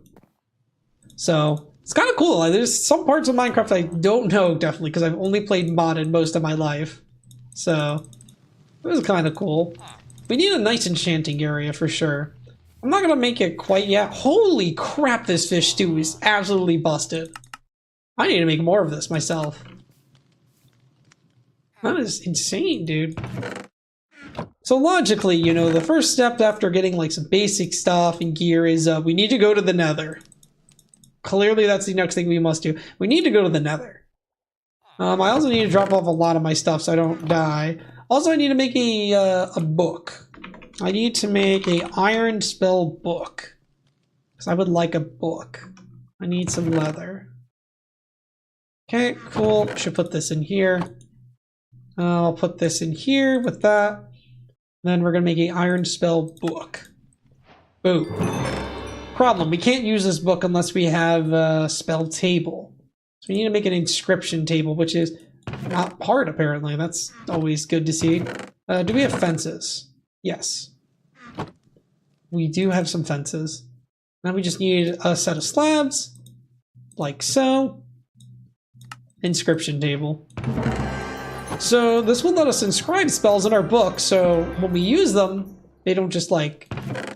So, it's kind of cool. Like, there's some parts of Minecraft I don't know, definitely, because I've only played modded most of my life. So, it was kind of cool. We need a nice enchanting area for sure. I'm not going to make it quite yet. Holy crap, this fish stew is absolutely busted. I need to make more of this myself. That is insane, dude. So logically, you know, the first step after getting like some basic stuff and gear is we need to go to the Nether. Clearly that's the next thing we must do. We need to go to the Nether. I also need to drop off a lot of my stuff so I don't die. Also, I need to make a book. I need to make a iron spell book. Because I would like a book. I need some leather. Okay, cool. Should put this in here. I'll put this in here with that. Then we're going to make an iron spell book. Boom. Problem, we can't use this book unless we have a spell table. So we need to make an inscription table, which is not hard apparently. That's always good to see. Do we have fences? Yes. We do have some fences. Now we just need a set of slabs. Like so. Inscription table. So this will let us inscribe spells in our book, so when we use them, they don't just like,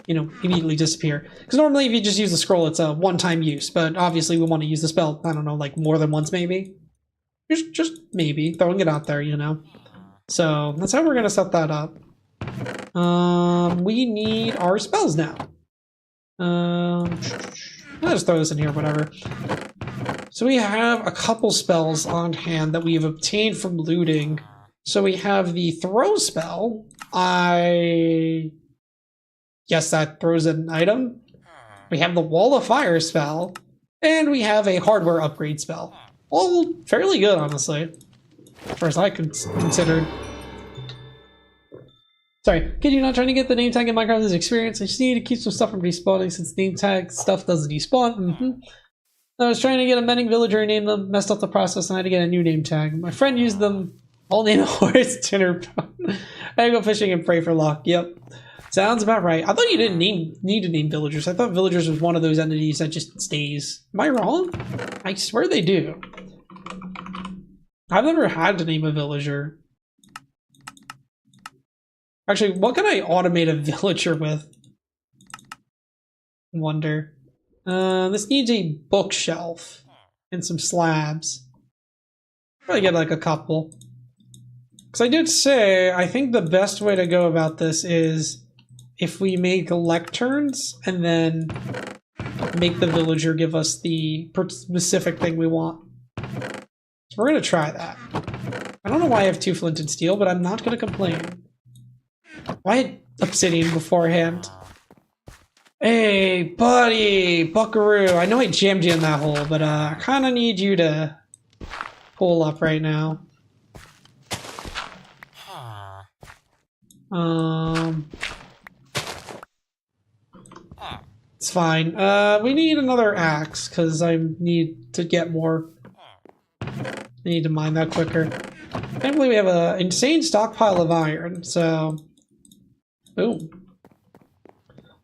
you know, immediately disappear. Because normally if you just use the scroll, it's a one-time use, but obviously we want to use the spell, I don't know, like more than once maybe? Just maybe, throwing it out there, you know? So that's how we're going to set that up. We need our spells now. I'll just throw this in here, whatever. So we have a couple spells on hand that we have obtained from looting. So we have the throw spell. I guess that throws an item. We have the wall of fire spell. And we have a hardware upgrade spell. All fairly good, honestly. As far as I considered. Sorry, kid, you're not trying to get the name tag in Minecraft as experience. I just need to keep some stuff from despawning since name tag stuff doesn't despawn. I was trying to get a mending villager and name them, messed up the process, and I had to get a new name tag. My friend used them. I'll name a horse dinner. I go fishing and pray for luck. Yep. Sounds about right. I thought you didn't need to name villagers. I thought villagers was one of those entities that just stays. Am I wrong? I swear they do. I've never had to name a villager. Actually, what can I automate a villager with? Wonder. This needs a bookshelf and some slabs. Probably get like a couple. Because I did say, I think the best way to go about this is if we make lecterns and then make the villager give us the specific thing we want. So we're going to try that. I don't know why I have 2 flint and steel, but I'm not going to complain. Why obsidian beforehand? Hey, buddy! Buckaroo! I know I jammed you in that hole, but I kind of need you to pull up right now. It's fine. We need another axe, because I need to get more. I need to mine that quicker. Thankfully, we have an insane stockpile of iron, so... Boom.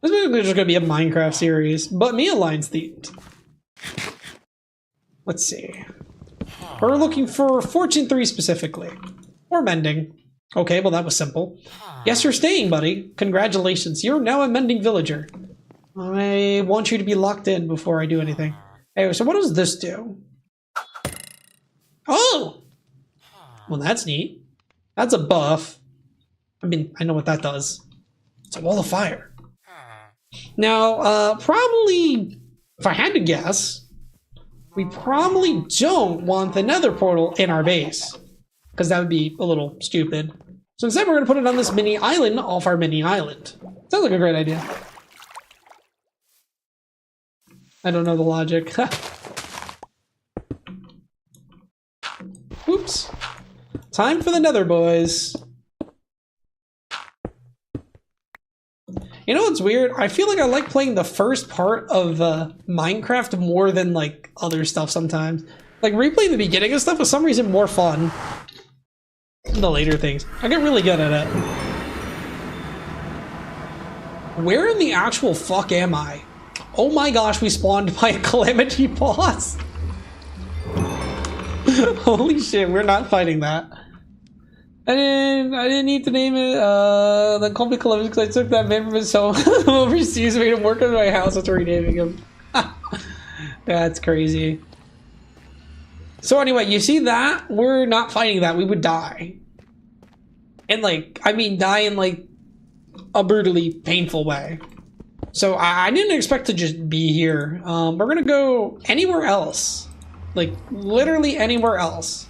This is just going to be a Minecraft series, but Mia Line's themed. Let's see. We're looking for Fortune 3 specifically. Or mending. Okay, well that was simple. Yes, you're staying, buddy. Congratulations. You're now a mending villager. I want you to be locked in before I do anything. Anyway, so what does this do? Oh! Well, that's neat. That's a buff. I mean, I know what that does. It's a wall of fire. Now, probably, if I had to guess, we probably don't want the nether portal in our base. Because that would be a little stupid. So instead we're going to put it on this mini island off our mini island. Sounds like a great idea. I don't know the logic. Oops. Time for the nether, boys. You know what's weird? I feel like I like playing the first part of Minecraft more than like other stuff sometimes. Like replaying the beginning of stuff for some reason more fun than the later things. I get really good at it. Where in the actual fuck am I? Oh my gosh, we spawned by a calamity boss. Holy shit, we're not fighting that. I didn't need to name it, then called me Columbus because I took that man from his home overseas, made him work on my house, that's renaming him. That's crazy. So anyway, you see that? We're not fighting that, we would die. And like, I mean die in like a brutally painful way. So I didn't expect to just be here. We're gonna go anywhere else. Like, literally anywhere else.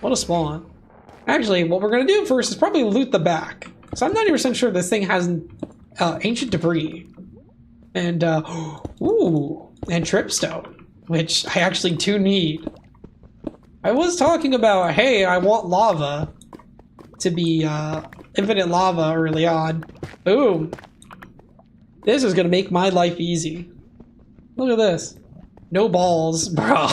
What a spawn. Actually, what we're going to do first is probably loot the back. So I'm not even sure this thing has ancient debris. And, ooh, and tripstone, which I actually do need. I was talking about, hey, I want lava to be infinite lava early on. Boom. This is going to make my life easy. Look at this. No balls, bro.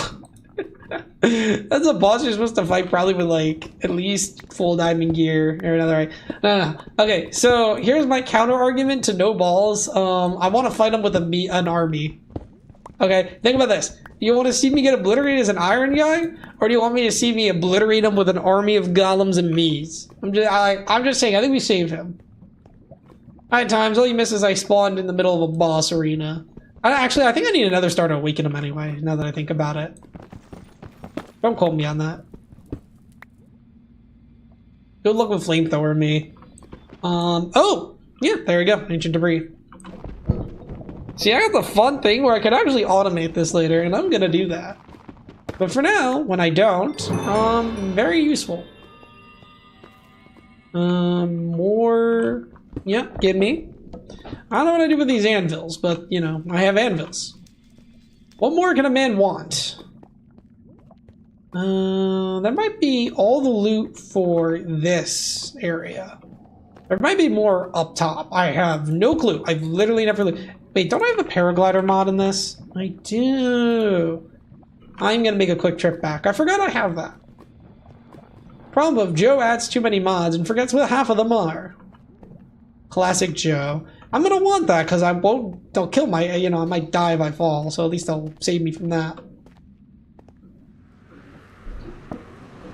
That's a boss you're supposed to fight probably with like at least full diamond gear or another. No. Okay, so here's my counter argument to no balls. I want to fight him with an army. Okay, think about this. Do you want to see me get obliterated as an iron guy, or do you want me to see me obliterate him with an army of golems and me's? I'm just saying. I think we save him. At times, all you miss is I spawned in the middle of a boss arena. Actually, I think I need another star to awaken him anyway. Now that I think about it. Don't quote me on that. Good luck with flamethrower, me. Oh! Yeah, there we go. Ancient debris. See, I got the fun thing where I could actually automate this later, and I'm gonna do that. But for now, when I don't, very useful. More... Yeah, give me. I don't know what I do with these anvils, but, you know, I have anvils. What more can a man want? That might be all the loot for this area. There might be more up top. I have no clue. I've literally never looked. Wait, don't I have a paraglider mod in this? I do. I'm gonna make a quick trip back. I forgot I have that. Problem of Joe adds too many mods and forgets what half of them are. Classic Joe. I'm gonna want that because they'll kill my, I might die if I fall, so at least they'll save me from that.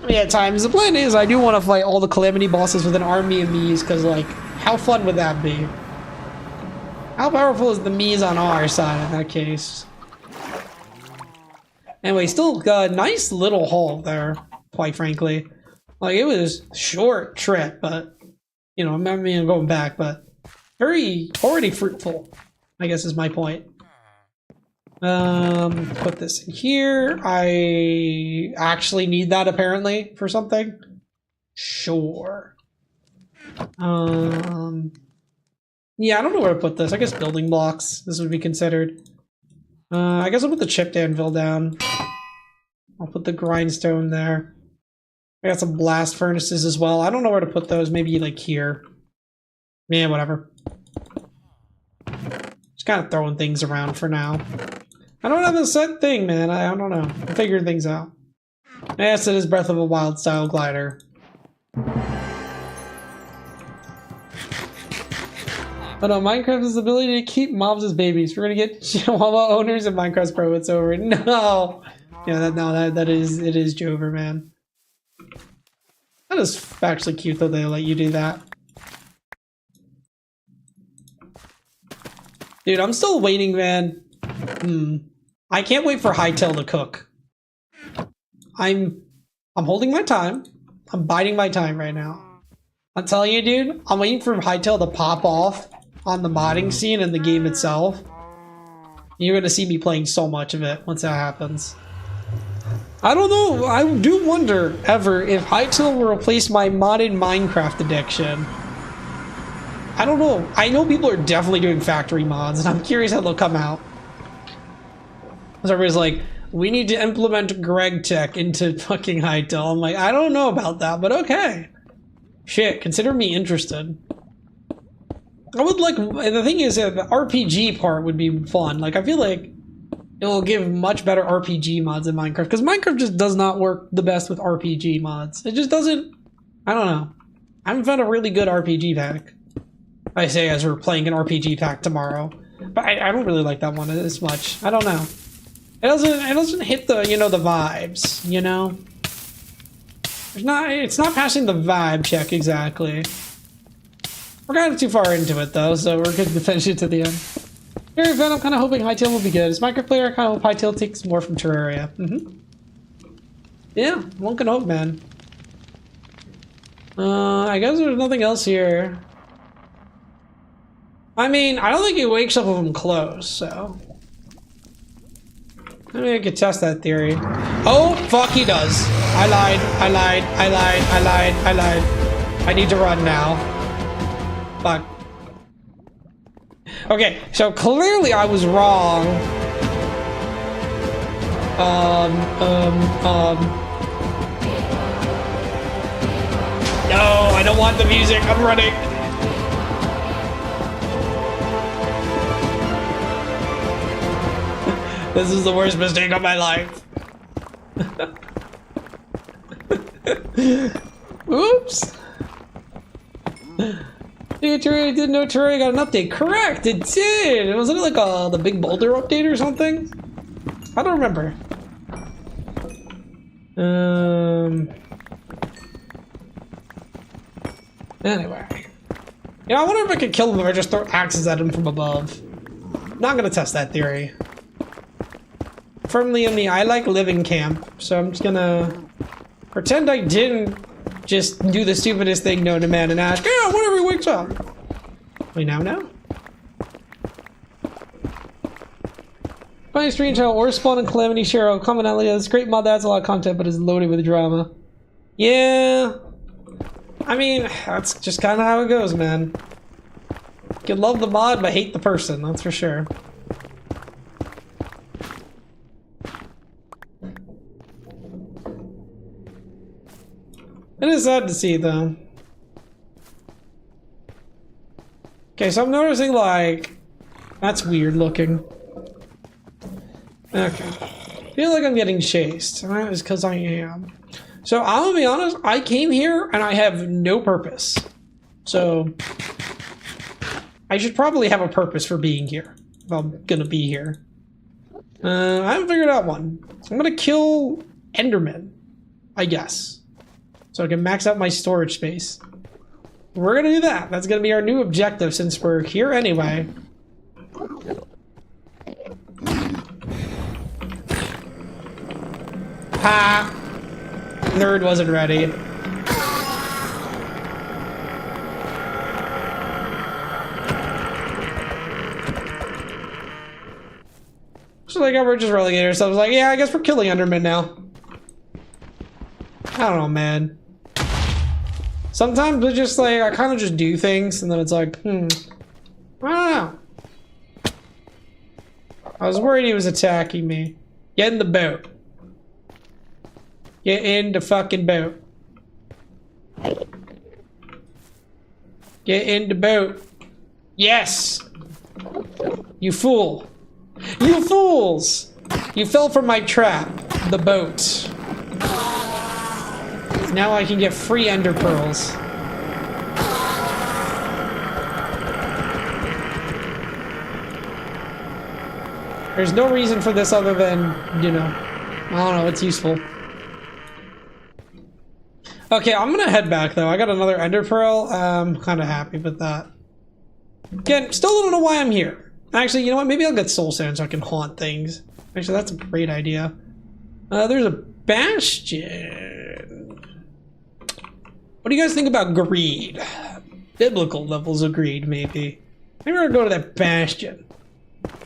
Yeah, times. The plan is I do want to fight all the Calamity bosses with an army of Miis, because, like, how fun would that be? How powerful is the Miis on our side in that case? Anyway, still a nice little haul there, quite frankly. Like, it was a short trip, but, I'm going back, but already fruitful, I guess is my point. Put this in here. I actually need that apparently for something. Sure. Yeah, I don't know where to put this. I guess building blocks. This would be considered. I guess I'll put the chipped anvil down. I'll put the grindstone there. I got some blast furnaces as well. I don't know where to put those. Maybe like here. Yeah, whatever. Just kind of throwing things around for now. I don't have a set thing, man. I don't know. I'm figuring things out. Yes, it is Breath of a Wild style glider. But no, Minecraft's ability to keep mobs as babies. We're gonna get Chihuahua owners in Minecraft Pro. It's over. No. Yeah, that is Jover, man. That is actually cute though. They let you do that. Dude, I'm still waiting, man. I can't wait for Hytale to cook. I'm holding my time. I'm biding my time right now. I'm telling you, dude, I'm waiting for Hytale to pop off on the modding scene and the game itself. You're gonna see me playing so much of it once that happens. I don't know. I do wonder ever if Hytale will replace my modded Minecraft addiction. I don't know. I know people are definitely doing factory mods, and I'm curious how they'll come out. So everybody's like, we need to implement Greg Tech into fucking Hytale. I'm like, I don't know about that, but okay. Shit, consider me interested. I would like, the thing is, the RPG part would be fun. Like, I feel like it will give much better RPG mods in Minecraft, because Minecraft just does not work the best with RPG mods. It just doesn't, I don't know. I haven't found a really good RPG pack. I say as we're playing an RPG pack tomorrow. But I don't really like that one as much. I don't know. It doesn't hit the, the vibes, It's not passing the vibe check exactly. We're kind of too far into it though, so we're good to finish it to the end. Here, event, I'm kind of hoping Hytale will be good. As Minecraft player, I kind of hope Hytale takes more from Terraria. Yeah, one can hope, man. I guess there's nothing else here. I mean, I don't think he wakes up with him close, so... Maybe I could test that theory. Oh, fuck, he does. I lied. I need to run now. Fuck. Okay, so clearly I was wrong. No, I don't want the music. I'm running. This is the worst mistake of my life. Oops. Terraria didn't know Terraria got an update. Correct, it did. Wasn't it like the Big Boulder update or something? I don't remember. Anyway. I wonder if I could kill him if I just throw axes at him from above. Not gonna test that theory. Firmly in the I like living camp, so I'm just gonna pretend I didn't just do the stupidest thing known to man and ask, yeah, whenever he wakes up. We now know. Funny strange how Ore Spawn and Calamity share a commonality. This great mod that adds a lot of content but is loaded with drama. Yeah. I mean, that's just kind of how it goes, man. You can love the mod but hate the person, that's for sure. It is sad to see, though. Okay, so I'm noticing, like... That's weird looking. Okay. I feel like I'm getting chased. And that is because I am. So, I'm gonna be honest, I came here and I have no purpose. So... I should probably have a purpose for being here. If I'm gonna be here. I haven't figured out one. I'm gonna kill Endermen, I guess. So I can max out my storage space. We're gonna do that. That's gonna be our new objective since we're here anyway. Ha! Nerd wasn't ready. So like, we're just relegating ourselves. Like, yeah, I guess we're killing Endermen now. I don't know, man. Sometimes it's just like, I kind of just do things, and then it's like, I don't know. I was worried he was attacking me. Get in the boat. Get in the fucking boat. Get in the boat. Yes! You fool. You fools! You fell for my trap. The boat. Now I can get free ender pearls. There's no reason for this other than, you know, I don't know, it's useful. Okay, I'm gonna head back though. I got another ender pearl. I'm kind of happy with that. Again, still don't know why I'm here. Actually, you know what? Maybe I'll get soul sand so I can haunt things. Actually, that's a great idea. There's a bastion. What do you guys think about greed? Biblical levels of greed, maybe. Maybe we'll go to that bastion.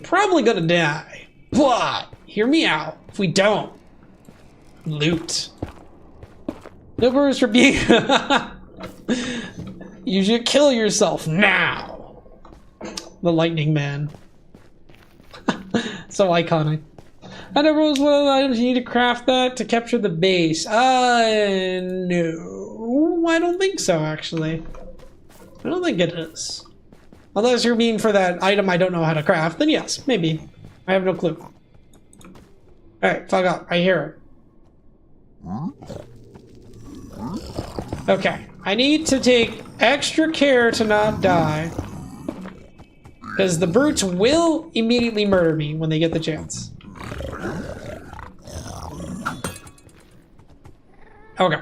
Probably gonna die. But, hear me out. If we don't, loot. No worries for being... You should kill yourself now. The lightning man. So iconic. I never was one of the items you need to craft that to capture the base. No. I don't think so, actually. I don't think it is. Unless you're mean for that item I don't know how to craft, then yes, maybe. I have no clue. Alright, fuck up. I hear it. Okay. I need to take extra care to not die. Because the brutes will immediately murder me when they get the chance. Okay.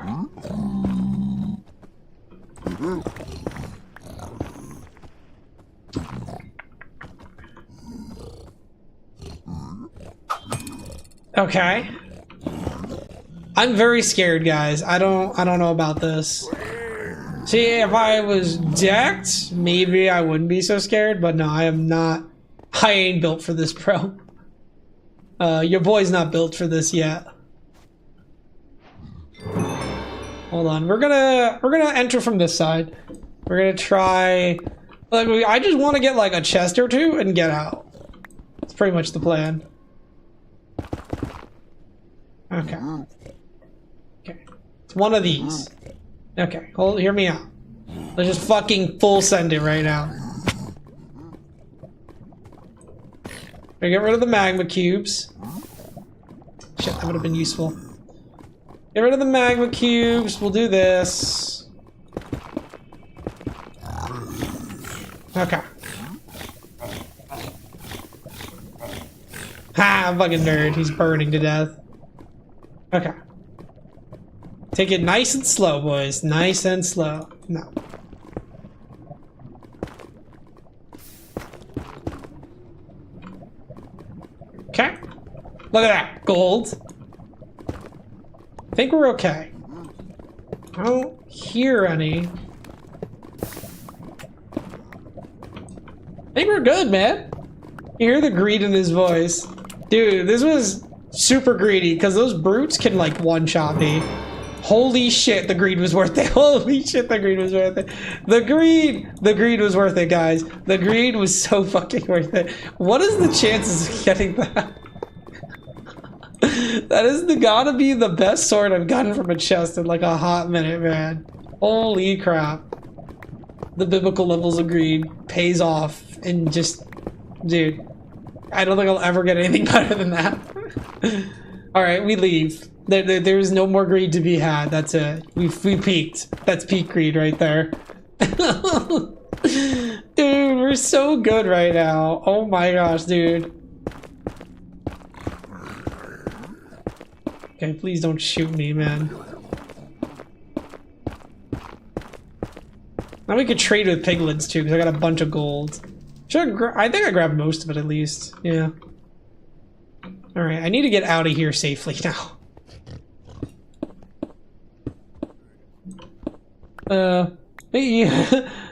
Okay. I'm very scared, guys. I don't know about this. See, if I was decked, maybe I wouldn't be so scared, but no, I am not. I ain't built for this, bro. Your boy's not built for this yet. Hold on, we're gonna enter from this side. We're gonna try. Like, I just want to get like a chest or two and get out. That's pretty much the plan. Okay. Okay. It's one of these. Okay, hear me out. Let's just fucking full send it right now. Gonna get rid of the magma cubes. Shit, that would have been useful. Get rid of the magma cubes. We'll do this. Okay. Ha! Fucking nerd. He's burning to death. Okay. Take it nice and slow, boys. Nice and slow. No. Okay. Look at that. Gold. I think we're okay. I don't hear any. I think we're good, man. You hear the greed in his voice. Dude, this was super greedy because those brutes can like one-shot me. Holy shit, the greed was worth it. Holy shit, the greed was worth it. The greed was worth it, guys. The greed was so fucking worth it. What is the chances of getting that? That is gotta be the best sword I've gotten from a chest in like a hot minute, man. Holy crap. The biblical levels agreed. Pays off. And just... Dude. I don't think I'll ever get anything better than that. Alright, we leave. There's no more greed to be had. That's it. We peaked. That's peak greed right there. Dude, we're so good right now. Oh my gosh, dude. Okay, please don't shoot me, man. Now we could trade with piglins too, because I got a bunch of gold. I think I grabbed most of it at least. Yeah. Alright, I need to get out of here safely now. You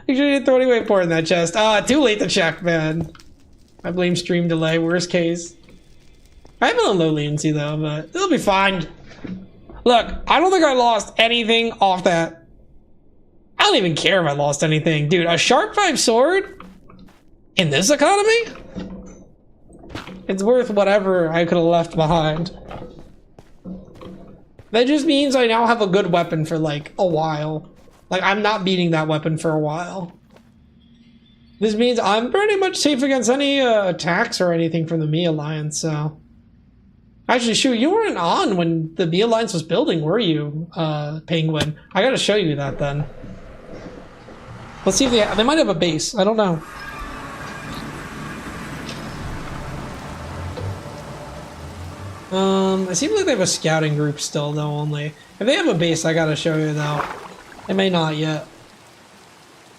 didn't throw any way more in that chest. Ah, too late to check, man. I blame stream delay, worst case. I have it on low latency though, but it'll be fine. Look, I don't think I lost anything off that. I don't even care if I lost anything. Dude, a Sharp 5 sword? In this economy? It's worth whatever I could have left behind. That just means I now have a good weapon for like a while. Like, I'm not beating that weapon for a while. This means I'm pretty much safe against any attacks or anything from the Me Alliance, so... Actually, shoot, you weren't on when the Me Alliance was building, were you, Penguin? I gotta show you that, then. Let's see if they might have a base. I don't know. It seems like they have a scouting group still, though, only. If they have a base, I gotta show you, though. They may not yet.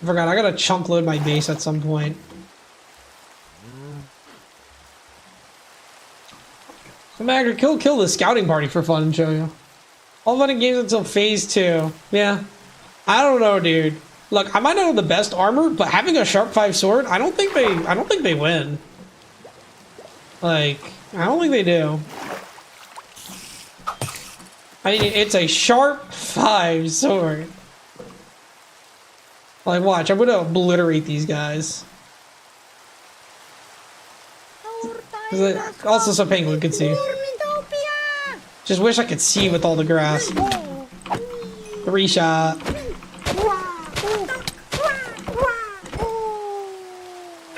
I forgot, I gotta chunk load my base at some point. Come back or kill the scouting party for fun and show you. All fun and games until phase 2. Yeah. I don't know, dude. Look, I might not have the best armor, but having a Sharp 5 sword, I don't think they win. Like, I don't think they do. I mean, it's a Sharp 5 sword. Like, watch, I'm gonna obliterate these guys. Also, so Penguin could see. Just wish I could see with all the grass. 3 shot.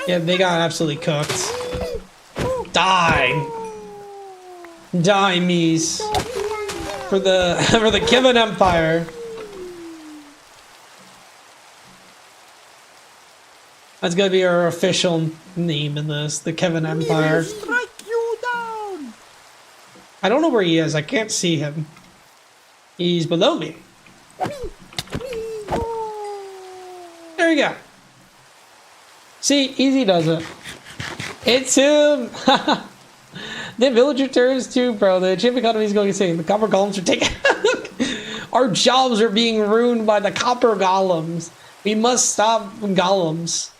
Yeah, they got absolutely cooked. Die! Die, Mies. For the Kivin Empire. That's gonna be our official name in this, the Kevin Empire. Strike you down. I don't know where he is. I can't see him. He's below me. There we go. See, easy does it. It's him. The villager turns too, bro. The chip economy is going insane. The copper golems are taking. Our jobs are being ruined by the copper golems. We must stop golems.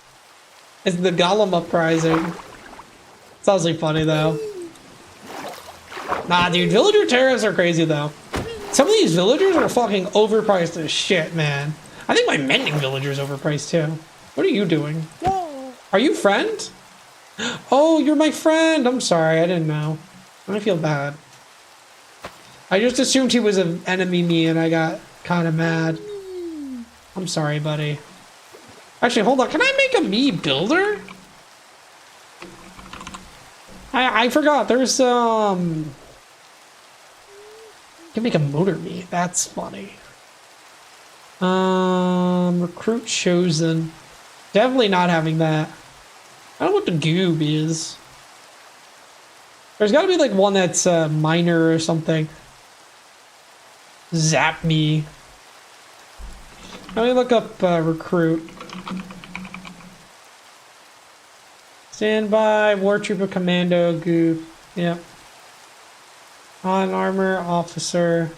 It's the golem uprising. It's honestly funny though. Nah, dude, villager tariffs are crazy though. Some of these villagers are fucking overpriced as shit, man. I think my mending villager is overpriced too. What are you doing? Are you friend? Oh, you're my friend. I'm sorry, I didn't know. I feel bad. I just assumed he was an enemy me and I got kind of mad. I'm sorry, buddy. Actually, hold on. Can I make a me builder? I forgot. There's can make a motor me. That's funny. Recruit chosen. Definitely not having that. I don't know what the goob is. There's got to be like one that's minor or something. Zap me. Let me look up recruit. Standby, War Trooper Commando, goof. Yep. On armor, officer.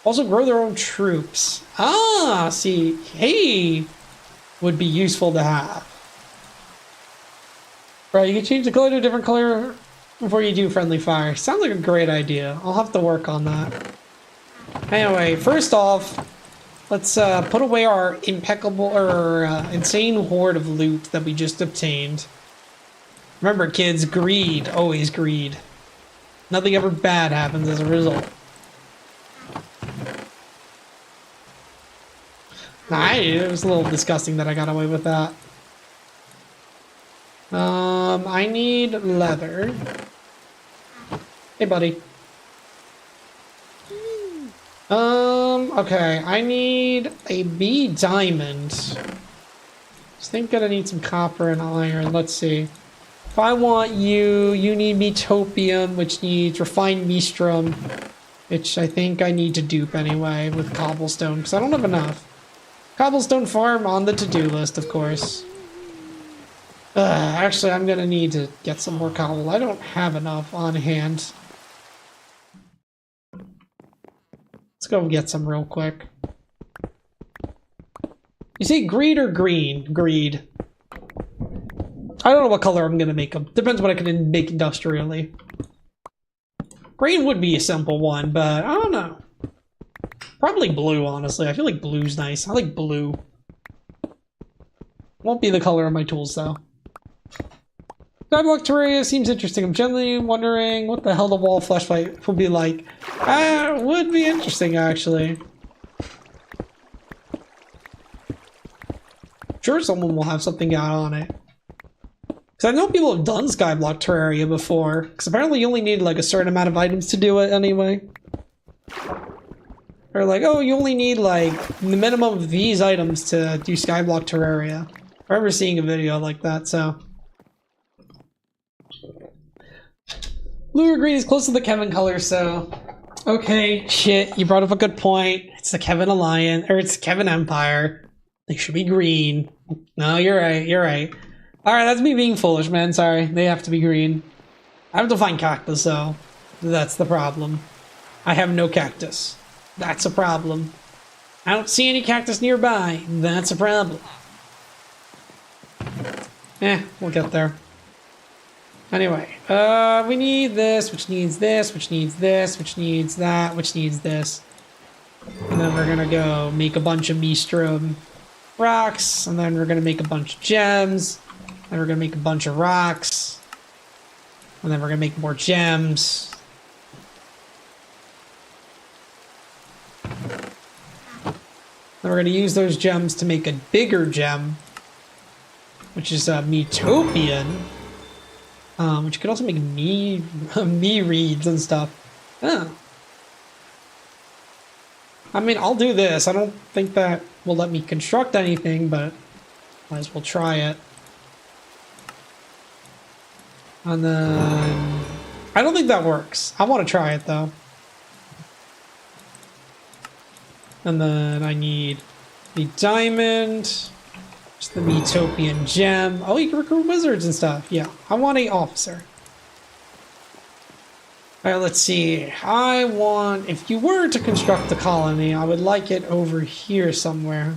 Also grow their own troops. Ah, see, hey, would be useful to have. Right, you can change the color to a different color before you do friendly fire. Sounds like a great idea. I'll have to work on that. Anyway, first off, let's put away our impeccable or insane hoard of loot that we just obtained. Remember, kids, greed. Always greed. Nothing ever bad happens as a result. Nah, it was a little disgusting that I got away with that. I need leather. Hey, buddy. Okay, I need a B diamond. Just think I need some copper and iron. Let's see. If I want you, you need metopium, which needs refined mistrum, which I think I need to dupe anyway with cobblestone, because I don't have enough. Cobblestone farm on the to-do list, of course. Actually, I'm gonna need to get some more cobble. I don't have enough on hand. Let's go get some real quick. You say greed or green? Greed. I don't know what color I'm gonna make them. Depends what I can make industrially. Green would be a simple one, but I don't know. Probably blue, honestly. I feel like blue's nice. I like blue. Won't be the color of my tools, though. Skyblock Terraria seems interesting. I'm generally wondering what the hell the wall flashlight will be like. It would be interesting, actually. I'm sure someone will have something out on it. Because I know people have done Skyblock Terraria before. Because apparently you only need like a certain amount of items to do it anyway. Or like, oh, you only need like the minimum of these items to do Skyblock Terraria. I remember seeing a video like that, so. Blue or green is close to the Kevin color, so. Okay, shit, you brought up a good point. It's the Kevin Alliance, or it's Kevin Empire. They should be green. No, you're right, you're right. Alright, that's me being foolish, man, sorry. They have to be green. I have to find cactus, though. That's the problem. I have no cactus. That's a problem. I don't see any cactus nearby. That's a problem. We'll get there. Anyway, we need this, which needs this, which needs this, which needs that, which needs this. And then we're gonna go make a bunch of Mistrum rocks, and then we're gonna make a bunch of gems, and we're gonna make a bunch of rocks, and then we're gonna make more gems. Then we're gonna use those gems to make a bigger gem, which is Metopian. Which could also make me reeds and stuff. Oh. I mean, I'll do this. I don't think that will let me construct anything, but might as well try it. And then I don't think that works. I want to try it though. And then I need the diamond. Just the Metopian gem. Oh, you can recruit wizards and stuff. Yeah, I want an officer. Alright, let's see. I want... If you were to construct a colony, I would like it over here somewhere.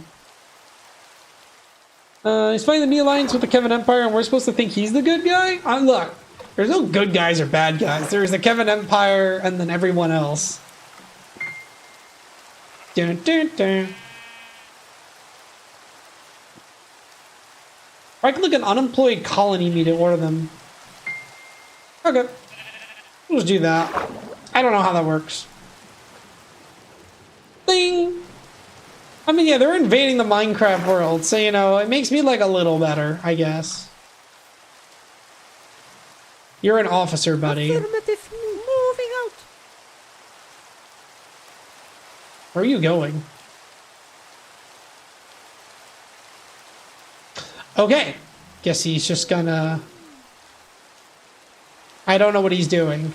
He's fighting the Me Alliance with the Kevin Empire, and we're supposed to think he's the good guy? Look, there's no good guys or bad guys. There's the Kevin Empire, and then everyone else. Dun, dun, dun. I can look at unemployed colony me to order them. Okay. We'll just do that. I don't know how that works. Ding! I mean, yeah, they're invading the Minecraft world, so, you know, it makes me, like, a little better, I guess. You're an officer, buddy. Affirmative, moving out. Where are you going? Okay. Guess he's just gonna... I don't know what he's doing.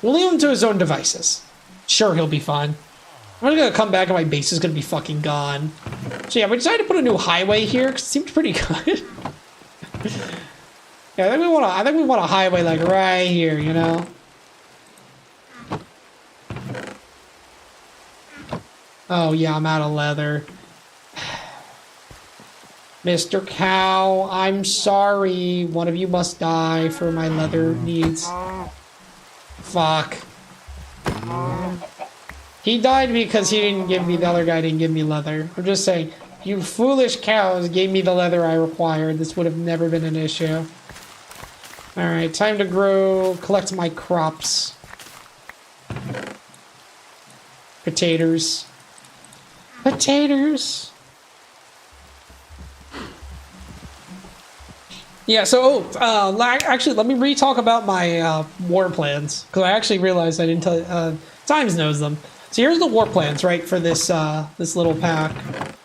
We'll leave him to his own devices. Sure, he'll be fine. I'm gonna come back and my base is gonna be fucking gone. So yeah, we decided to put a new highway here because it seemed pretty good. Yeah, I think we want a highway like right here, you know? Oh yeah, I'm out of leather. Mr. Cow, I'm sorry. One of you must die for my leather needs. Fuck. He died because he didn't give me, the other guy didn't give me leather. I'm just saying, you foolish cows gave me the leather I required. This would have never been an issue. Alright, time to grow, collect my crops. Potatoes. Potatoes! Yeah, so, actually, let me re-talk about my war plans, because I actually realized I didn't tell Times knows them. So here's the war plans, right, for this, this little pack.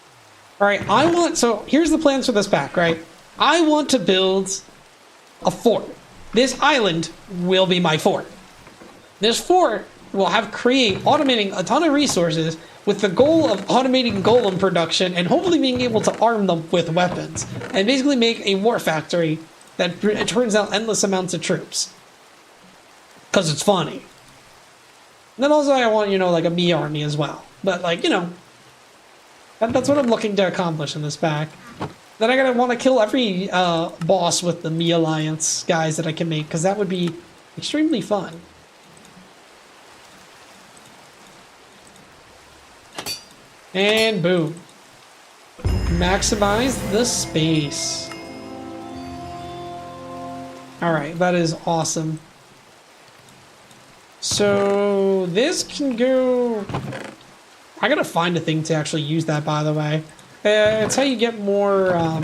Alright, so here's the plans for this pack, right? I want to build a fort. This island will be my fort. This fort will automating a ton of resources with the goal of automating golem production and hopefully being able to arm them with weapons and basically make a war factory that turns out endless amounts of troops. Because it's funny. And then also I want, you know, like a me army as well. But like, you know, that's what I'm looking to accomplish in this pack. Then I gotta want to kill every boss with the me alliance guys that I can make, because that would be extremely fun. And boom. Maximize the space. Alright, that is awesome. So this can go... I gotta find a thing to actually use that, by the way. It's how you get more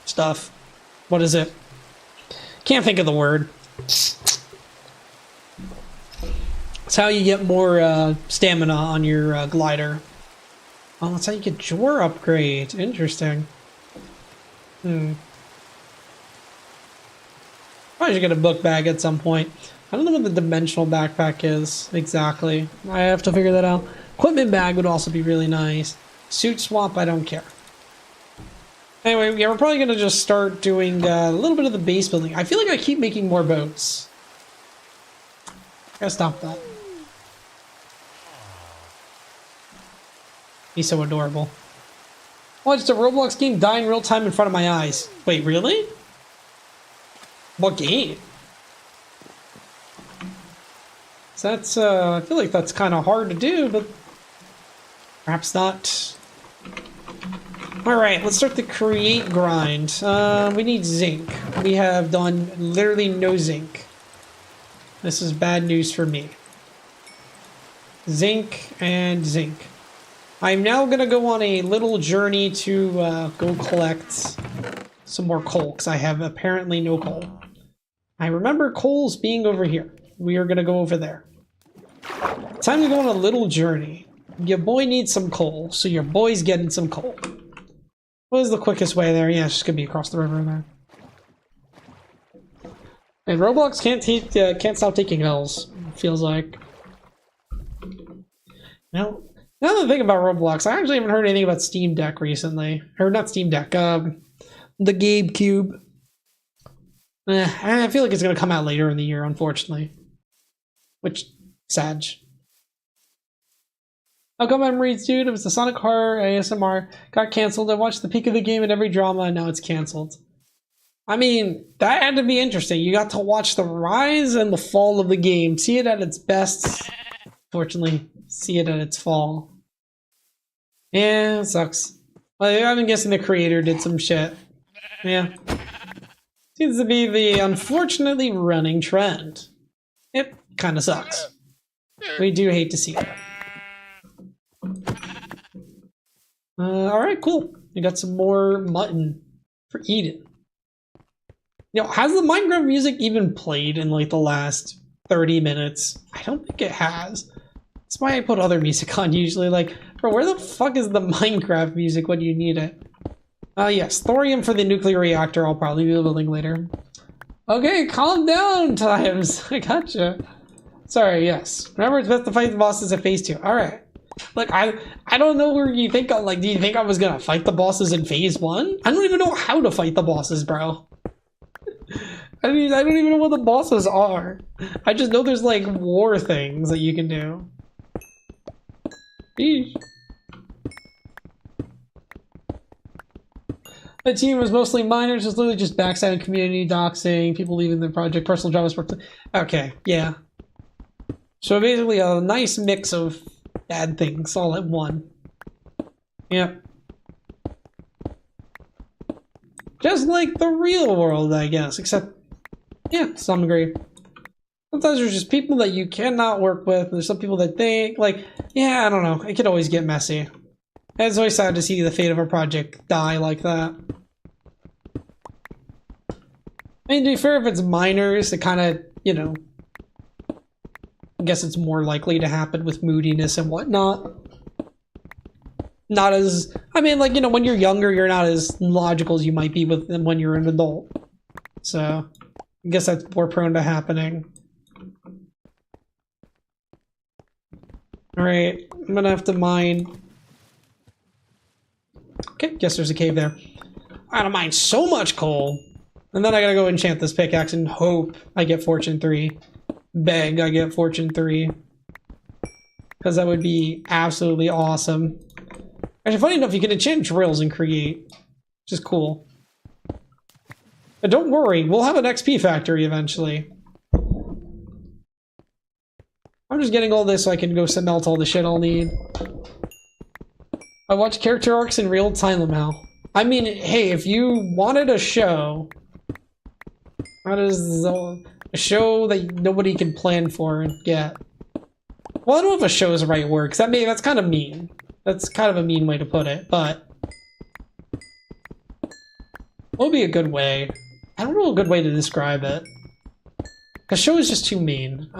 stuff. What is it? Can't think of the word. It's how you get more stamina on your glider. Oh, that's how you get Jor upgrade. Interesting. Probably should get a book bag at some point. I don't know what the dimensional backpack is exactly. I have to figure that out. Equipment bag would also be really nice. Suit swap, I don't care. Anyway, yeah, we're probably going to just start doing a little bit of the base building. I feel like I keep making more boats. Gotta stop that. He's so adorable. Oh, it's a Roblox game dying real time in front of my eyes. Wait, really? What game? So that's, I feel like that's kind of hard to do, but perhaps not. Alright, let's start the create grind. We need zinc. We have done literally no zinc. This is bad news for me. Zinc and zinc. I'm now going to go on a little journey to go collect some more coal, because I have apparently no coal. I remember coals being over here. We are going to go over there. Time to go on a little journey. Your boy needs some coal, so your boy's getting some coal. What is the quickest way there? Yeah, it's just going to be across the river there. And Roblox can't stop taking L's, feels like. Now the thing about Roblox, I actually haven't heard anything about Steam Deck recently. Or not Steam Deck, the GameCube. I feel like it's going to come out later in the year, unfortunately. Which, sad. How come memories, dude? It was the Sonic Horror ASMR. Got canceled. I watched the peak of the game and every drama, and now it's canceled. I mean, that had to be interesting. You got to watch the rise and the fall of the game. See it at its best. Fortunately, see it at its fall. Yeah, it sucks. Well, I've been guessing the creator did some shit. Yeah. Seems to be the unfortunately running trend. It kind of sucks. We do hate to see that. Alright, cool. We got some more mutton for eating. You know, has the Minecraft music even played in like the last 30 minutes? I don't think it has. That's why I put other music on usually. Like, bro, where the fuck is the Minecraft music when you need it? Yes, thorium for the nuclear reactor. I'll probably be building later. Okay, calm down, Times. I gotcha. Sorry, yes. Remember, it's best to fight the bosses at phase 2. Alright. Like, I don't know where you think I'm, like, do you think I was gonna fight the bosses in phase 1? I don't even know how to fight the bosses, bro. I don't even know what the bosses are. I just know there's, like, war things that you can do. Eesh. The team was mostly minors, just literally just backstabbing, community doxing, people leaving their project, personal JavaScript. Okay, yeah. So basically a nice mix of bad things all at one. Yep. Just like the real world, I guess, except Yeah, to some degree. Sometimes there's just people that you cannot work with. There's some people that think, like, yeah, I don't know. It could always get messy. And it's always sad to see the fate of a project die like that. I mean, to be fair, if it's minors, it kind of, you know, I guess it's more likely to happen with moodiness and whatnot. Not as, I mean, like, you know, when you're younger, you're not as logical as you might be with them when you're an adult. So, I guess that's more prone to happening. Alright, I'm gonna have to mine. Okay, guess there's a cave there. I gotta mine so much coal. And then I gotta go enchant this pickaxe and hope I get Fortune 3. Beg I get Fortune 3. Because that would be absolutely awesome. Actually, funny enough, you can enchant drills and create. Which is cool. But don't worry, we'll have an XP factory eventually. I'm just getting all this so I can go melt all the shit I'll need. I watch character arcs in real time now. I mean, hey, if you wanted a show... That is a show that nobody can plan for and get. Well, I don't know if a show is the right word, because that's kind of mean. That's kind of a mean way to put it, but... What would be a good way? I don't know a good way to describe it. A show is just too mean. I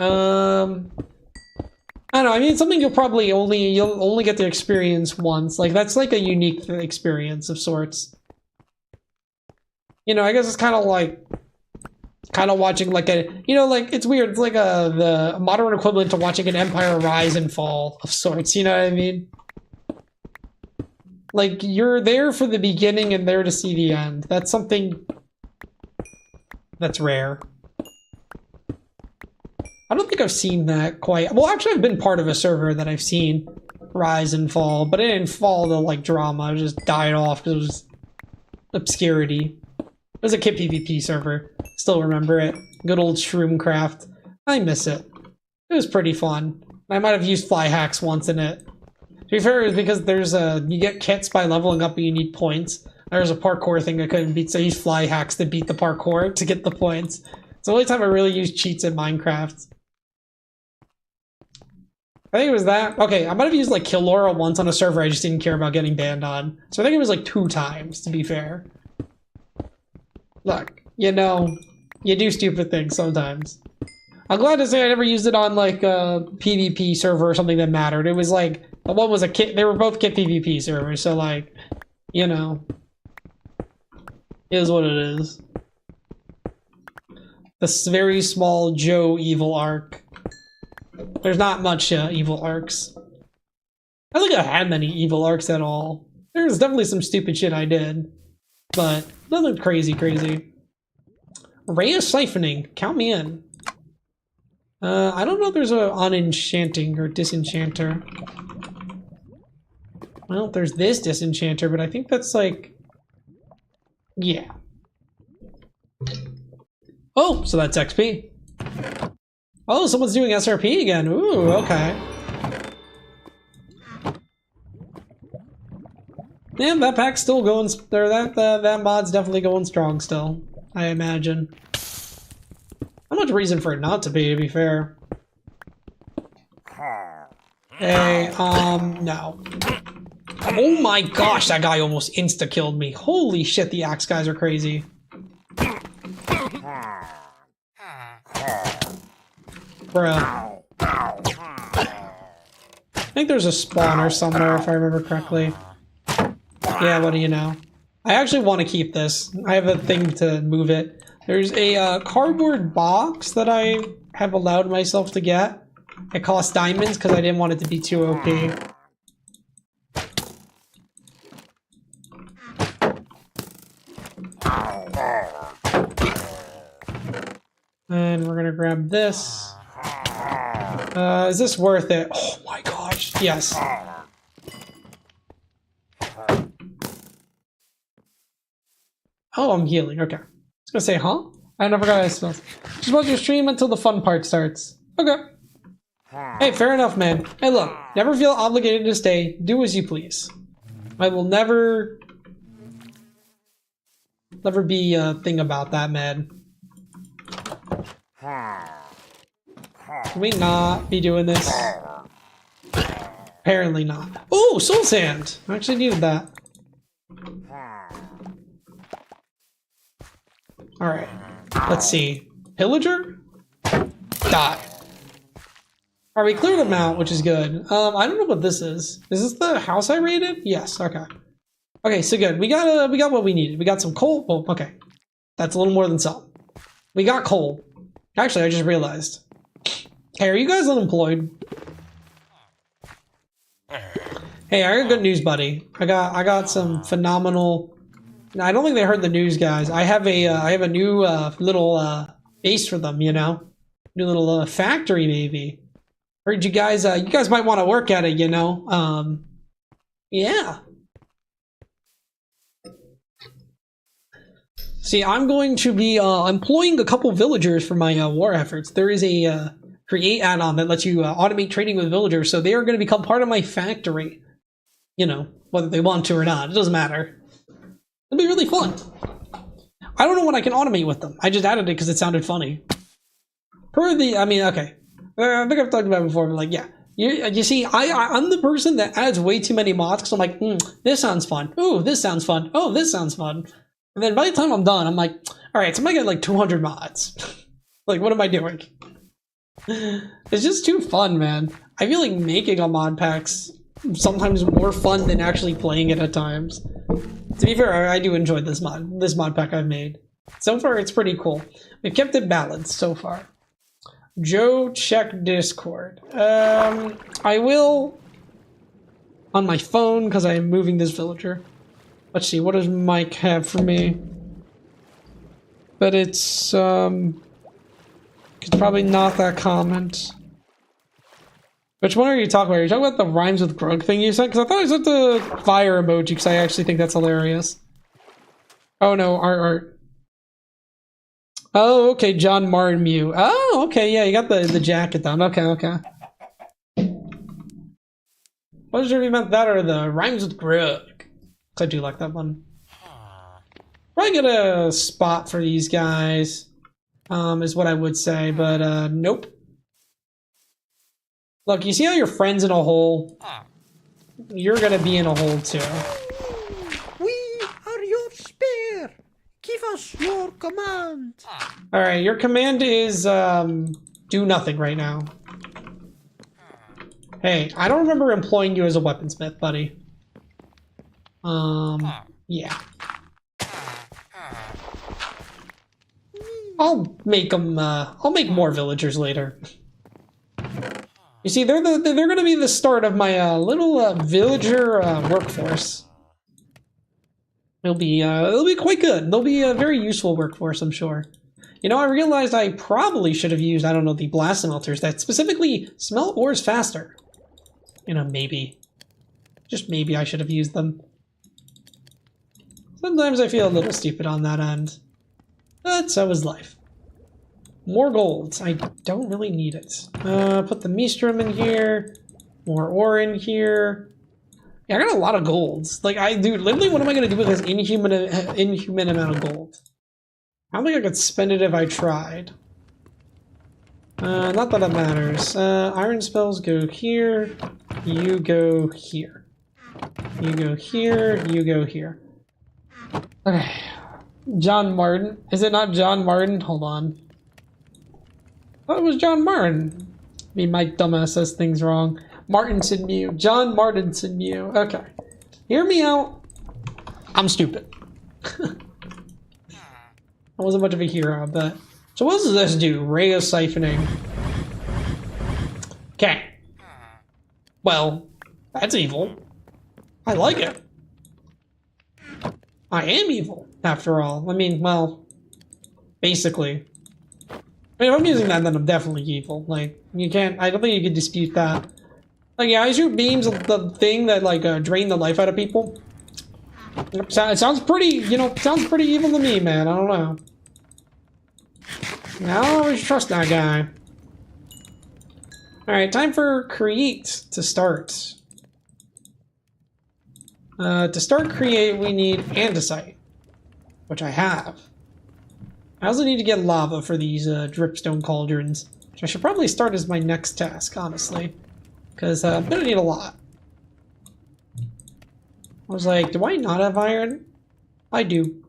don't know, I mean, something you'll only get to experience once. Like, that's like a unique experience of sorts. You know, I guess it's kind of like... Kind of watching like a... You know, like, it's weird. It's like the modern equivalent to watching an empire rise and fall of sorts, you know what I mean? Like, you're there for the beginning and there to see the end. That's something... that's rare. I don't think I've seen that quite... Well, actually, I've been part of a server that I've seen rise and fall, but it didn't fall to, like, drama. It just died off because it was obscurity. It was a Kit PvP server. Still remember it. Good old Shroomcraft. I miss it. It was pretty fun. I might have used fly hacks once in it. To be fair, it was because there's a... You get kits by leveling up and you need points. There's a parkour thing I couldn't beat, so I used fly hacks to beat the parkour to get the points. It's the only time I really used cheats in Minecraft. I think it was that. Okay, I might have used like Kill Laura once on a server I just didn't care about getting banned on. So I think it was like 2 times, to be fair. Look, you know, you do stupid things sometimes. I'm glad to say I never used it on like a PvP server or something that mattered. It was like, the one was a Kit, they were both Kit PvP servers, so like, you know, it is what it is. This very small Joe evil arc. There's not much evil arcs. I don't think I had many evil arcs at all. There's definitely some stupid shit I did, but nothing crazy. Ray of Siphoning, count me in. I don't know if there's a unenchanting or disenchanter. Well, there's this disenchanter, but I think that's like... Yeah. Oh, so that's XP. Oh, someone's doing SRP again. Ooh, okay. Yeah, that pack's still going... That mod's definitely going strong still, I imagine. Not much reason for it not to be fair. Hey, no. Oh my gosh, that guy almost insta-killed me. Holy shit, the axe guys are crazy. Bruh. I think there's a spawner somewhere, if I remember correctly. Yeah, what do you know? I actually want to keep this. I have a thing to move it. There's a cardboard box that I have allowed myself to get. It costs diamonds because I didn't want it to be too OP. And we're gonna grab this. Is this worth it? Oh my gosh, yes. Oh, I'm healing, okay. I was gonna say, huh? I never got ice spells. Just watch your stream until the fun part starts. Okay. Hey, fair enough, man. Hey, look, never feel obligated to stay. Do as you please. I will never be a thing about that, man. Can we not be doing this? Apparently not. Oh, soul sand! I actually needed that. Alright. Let's see. Pillager? Die. Alright, we cleared them out, which is good. I don't know what this is. Is this the house I raided? Yes, okay. Okay, so good. We got what we needed. We got some coal. Oh, okay. That's a little more than some. We got coal. Actually, I just realized. Hey, are you guys unemployed? Hey, I got good news, buddy. I got some phenomenal. I don't think they heard the news, guys. I have a new little base for them. You know, new little factory maybe. Heard you guys might want to work at it. You know, yeah. See, I'm going to be employing a couple villagers for my war efforts. There is a create add-on that lets you automate trading with villagers, so they are going to become part of my factory. You know, whether they want to or not, it doesn't matter. It'll be really fun. I don't know what I can automate with them. I just added it because it sounded funny. I mean, okay. I think I've talked about it before, but like, yeah. You see, I'm the person that adds way too many mods, because I'm like, this sounds fun. Ooh, this sounds fun. Oh, this sounds fun. And then by the time I'm done, I'm like, alright, so I'm gonna get like 200 mods. Like, what am I doing? It's just too fun, man. I feel like making a mod pack's sometimes more fun than actually playing it at times. To be fair, I do enjoy this mod pack I've made. So far, it's pretty cool. We've kept it balanced so far. Joe, check Discord. I will on my phone because I am moving this villager. Let's see, what does Mike have for me? But it's probably not that comment. Which one are you talking about? Are you talking about the rhymes with Grug thing you said? Because I thought I said the fire emoji because I actually think that's hilarious. Oh no, art. Oh, okay, John Martin Mew. Oh, okay, yeah, you got the jacket done. Okay. What did you meant that or the rhymes with Grug? I do like that one. Probably get a spot for these guys, is what I would say, but nope. Look, you see how your friend's in a hole? You're gonna be in a hole too. We are your spear. Give us your command. Alright, your command is do nothing right now. Hey, I don't remember employing you as a weaponsmith, buddy. Yeah. I'll make more villagers later. You see, they're gonna be the start of my little villager workforce. It'll be quite good. They'll be a very useful workforce, I'm sure. You know, I realized I probably should have used, I don't know, the blast smelters that specifically smelt ores faster. You know, maybe. Just maybe I should have used them. Sometimes I feel a little stupid on that end. But so is life. More gold. I don't really need it. Put the Meestrum in here. More ore in here. Yeah, I got a lot of golds. Like, dude, literally, what am I going to do with this inhuman amount of gold? I don't think I could spend it if I tried. Not that it matters. Iron spells go here. You go here. You go here. You go here. Okay. John Martin. Is it not John Martin? Hold on. I thought it was John Martin. I mean, my dumbass says things wrong. Martinson Mew. John Martinson Mew. Okay. Hear me out. I'm stupid. I wasn't much of a hero, but... So what does this do? Ray of siphoning. Okay. Well, that's evil. I like it. I am evil, after all. I mean, well, basically. I mean, if I'm using that, then I'm definitely evil. Like, you can't, I don't think you can dispute that. Like, yeah, I shoot beams of the thing that, like, drain the life out of people. It sounds pretty, you know, sounds pretty evil to me, man. I don't know. I don't always trust that guy. Alright, time for create to start. To start create, we need andesite, which I have. I also need to get lava for these dripstone cauldrons, which I should probably start as my next task, honestly, because I'm gonna need a lot. I was like, do I not have iron? I do.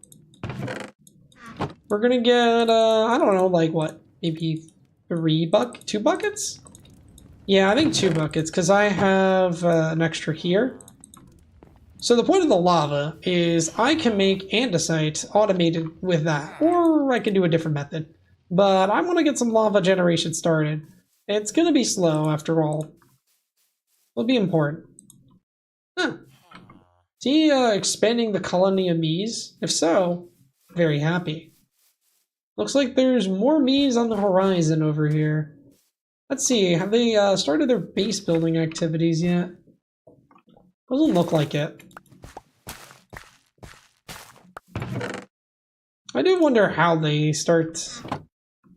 We're gonna get, I don't know, like what, maybe 2 buckets? Yeah, I think 2 buckets, because I have an extra here. So the point of the lava is I can make andesite automated with that, or I can do a different method. But I want to get some lava generation started. It's going to be slow, after all. It'll be important. Huh. Is he expanding the colony of Mies? If so, very happy. Looks like there's more Mies on the horizon over here. Let's see, have they started their base building activities yet? Doesn't look like it. I do wonder how they start. I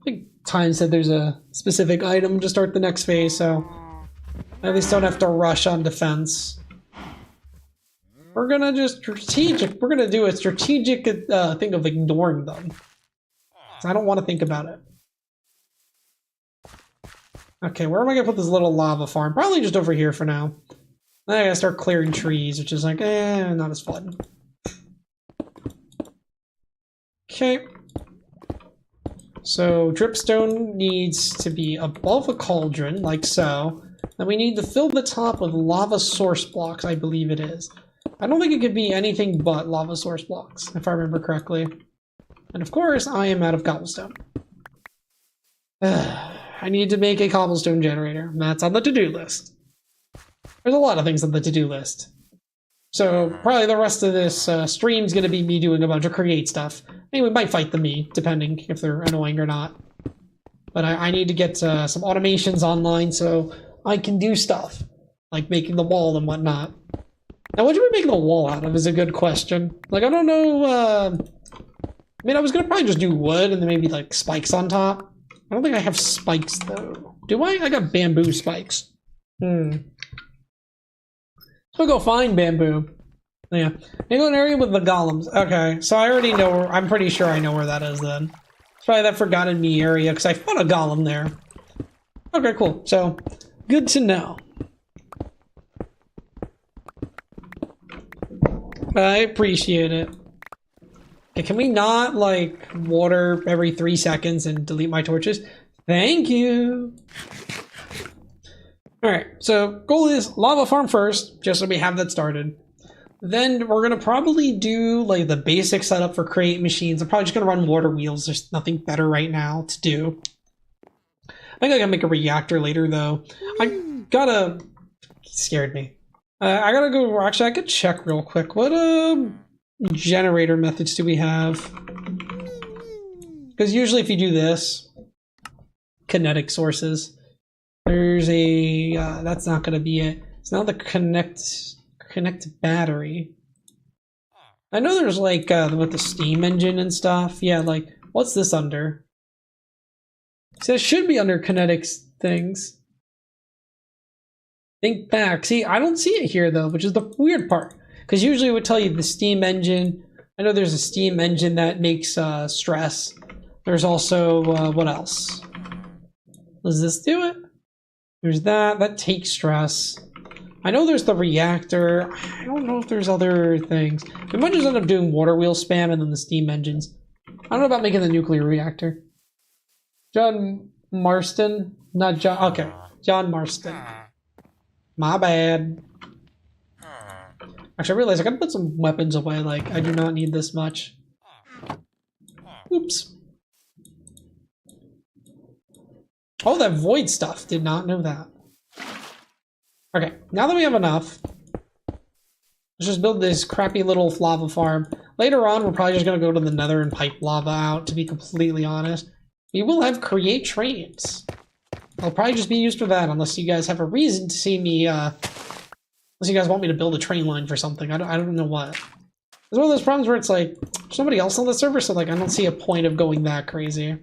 think Time said there's a specific item to start the next phase, so at least don't have to rush on defense. We're gonna just we're gonna do a strategic thing of ignoring them. I don't want to think about it. Okay, where am I gonna put this little lava farm? Probably just over here for now. Then I gotta start clearing trees, which is like, not as fun. Okay. So dripstone needs to be above a cauldron, like so. Then we need to fill the top with lava source blocks, I believe it is. I don't think it could be anything but lava source blocks, if I remember correctly. And of course, I am out of cobblestone. I need to make a cobblestone generator. That's on the to-do list. There's a lot of things on the to-do list. So probably the rest of this stream's going to be me doing a bunch of create stuff. I mean, we might fight me, depending if they're annoying or not. But I need to get some automations online so I can do stuff, like making the wall and whatnot. Now, what should we make the wall out of is a good question. Like, I don't know, I mean, I was going to probably just do wood and then maybe, like, spikes on top. I don't think I have spikes, though. Do I? I got bamboo spikes. So go find bamboo. Yeah. You go an area with the golems. Okay, so I already know where, I'm pretty sure I know where that is then. It's probably that Forgotten Me area, because I found a golem there. Okay, cool. So, good to know. I appreciate it. Okay, can we not, like, water every 3 seconds and delete my torches? Thank you! Alright, so goal is lava farm first, just so we have that started. Then we're gonna probably do, like, the basic setup for create machines. I'm probably just gonna run water wheels. There's nothing better right now to do. I think I can make a reactor later, though. I gotta... scared me. I gotta go... Actually, I could check real quick. What, generator methods do we have? Because usually if you do this... kinetic sources. There's a... that's not gonna be it. It's not the connect battery. I know there's like with the steam engine and stuff. Yeah, like what's this under? So it should be under kinetics things. Think back. See, I don't see it here though, which is the weird part. Because usually it would tell you the steam engine. I know there's a steam engine that makes stress. There's also what else? Does this do it? There's that takes stress. I know there's the reactor. I don't know if there's other things. We might just end up doing water wheel spam and then the steam engines. I don't know about making the nuclear reactor. John Marston? Not John. Okay. John Marston. My bad. Actually, I realized I gotta put some weapons away. Like, I do not need this much. Oops. Oh, that void stuff. Did not know that. Okay, now that we have enough, let's just build this crappy little lava farm. Later on, we're probably just going to go to the nether and pipe lava out, to be completely honest. We will have create trains. I'll probably just be used for that, unless you guys have a reason to see me, unless you guys want me to build a train line for something. I don't know what. It's one of those problems where it's like, there's somebody else on the server, so like I don't see a point of going that crazy.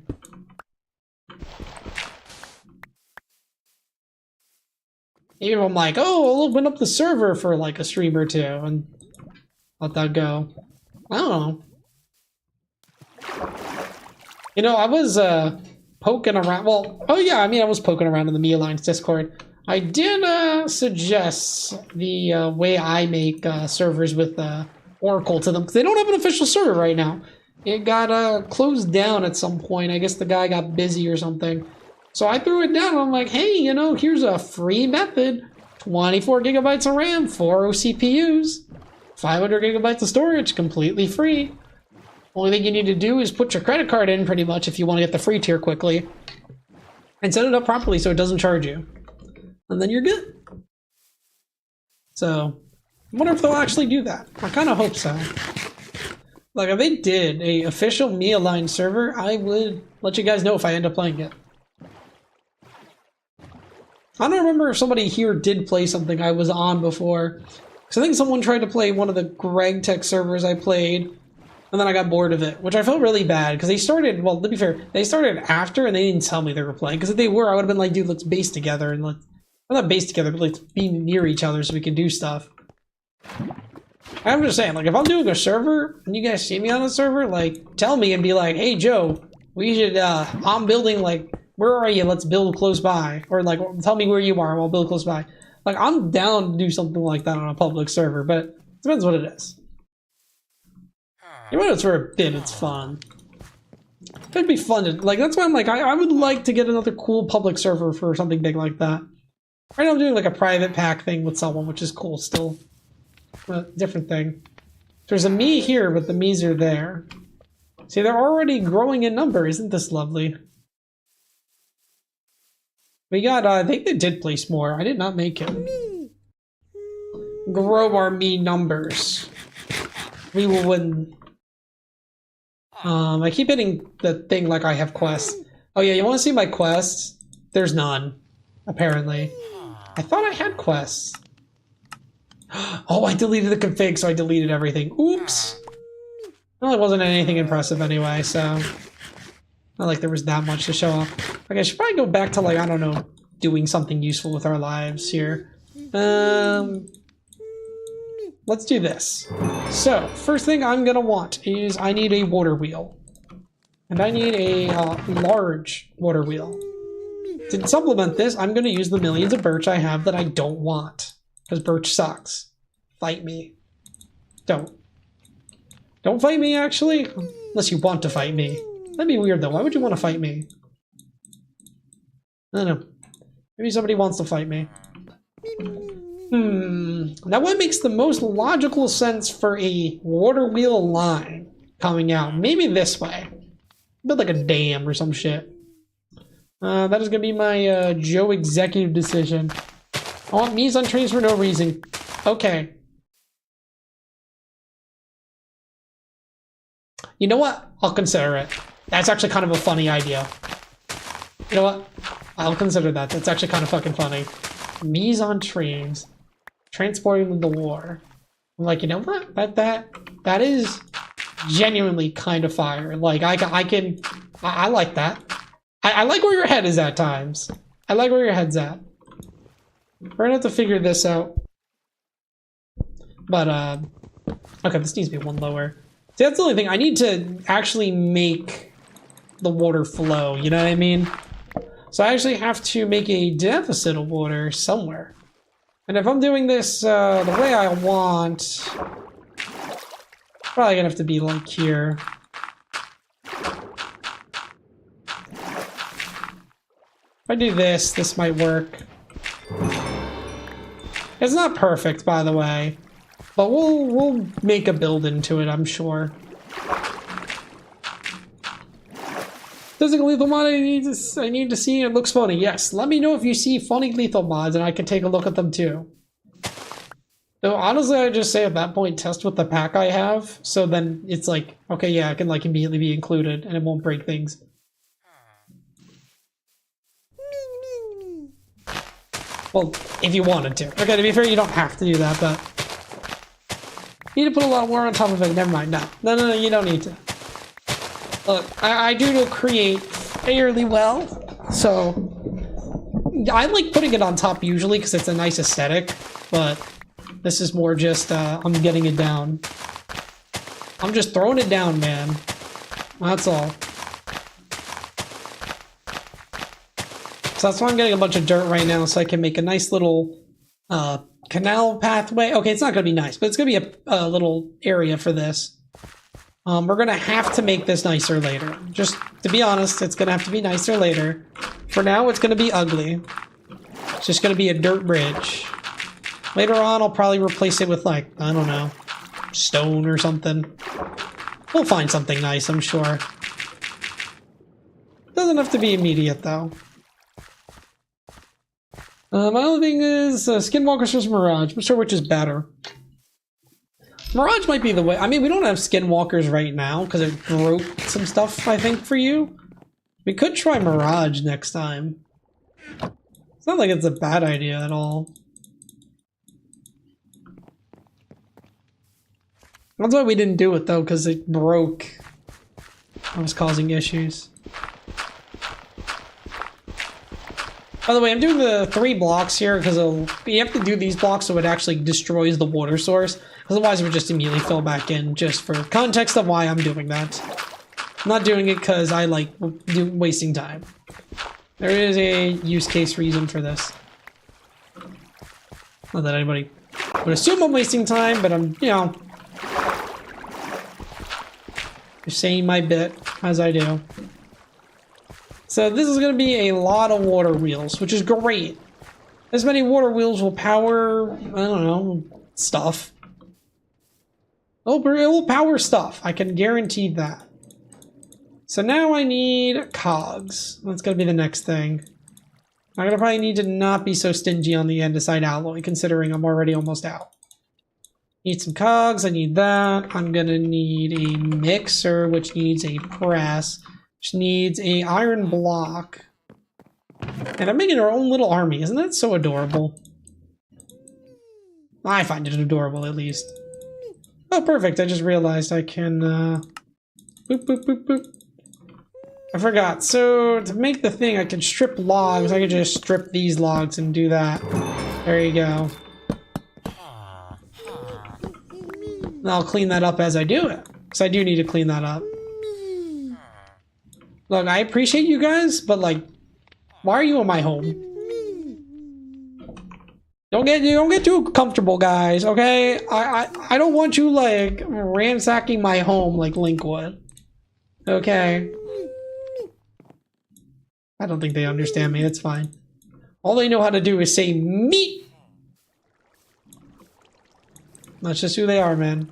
Even if I'm like, oh, I'll open up the server for like a stream or two and let that go. I don't know. You know, I was poking around. Well, oh yeah, I mean, I was poking around in the Me Alliance Discord. I did suggest the way I make servers with Oracle to them, because they don't have an official server right now. It got closed down at some point. I guess the guy got busy or something. So I threw it down. I'm like, hey, you know, here's a free method. 24 gigabytes of RAM, 4 CPUs, 500 gigabytes of storage, completely free. Only thing you need to do is put your credit card in, pretty much, if you want to get the free tier quickly. And set it up properly so it doesn't charge you. And then you're good. So, I wonder if they'll actually do that. I kind of hope so. Like, if they did a official Me Aligned server, I would let you guys know if I end up playing it. I don't remember if somebody here did play something I was on before. Because I think someone tried to play one of the Greg Tech servers I played, and then I got bored of it, which I felt really bad, because they started, well, to be fair, they started after, and they didn't tell me they were playing, because if they were, I would have been like, dude, let's base together, and let's, well, not base together, but let's be near each other so we can do stuff. I'm just saying, like, if I'm doing a server, and you guys see me on a server, like, tell me and be like, hey, Joe, we should, I'm building, like, where are you? Let's build close by. Or, like, tell me where you are, and we'll build close by. Like, I'm down to do something like that on a public server, but it depends what it is. Even if it's for a bit, it's fun. It'd be fun to, like, that's why I'm like, I would like to get another cool public server for something big like that. Right now I'm doing, like, a private pack thing with someone, which is cool still. But different thing. There's a me here, but the me's are there. See, they're already growing in number. Isn't this lovely? We got, I think they did place more. I did not make him. Grow our me numbers. We will win. I keep hitting the thing like I have quests. Oh yeah, you want to see my quests? There's none, apparently. I thought I had quests. Oh, I deleted the config, so I deleted everything. Oops. Well, it wasn't anything impressive anyway, so... Not like there was that much to show off. Okay, I should probably go back to, like, I don't know, doing something useful with our lives here. Let's do this. So, first thing I'm gonna want is I need a water wheel. And I need a large water wheel. To supplement this, I'm gonna use the millions of birch I have that I don't want. Because birch sucks. Fight me. Don't. Don't fight me, actually. Unless you want to fight me. That'd be weird, though. Why would you want to fight me? I don't know. Maybe somebody wants to fight me. Now what makes the most logical sense for a water wheel line coming out? Maybe this way. Build like a dam or some shit. That is going to be my Joe executive decision. I want me's on trains for no reason. Okay. You know what? I'll consider it. That's actually kind of a funny idea. You know what? I'll consider that. That's actually kind of fucking funny. Me's on trains. Transporting the war. I'm like, you know what? That is genuinely kind of fire. Like, I like that. I like where your head is at times. I like where your head's at. We're gonna have to figure this out. But, okay, this needs to be one lower. See, that's the only thing. I need to actually make the water flow, you know what I mean? So I actually have to make a deficit of water somewhere. And if I'm doing this the way I want, probably gonna have to be like here. If I do this, this might work. It's not perfect, by the way, but we'll make a build into it, I'm sure. Physical lethal mod I need to see, it looks funny. Yes, let me know if you see funny lethal mods and I can take a look at them too. Though honestly, I just say at that point, test with the pack I have, so then it's like, okay, yeah, I can like immediately be included and it won't break things. Well, if you wanted to. Okay, to be fair, you don't have to do that, but... You need to put a lot more on top of it. Never mind. No, you don't need to. Look, I do create fairly well, so... I like putting it on top usually because it's a nice aesthetic, but this is more just, I'm getting it down. I'm just throwing it down, man. That's all. So that's why I'm getting a bunch of dirt right now, so I can make a nice little canal pathway. Okay, it's not going to be nice, but it's going to be a little area for this. We're going to have to make this nicer later. Just to be honest, it's going to have to be nicer later. For now, it's going to be ugly. It's just going to be a dirt bridge. Later on, I'll probably replace it with, like, I don't know, stone or something. We'll find something nice, I'm sure. Doesn't have to be immediate, though. My other thing is Skinwalker versus Mirage. I'm sure which is better. Mirage might be the way. I mean, we don't have Skinwalkers right now because it broke some stuff, I think, for you. We could try Mirage next time. It's not like it's a bad idea at all. That's why we didn't do it, though, because it broke. It was causing issues. By the way, I'm doing the 3 blocks here because you have to do these blocks so it actually destroys the water source. Otherwise, it would just immediately fill back in, just for context of why I'm doing that. I'm not doing it because I like wasting time. There is a use case reason for this. Not that anybody would assume I'm wasting time, but I'm, you know, just saying my bit as I do. So this is going to be a lot of water wheels, which is great. As many water wheels will power, I don't know, stuff. Oh, it will power stuff. I can guarantee that. So now I need cogs. That's going to be the next thing. I'm going to probably need to not be so stingy on the andesite alloy, considering I'm already almost out. Need some cogs. I need that. I'm going to need a mixer, which needs a press. Which needs a iron block. And I'm making our own little army. Isn't that so adorable? I find it adorable, at least. Oh, perfect. I just realized I can, boop, boop, boop, boop. I forgot. So, to make the thing, I can strip logs. I can just strip these logs and do that. There you go. And I'll clean that up as I do it. Because I do need to clean that up. Look, I appreciate you guys, but like, why are you in my home? Don't get too comfortable, guys. Okay, I don't want you like ransacking my home like Link would. Okay. I don't think they understand me. It's fine. All they know how to do is say meat. That's just who they are, man.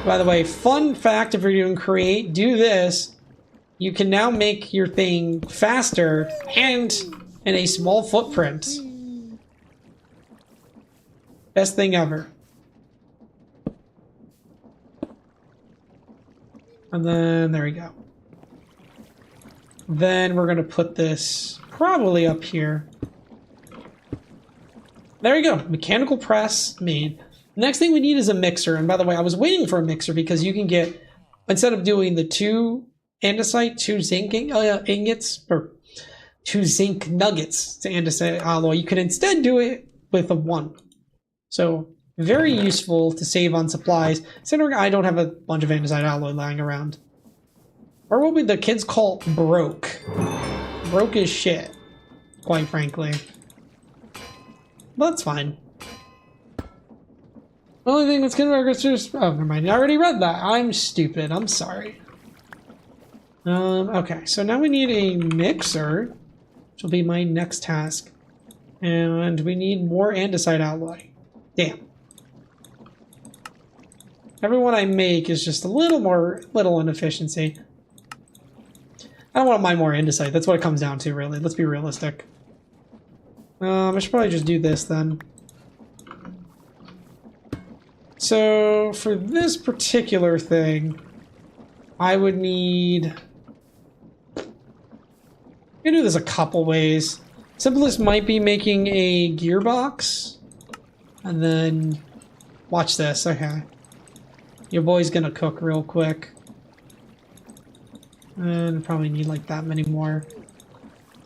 By the way, fun fact, if you're doing create, do this. You can now make your thing faster and in a small footprint. Best thing ever. And then, there we go. Then we're going to put this probably up here. There we go. Mechanical press made. Next thing we need is a mixer. And by the way, I was waiting for a mixer because you can get, instead of doing the 2 andesite, 2 zinc ingots, or 2 zinc nuggets to andesite alloy, you can instead do it with a 1. So, very useful to save on supplies, considering I don't have a bunch of andesite alloy lying around. Or what would the kids call broke. Broke as shit, quite frankly. But that's fine. The only thing that's gonna work is just... Oh, never mind. I already read that. I'm stupid. I'm sorry. Okay, so now we need a mixer, which will be my next task. And we need more andesite alloy. Damn. Everyone I make is just a little inefficiency. I don't want to mine more andesite. That's what it comes down to, really. Let's be realistic. I should probably just do this, then. So, for this particular thing, I would need... I'm gonna do this a couple ways. Simplest might be making a gearbox. And then... Watch this, okay. Your boy's gonna cook real quick. And probably need like that many more.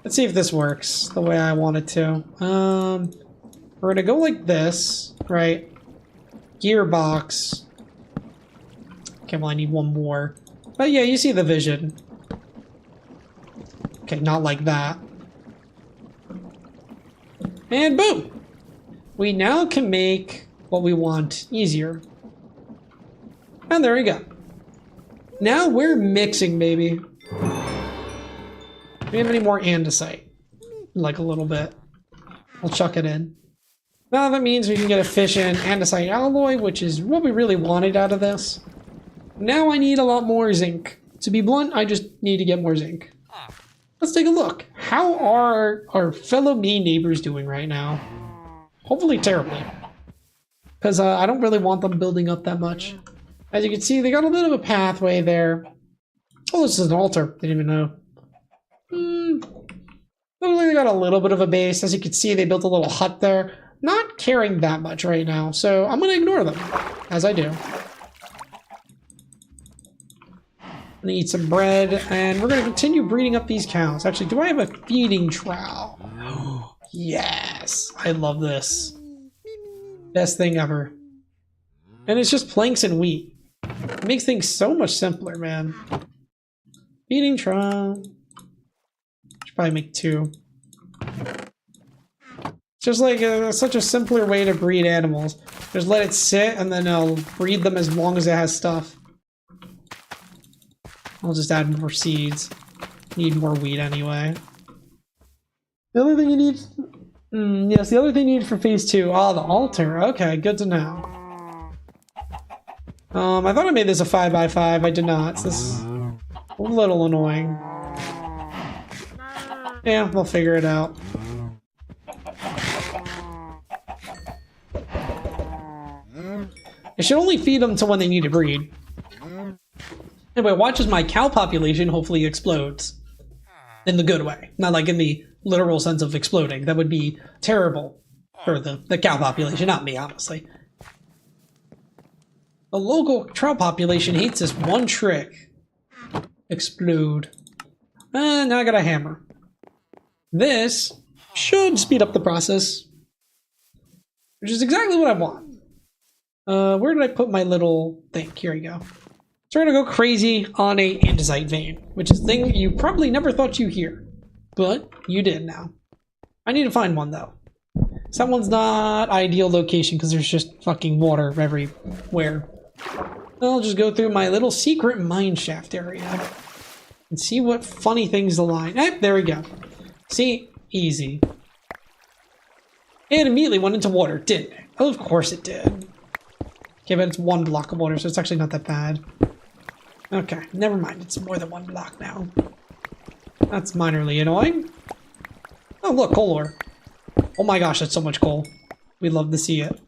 Let's see if this works the way I want it to. We're gonna go like this, right? Gearbox. Okay, well I need one more. But yeah, you see the vision. Okay, not like that. And boom! We now can make what we want easier. And there we go. Now we're mixing, baby. Do we have any more andesite? Like a little bit. I'll chuck it in. Now that means we can get efficient andesite alloy, which is what we really wanted out of this. Now I need a lot more zinc. To be blunt, I just need to get more zinc. Let's take a look. How are our fellow me neighbors doing right now? Hopefully terribly. Because I don't really want them building up that much. As you can see, they got a bit of a pathway there. Oh, this is an altar. Didn't even know. Looks like they got a little bit of a base. As you can see, they built a little hut there. Not caring that much right now, so I'm going to ignore them, as I do. I'm gonna eat some bread, and we're gonna continue breeding up these cows. Actually, do I have a feeding trowel? Yes! I love this. Best thing ever. And it's just planks and wheat. It makes things so much simpler, man. Feeding trowel. Should probably make 2. It's just like such a simpler way to breed animals. Just let it sit, and then I'll breed them as long as it has stuff. I'll just add more seeds. Need more wheat anyway. The other thing you need... yes, the other thing you need for phase 2. Oh, the altar. Okay, good to know. I thought I made this a 5x5. I did not. So this is a little annoying. Yeah, we'll figure it out. I should only feed them to when they need to breed. Anyway, watch as my cow population hopefully explodes. In the good way. Not like in the literal sense of exploding. That would be terrible for the cow population, not me, honestly. The local trout population hates this one trick. Explode. And now I got a hammer. This should speed up the process. Which is exactly what I want. Where did I put my little thing? Here we go. So we're gonna go crazy on a andesite vein, which is a thing you probably never thought you'd hear, but you did now. I need to find one though. So that one's not ideal location because there's just fucking water everywhere. I'll just go through my little secret mine shaft area and see what funny things align. There we go. See, easy. It immediately went into water, didn't it? Oh, of course it did. Okay, but it's 1 block of water, so it's actually not that bad. Okay, never mind. It's more than 1 block now. That's minorly annoying. Oh, look, coal ore. Oh my gosh, that's so much coal. We'd love to see it.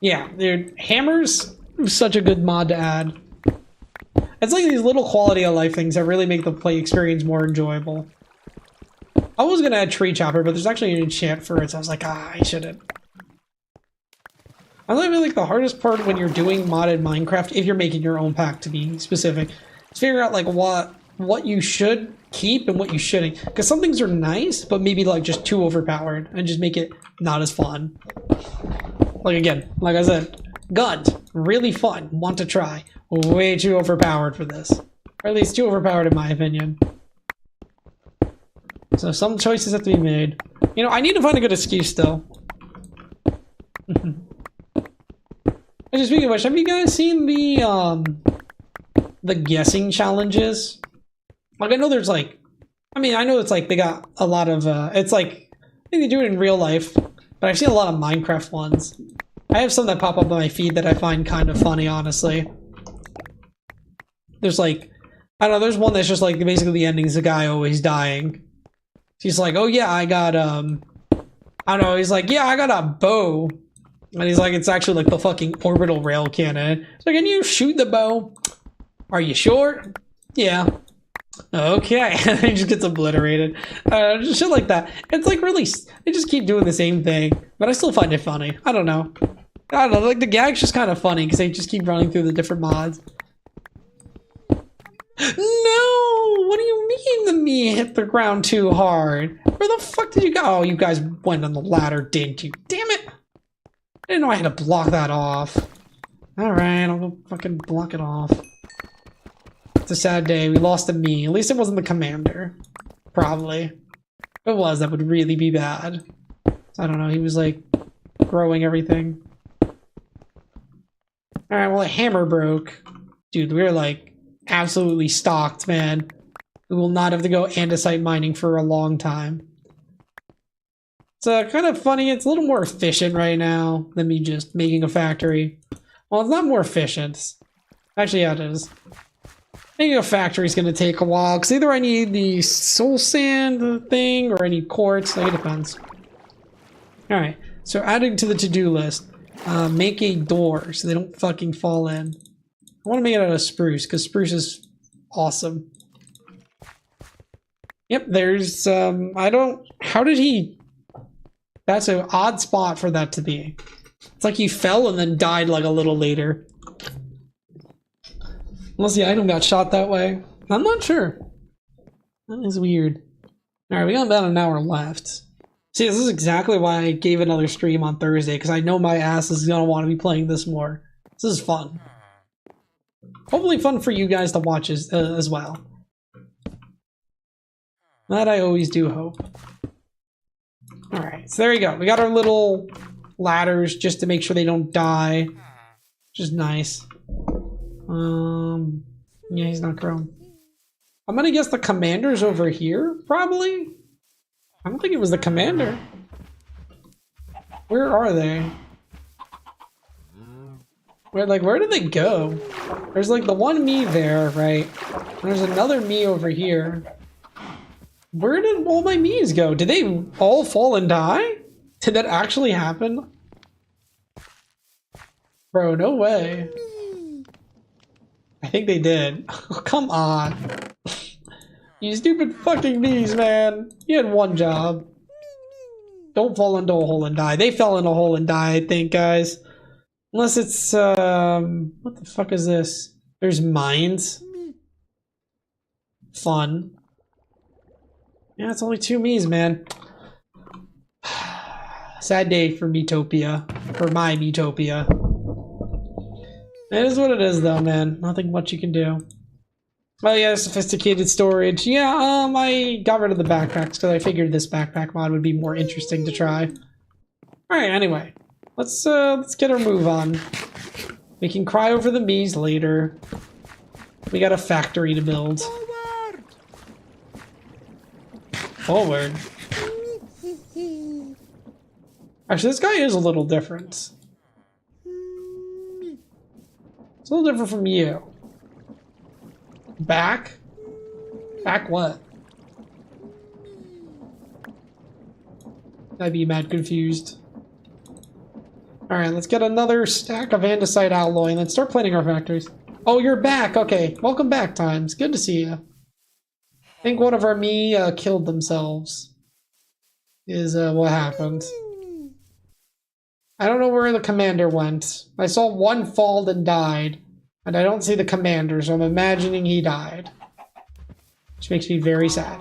Yeah, dude, hammers, such a good mod to add. It's like these little quality of life things that really make the play experience more enjoyable. I was gonna add tree chopper, but there's actually an enchant for it, so I was like, I shouldn't. I really feel like the hardest part when you're doing modded Minecraft, if you're making your own pack to be specific, is figure out like what you should keep and what you shouldn't. Because some things are nice, but maybe like just too overpowered and just make it not as fun. Like again, like I said, guns, really fun, want to try. Way too overpowered for this. Or at least too overpowered in my opinion. So some choices have to be made. You know, I need to find a good excuse still. Just speaking of which, have you guys seen the guessing challenges? Like, I know there's like, I mean, I know it's like they got a lot of, it's like, I think they do it in real life, but I've seen a lot of Minecraft ones. I have some that pop up on my feed that I find kind of funny, honestly. There's like, I don't know, there's one that's just like, basically the ending's the guy always dying. He's like, oh yeah, I got, I don't know, he's like, yeah, I got a bow. And he's like, it's actually like the fucking orbital rail cannon. It's like, can you shoot the bow? Are you sure? Yeah. Okay. And he just gets obliterated. Just shit like that. It's like really, they just keep doing the same thing. But I still find it funny. I don't know. I don't know, like the gag's just kind of funny because they just keep running through the different mods. No! What do you mean the me hit the ground too hard? Where the fuck did you go? Oh, you guys went on the ladder, didn't you? Damn it! I didn't know I had to block that off. Alright, I'll go fucking block it off. It's a sad day. We lost a me. At least it wasn't the commander. Probably. If it was, that would really be bad. I don't know, he was like growing everything. Alright, well, a hammer broke. Dude, we're like absolutely stocked, man. We will not have to go andesite mining for a long time. It's kind of funny. It's a little more efficient right now than me just making a factory. Well, it's not more efficient. Actually, yeah, it is. Making a factory is going to take a while, because either I need the soul sand thing, or I need quartz. Like, it depends. Alright, so adding to the to-do list. Make a door, so they don't fucking fall in. I want to make it out of spruce, because spruce is awesome. Yep, there's, I don't... How did he... That's an odd spot for that to be. It's like he fell and then died like a little later. Unless the item got shot that way. I'm not sure. That is weird. Alright, we got about an hour left. See, this is exactly why I gave another stream on Thursday, because I know my ass is going to want to be playing this more. This is fun. Hopefully fun for you guys to watch as well. That I always do hope. Alright, so there you go. We got our little ladders just to make sure they don't die. Which is nice. Yeah, he's not grown. I'm gonna guess the commander's over here, probably? I don't think it was the commander. Where are they? Where did they go? There's like the one me there, right? And there's another me over here. Where did all my me's go? Did they all fall and die? Did that actually happen? Bro, no way. I think they did. Oh, come on. You stupid fucking me's, man. You had one job. Don't fall into a hole and die. They fell in a hole and died, I think, guys. Unless it's, what the fuck is this? There's mines. Fun. Yeah, it's only 2 me's, man. Sad day for Metopia. For my Metopia. It is what it is, though, man. Nothing much you can do. Oh yeah, sophisticated storage. Yeah, I got rid of the backpacks because I figured this backpack mod would be more interesting to try. Alright, anyway. Let's get our move on. We can cry over the me's later. We got a factory to build. Forward. Actually, this guy is a little different. It's a little different from you. Back? Back what? I'd be mad confused. Alright, let's get another stack of andesite alloy and then start planning our factories. Oh, you're back! Okay, welcome back, Times. Good to see you. I think one of our me killed themselves. Is what happened. I don't know where the commander went. I saw one fall and died. And I don't see the commander, so I'm imagining he died. Which makes me very sad.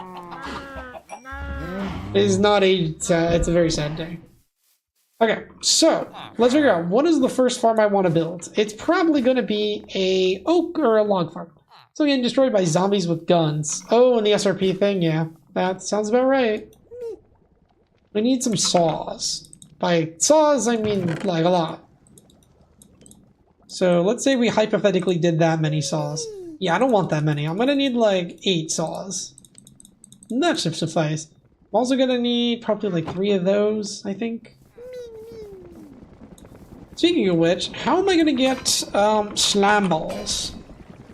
It is not it's a very sad day. Okay, so let's figure out what is the first farm I want to build. It's probably going to be a oak or a log farm. So getting destroyed by zombies with guns. Oh, and the SRP thing, yeah. That sounds about right. We need some saws. By saws, I mean like a lot. So let's say we hypothetically did that many saws. Yeah, I don't want that many. I'm gonna need like 8 saws. And that should suffice. I'm also gonna need probably like 3 of those, I think. Speaking of which, how am I gonna get slam balls?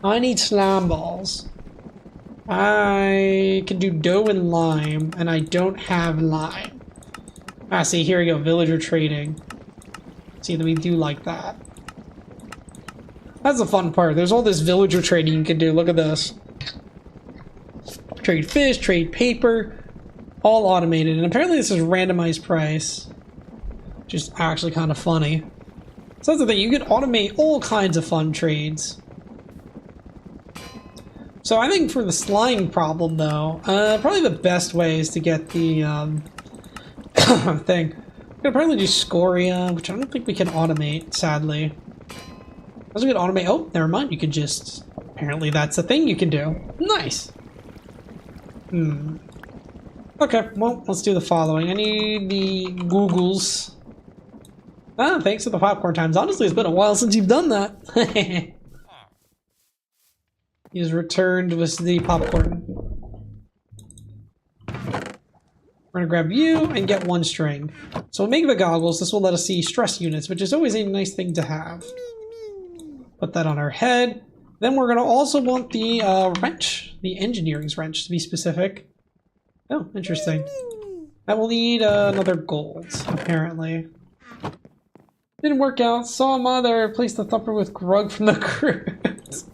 I need slam balls. I can do dough and lime, and I don't have lime. Ah, see, here we go, villager trading. See, we do like that. That's the fun part. There's all this villager trading you can do. Look at this. Trade fish, trade paper, all automated. And apparently this is randomized price. Which is actually kind of funny. So that's the thing. You can automate all kinds of fun trades. So I think for the slime problem, though, probably the best way is to get the thing. We can probably do scoria, which I don't think we can automate, sadly. Unless we could automate. Oh, never mind. You could just Apparently that's a thing you can do. Nice. Okay, well, let's do the following. I need the Googles. Ah, thanks for the popcorn times. Honestly, it's been a while since you've done that. He's returned with the popcorn. We're gonna grab you and get one string. So we'll make the goggles. This will let us see stress units, which is always a nice thing to have. Put that on our head. Then we're gonna also want the wrench, the engineering's wrench to be specific. Oh, interesting. That will need another gold, apparently. Didn't work out. Saw mother replace the thumper with grug from the cruise.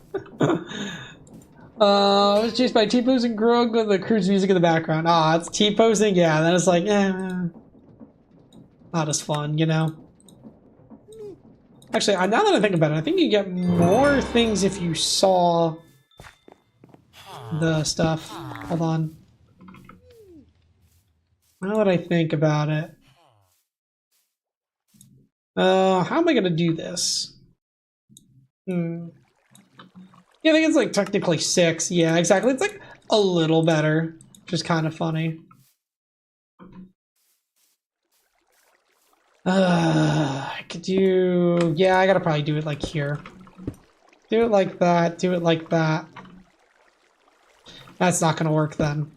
I was chased by T-posing grug with the cruise music in the background. Ah, it's T-posing? Yeah, then it's like, not as fun, you know? Actually, now that I think about it, I think you get more things if you saw the stuff. Hold on. Now that I think about it. How am I gonna do this? Yeah, I think it's like technically 6. Yeah, exactly. It's like a little better, which is kind of funny. I could do... Yeah, I gotta probably do it like here. Do it like that, do it like that. That's not gonna work then.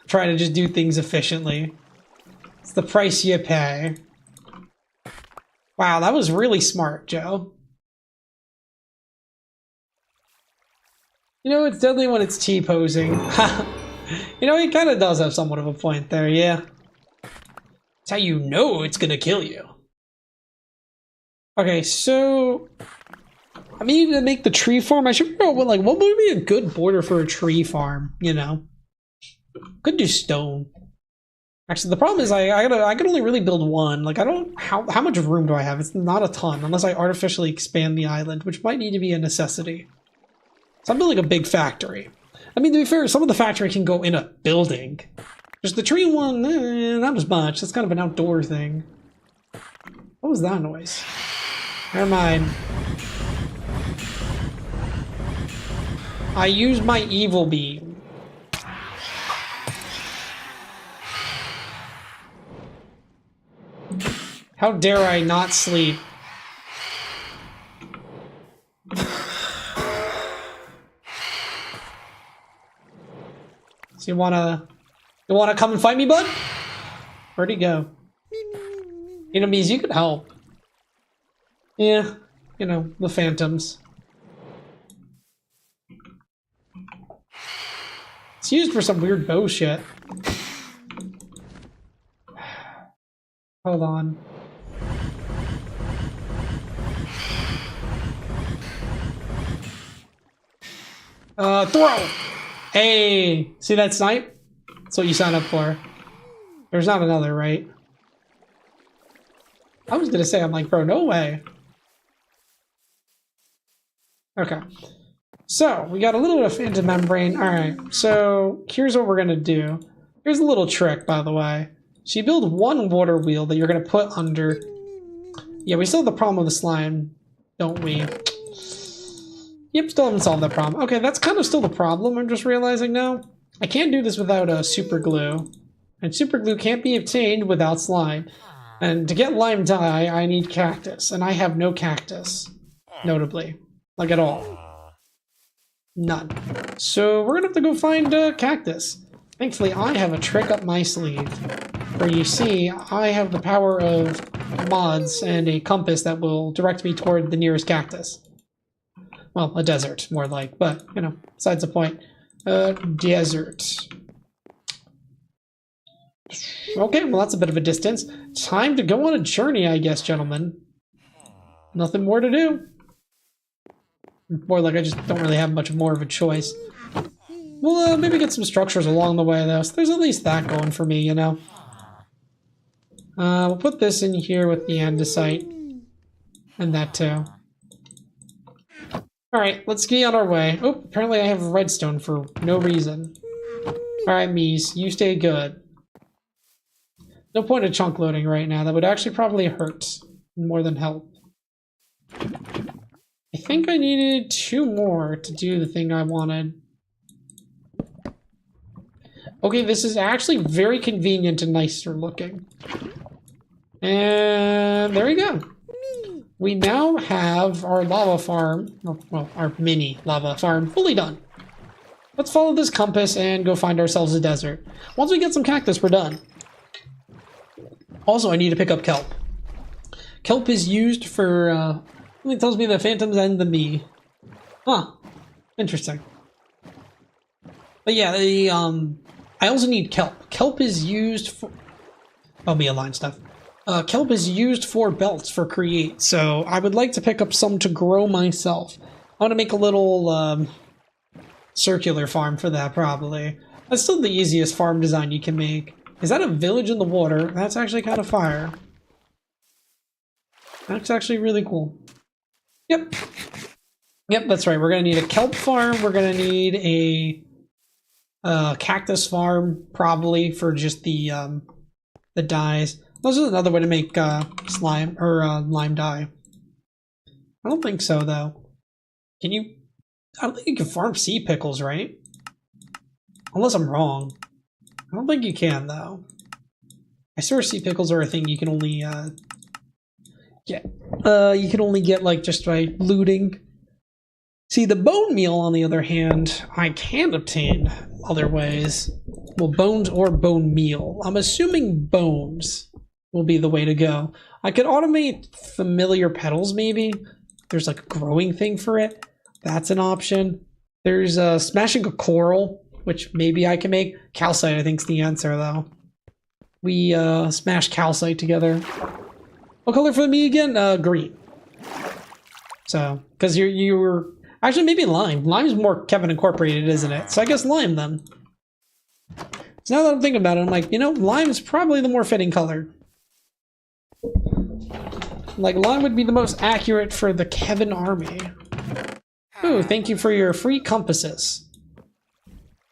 Try to just do things efficiently. It's the price you pay. Wow, that was really smart, Joe. You know, it's deadly when it's T-posing. You know, he kind of does have somewhat of a point there, yeah. That's how you know it's gonna kill you. Okay, so... I mean, to make the tree farm, I should figure out what would be a good border for a tree farm, you know? Could do stone. Actually, the problem is I can only really build one. Like, I don't... How much room do I have? It's not a ton, unless I artificially expand the island, which might need to be a necessity. So I'm building a big factory. I mean, to be fair, some of the factory can go in a building. Just the tree one, not as much. That's kind of an outdoor thing. What was that noise? Never mind. I used my evil beam. How dare I not sleep? So you wanna come and fight me, bud? Where'd he go? You know, means you could help. Yeah, you know, the phantoms. It's used for some weird bullshit. Hold on. Throw! Hey! See that snipe? That's what you signed up for. There's not another, right? I was gonna say, I'm like, bro, no way. Okay. So, we got a little bit of phantom membrane. Alright, so here's what we're gonna do. Here's a little trick, by the way. So you build one water wheel that you're gonna put under... Yeah, we still have the problem with the slime, don't we? Yep, still haven't solved that problem. Okay, that's kind of still the problem, I'm just realizing now. I can't do this without super glue. And super glue can't be obtained without slime. And to get lime dye, I need cactus. And I have no cactus. Notably. Like at all. None. So we're gonna have to go find cactus. Thankfully, I have a trick up my sleeve. Where you see, I have the power of mods and a compass that will direct me toward the nearest cactus. Well, a desert, more like, but, you know, besides the point. Desert. Okay, well that's a bit of a distance. Time to go on a journey, I guess, gentlemen. Nothing more to do. More like I just don't really have much more of a choice. We'll maybe get some structures along the way, though, so there's at least that going for me, you know? We'll put this in here with the andesite. And that, too. Alright, let's get on our way. Oh, apparently I have redstone for no reason. Alright, Mies, you stay good. No point of chunk loading right now. That would actually probably hurt more than help. I think I needed 2 more to do the thing I wanted. Okay, this is actually very convenient and nicer looking. And there we go. We now have our lava farm, well, our mini lava farm, fully done. Let's follow this compass and go find ourselves a desert. Once we get some cactus, we're done. Also, I need to pick up kelp. Kelp is used for, it tells me the phantoms and the me. Huh. Interesting. But yeah, I also need kelp. Kelp is used for... Oh, me align stuff. Kelp is used for belts for create, so I would like to pick up some to grow myself. I want to make a little, circular farm for that, probably. That's still the easiest farm design you can make. Is that a village in the water? That's actually kind of fire. That's actually really cool. Yep. Yep, that's right. We're going to need a kelp farm. We're going to need a cactus farm, probably, for just the dyes. This is another way to make slime, or lime dye. I don't think so, though. Can you... I don't think you can farm sea pickles, right? Unless I'm wrong. I don't think you can, though. I swear sea pickles are a thing you can only get. You can only get, like, just by looting. See, the bone meal, on the other hand, I can obtain other ways. Well, bones or bone meal. I'm assuming bones will be the way to go. I could automate familiar petals, maybe. There's, like, a growing thing for it. That's an option. There's smashing a coral, which maybe I can make. Calcite, I think, is the answer, though. We smash calcite together. What color for me again? Green. So, because you're actually maybe lime. Lime's more Kevin Incorporated, isn't it? So I guess lime then. So now that I'm thinking about it, I'm like, you know, lime is probably the more fitting color. Like, lime would be the most accurate for the Kevin army. Ooh, thank you for your free compasses.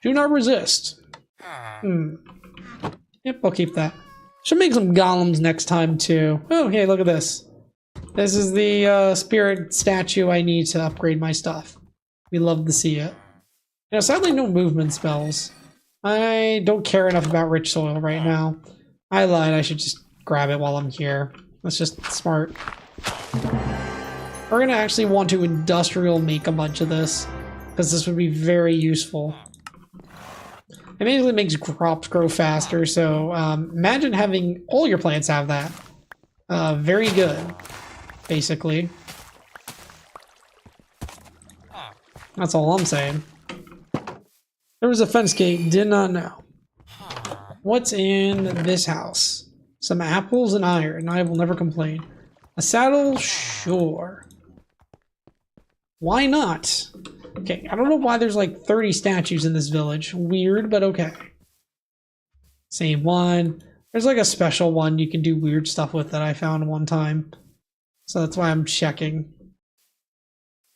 Do not resist. Yep, I'll keep that. Should make some golems next time, too. Oh, hey, look at this. This is the spirit statue I need to upgrade my stuff. We love to see it. You know, sadly, no movement spells. I don't care enough about rich soil right now. I lied, I should just grab it while I'm here. That's just smart. We're gonna actually want to industrial make a bunch of this, because this would be very useful. It basically makes crops grow faster, so imagine having all your plants have that. Very good, basically. That's all I'm saying. There was a fence gate, did not know. What's in this house? Some apples and iron, I will never complain. A saddle? Sure. Why not? Okay, I don't know why there's like 30 statues in this village. Weird, but okay. Same one. There's like a special one you can do weird stuff with that I found one time. So that's why I'm checking.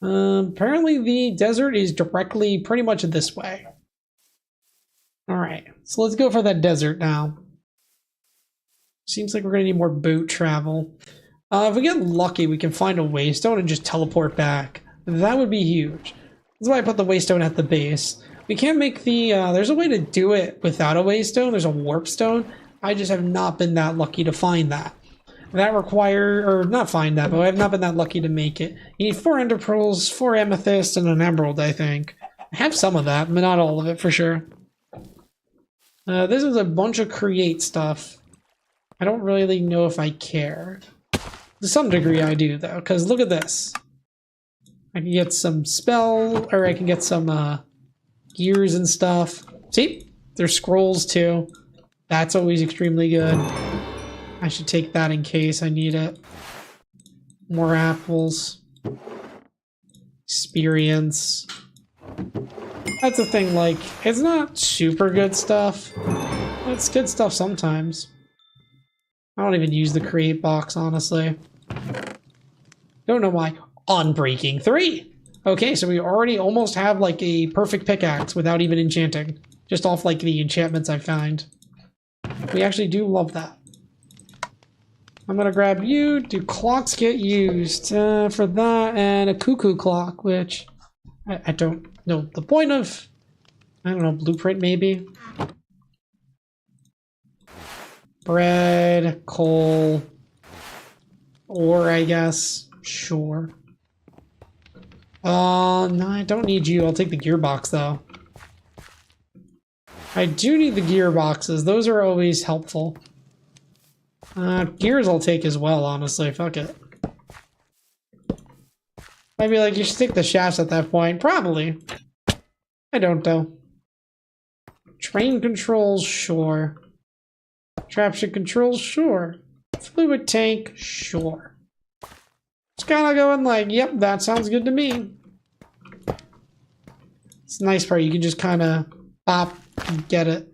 Apparently the desert is directly pretty much this way. Alright, so let's go for that desert now. Seems like we're gonna need more boat travel. If we get lucky, we can find a waystone and just teleport back. That would be huge. That's why I put the waystone at the base. We can't make the, there's a way to do it without a waystone. There's a warp stone. I just have not been that lucky to find that. That require, or not find that, but I have not been that lucky to make it. You need 4 ender pearls, 4 amethyst, and an emerald, I think. I have some of that, but not all of it for sure. This is a bunch of create stuff. I don't really know if I care. To some degree I do, though, because look at this. I can get some spell, or I can get some gears and stuff. See? There's scrolls, too. That's always extremely good. I should take that in case I need it. More apples. Experience. That's the thing, like, it's not super good stuff. It's good stuff sometimes. I don't even use the create box, honestly. Don't know why. Unbreaking 3! Okay, so we already almost have, like, a perfect pickaxe without even enchanting. Just off, like, the enchantments I find. We actually do love that. I'm gonna grab you. Do clocks get used for that? And a cuckoo clock, which I don't know the point of. I don't know, blueprint maybe? Bread, coal, ore, I guess. Sure. No, I don't need you. I'll take the gearbox, though. I do need the gearboxes. Those are always helpful. Gears I'll take as well, honestly. Fuck it. I'd be like, you should take the shafts at that point. Probably. I don't, though. Train controls, sure. Trapship controls, sure. Fluid tank, sure. Just kind of going like, yep, that sounds good to me. It's a nice part. You can just kind of pop and get it.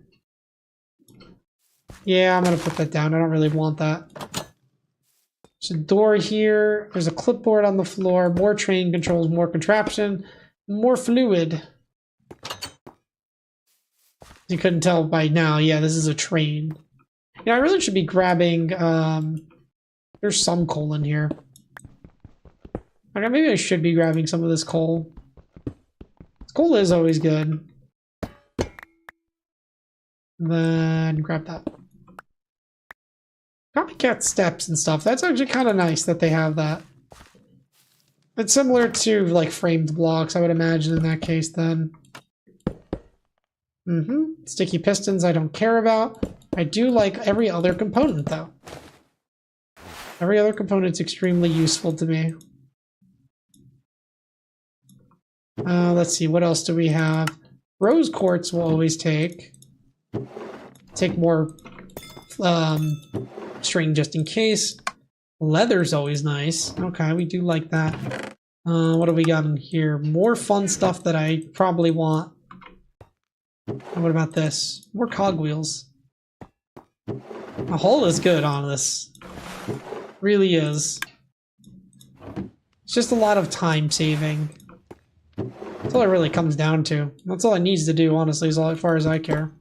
Yeah, I'm going to put that down. I don't really want that. There's a door here. There's a clipboard on the floor. More train controls, more contraption, more fluid. You couldn't tell by now. Yeah, this is a train. Yeah, I really should be grabbing, there's some coal in here. Okay, maybe I should be grabbing some of this coal. This coal is always good. Then grab that. Copycat steps and stuff. That's actually kind of nice that they have that. It's similar to, like, framed blocks, I would imagine, in that case, then. Sticky pistons I don't care about. I do like every other component, though. Every other component's extremely useful to me. Let's see, what else do we have? Rose quartz will always take. Take more string just in case. Leather's always nice. Okay, we do like that. What do we got in here? More fun stuff that I probably want. And what about this? More cogwheels. A hole is good on this. Really is. It's just a lot of time saving. That's all it really comes down to. That's all it needs to do, honestly, as far as I care.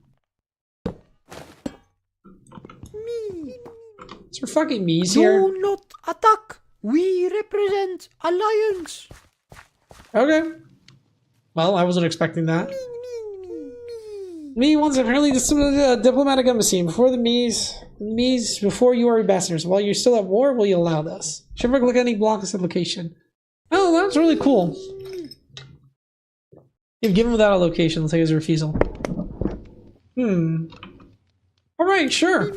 Is there fucking me's here? Do not attack. We represent alliance. Okay. Well, I wasn't expecting that. Me wants apparently a diplomatic embassy. Before the Me's, before you are ambassadors. While you're still at war, will you allow this? Should we look at any block of location? Oh, that's really cool. You've given without a location. Let's take his refusal. Alright, sure.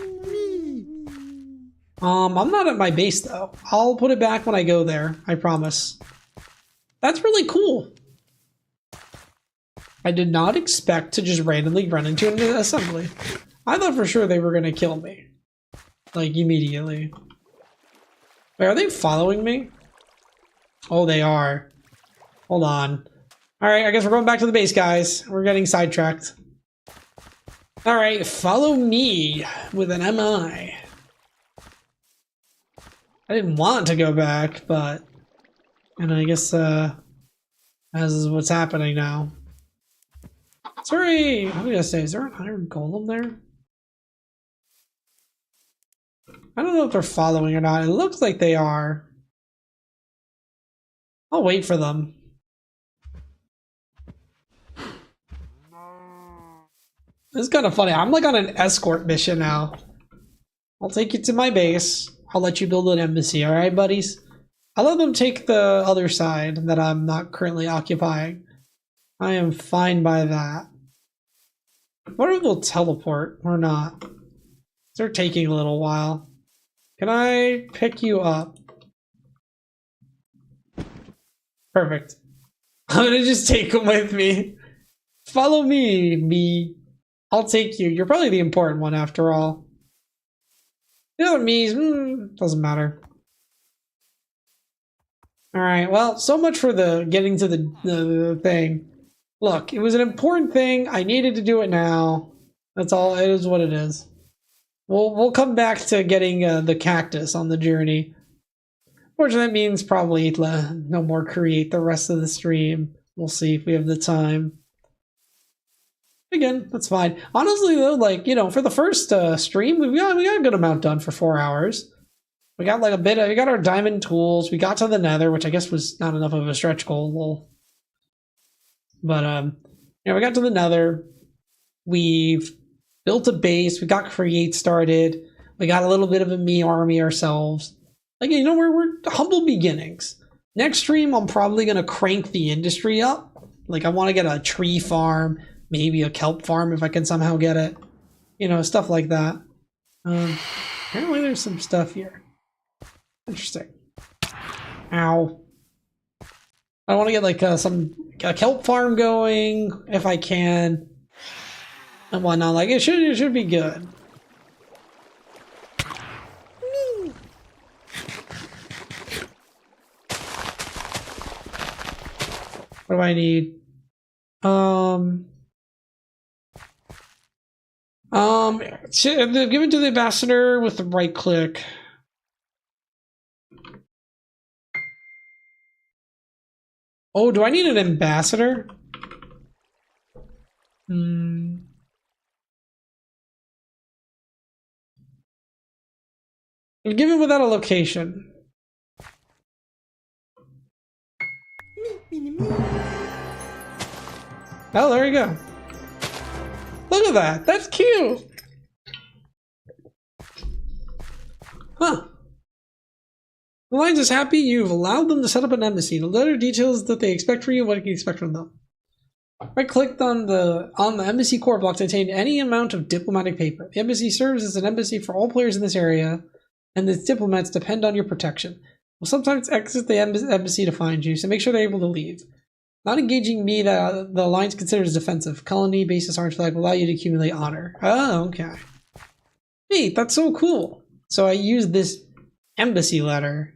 I'm not at my base, though. I'll put it back when I go there. I promise. That's really cool. I did not expect to just randomly run into an assembly. I thought for sure they were going to kill me. Like, immediately. Wait, are they following me? Oh, they are. Hold on. Alright, I guess we're going back to the base, guys. We're getting sidetracked. Alright, follow me with an MI. I didn't want to go back, but... And I guess, this is what's happening now. Sorry! What was I gonna say? Is there an iron golem there? I don't know if they're following or not. It looks like they are. I'll wait for them. This is kind of funny. I'm like on an escort mission now. I'll take you to my base. I'll let you build an embassy, alright, buddies? I'll let them take the other side that I'm not currently occupying. I am fine by that. What if we'll teleport or not? They're taking a little while. Can I pick you up? Perfect. I'm gonna just take them with me. Follow me, me. I'll take you. You're probably the important one after all. The other me's, doesn't matter. Alright, well, so much for the getting to the thing. Look, it was an important thing. I needed to do it now. That's all. It is what it is. We'll come back to getting the cactus on the journey. Fortunately, that means probably no more create the rest of the stream. We'll see if we have the time. Again, that's fine. Honestly, though, like, you know, for the first stream, we got a good amount done for 4 hours. We got like we got our diamond tools. We got to the nether, which I guess was not enough of a stretch goal. But, yeah, we got to the nether. We've built a base. We got create started. We got a little bit of a me army ourselves. Like, you know, we're humble beginnings. Next stream, I'm probably going to crank the industry up. Like, I want to get a tree farm, maybe a kelp farm if I can somehow get it. You know, stuff like that. Apparently there's some stuff here. Interesting. Ow. I want to get like a kelp farm going if I can. And whatnot. Like, it should be good. What do I need? Give it to the ambassador with the right click. Oh, do I need an ambassador? Give it without a location. Oh, there you go. Look at that. That's cute. Huh. The Alliance is happy you've allowed them to set up an embassy. The letter details that they expect from you and what you can expect from them. Right clicked on the embassy core block to obtain any amount of diplomatic paper. The embassy serves as an embassy for all players in this area, and its diplomats depend on your protection. We'll sometimes exit the embassy to find you, so make sure they're able to leave. Not engaging me that the Alliance considers defensive. Colony basis orange flag will allow you to accumulate honor. Oh, okay. Neat, that's so cool. So I use this embassy letter.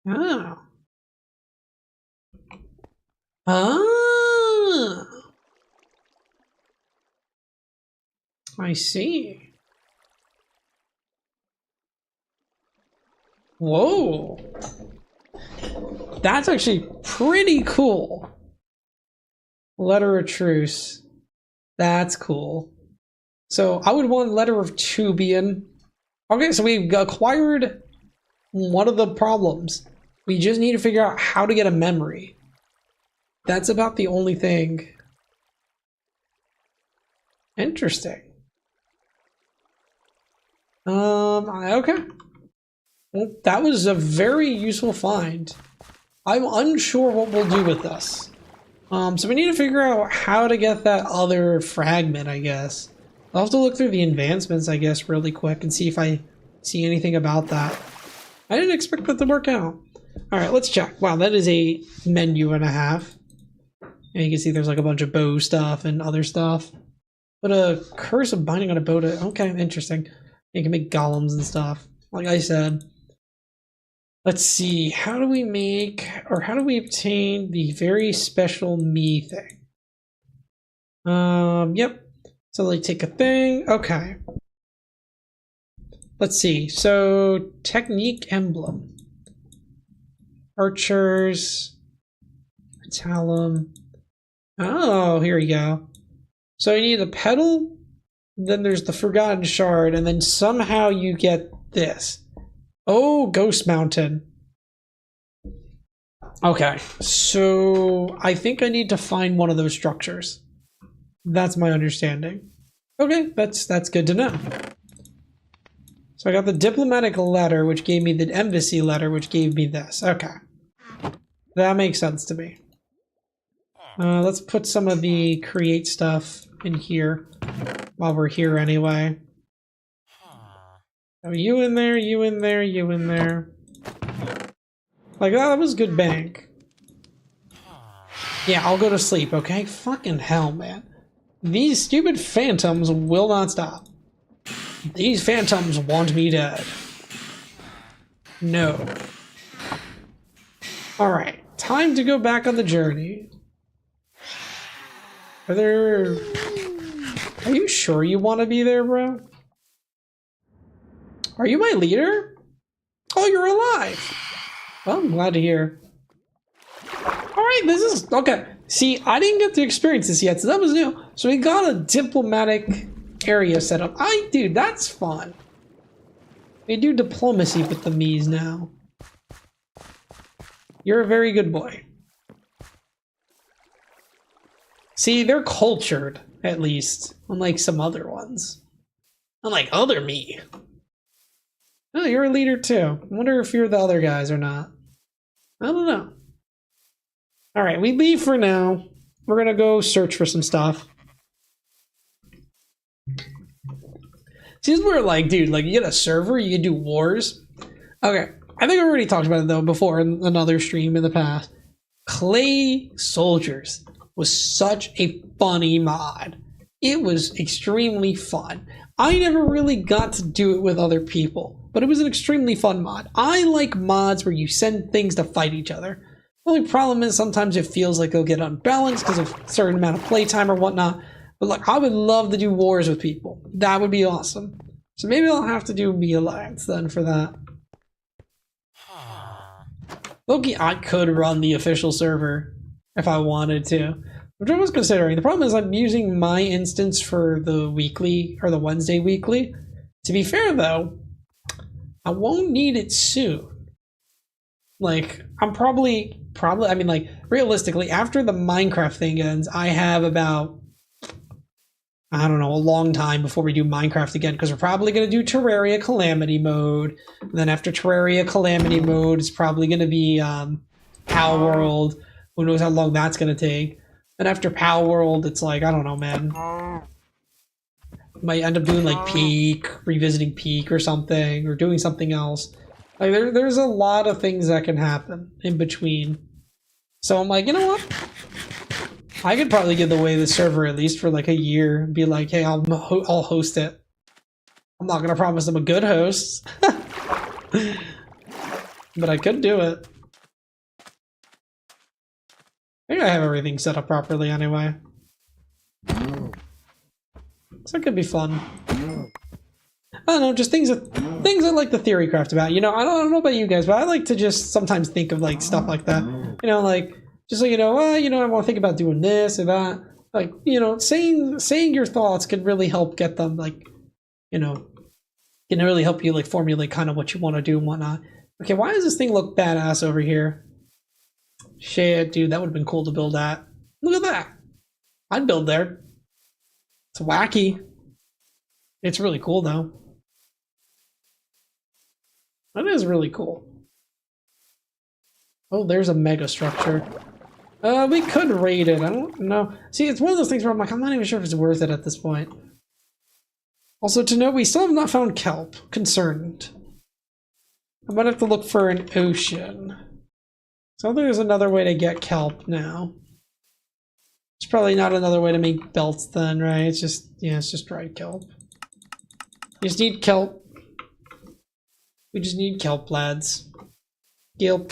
Oh. Ah. I see. Whoa. That's actually pretty cool. Letter of truce. That's cool. So I would want letter of Tubian. Okay, so we've acquired one of the problems. We just need to figure out how to get a memory. That's about the only thing. Interesting. Okay. Well, that was a very useful find. I'm unsure what we'll do with this. So we need to figure out how to get that other fragment, I guess. I'll have to look through the advancements, I guess, really quick and see if I see anything about that. I didn't expect that to work out. Alright, let's check. Wow, that is a menu and a half. And you can see there's like a bunch of bow stuff and other stuff. But a curse of binding on a bow to... Okay, interesting. You can make golems and stuff. Like I said. Let's see. How do we make... Or how do we obtain the very special me thing? Yep. So like take a thing. Okay. Let's see. So technique emblem. Archers. Metallum. Oh, here we go. So you need the petal, then there's the forgotten shard, and then somehow you get this. Oh, Ghost Mountain. Okay, so I think I need to find one of those structures. That's my understanding. Okay, that's good to know. So I got the diplomatic letter, which gave me the embassy letter, which gave me this. Okay. That makes sense to me. Let's put some of the create stuff in here while we're here anyway. So you in there, you in there, you in there. Like, oh, that was good bank. Yeah, I'll go to sleep, okay? Fucking hell, man. These stupid phantoms will not stop. These phantoms want me dead. No. Alright, time to go back on the journey. Are you sure you want to be there, bro? Are you my leader? Oh, you're alive! Well, I'm glad to hear. Alright, this is... Okay, see, I didn't get to experience this yet, so that was new. So we got a diplomatic area set up. Dude, that's fun. They do diplomacy with the Mies now. You're a very good boy. See, they're cultured, at least, unlike some other ones. Unlike other me. Oh, you're a leader too. I wonder if you're the other guys or not. I don't know. Alright, we leave for now. We're gonna go search for some stuff. See, this is where, like, dude, like, you get a server, you can do wars. Okay, I think I already talked about it, though, before in another stream in the past. Clay Soldiers was such a funny mod. It was extremely fun. I never really got to do it with other people, but it was an extremely fun mod. I like mods where you send things to fight each other. The only problem is sometimes it feels like it'll get unbalanced because of a certain amount of playtime or whatnot. But like, I would love to do wars with people. That would be awesome. So maybe I'll have to do the Alliance then for that. Loki, I could run the official server if I wanted to, which I was considering. The problem is I'm using my instance for the weekly or the Wednesday weekly. To be fair though, I won't need it soon. Like, I'm probably, I mean, like, realistically, after the Minecraft thing ends, I have about, I don't know, a long time before we do Minecraft again, because we're probably going to do Terraria Calamity Mode. And then after Terraria Calamity Mode, it's probably going to be Pal World. Who knows how long that's going to take. And after Pal World, it's like, I don't know, man. Might end up doing, like, Peak, revisiting Peak or something, or doing something else. Like, there's a lot of things that can happen in between. So I'm like, you know what? I could probably give away the server at least for like a year and be like, hey, I'll host it. I'm not gonna promise I'm a good host, but I could do it. I think I have everything set up properly anyway. So it could be fun. I don't know, just things I like to theory craft about. You know, I don't know about you guys, but I like to just sometimes think of like stuff like that. You know, like just so you know, I want to think about doing this or that. Like, you know, saying your thoughts can really help get them, like, you know, can really help you like formulate kind of what you want to do and whatnot. Okay, why does this thing look badass over here? Shit, dude, that would have been cool to build at. Look at that. I'd build there. It's wacky. It's really cool though. That is really cool. Oh, there's a mega structure. We could raid it. I don't know. See, it's one of those things where I'm like, I'm not even sure if it's worth it at this point. Also, to note, we still have not found kelp. Concerned. I might have to look for an ocean. So there's another way to get kelp now. It's probably not another way to make belts then, right? It's just, yeah, it's just dried kelp. You just need kelp. We just need kelp, lads. Gilp.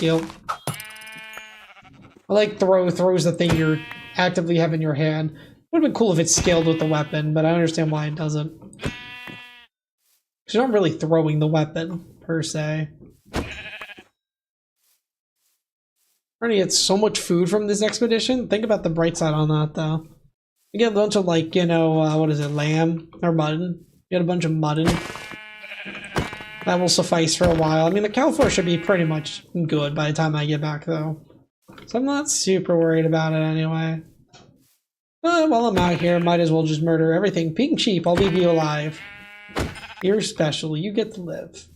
I like throws the thing you're actively have in your hand. Would have been cool if it scaled with the weapon, but I understand why it doesn't. Because you're not really throwing the weapon, per se. We're gonna get so much food from this expedition. Think about the bright side on that, though. You get a bunch of, like, you know, what is it, lamb? Or mutton. You get a bunch of mutton. That will suffice for a while. I mean, the Califor should be pretty much good by the time I get back, though. So I'm not super worried about it anyway. While I'm out here, might as well just murder everything. Pink sheep, I'll leave you alive. You're special, you get to live.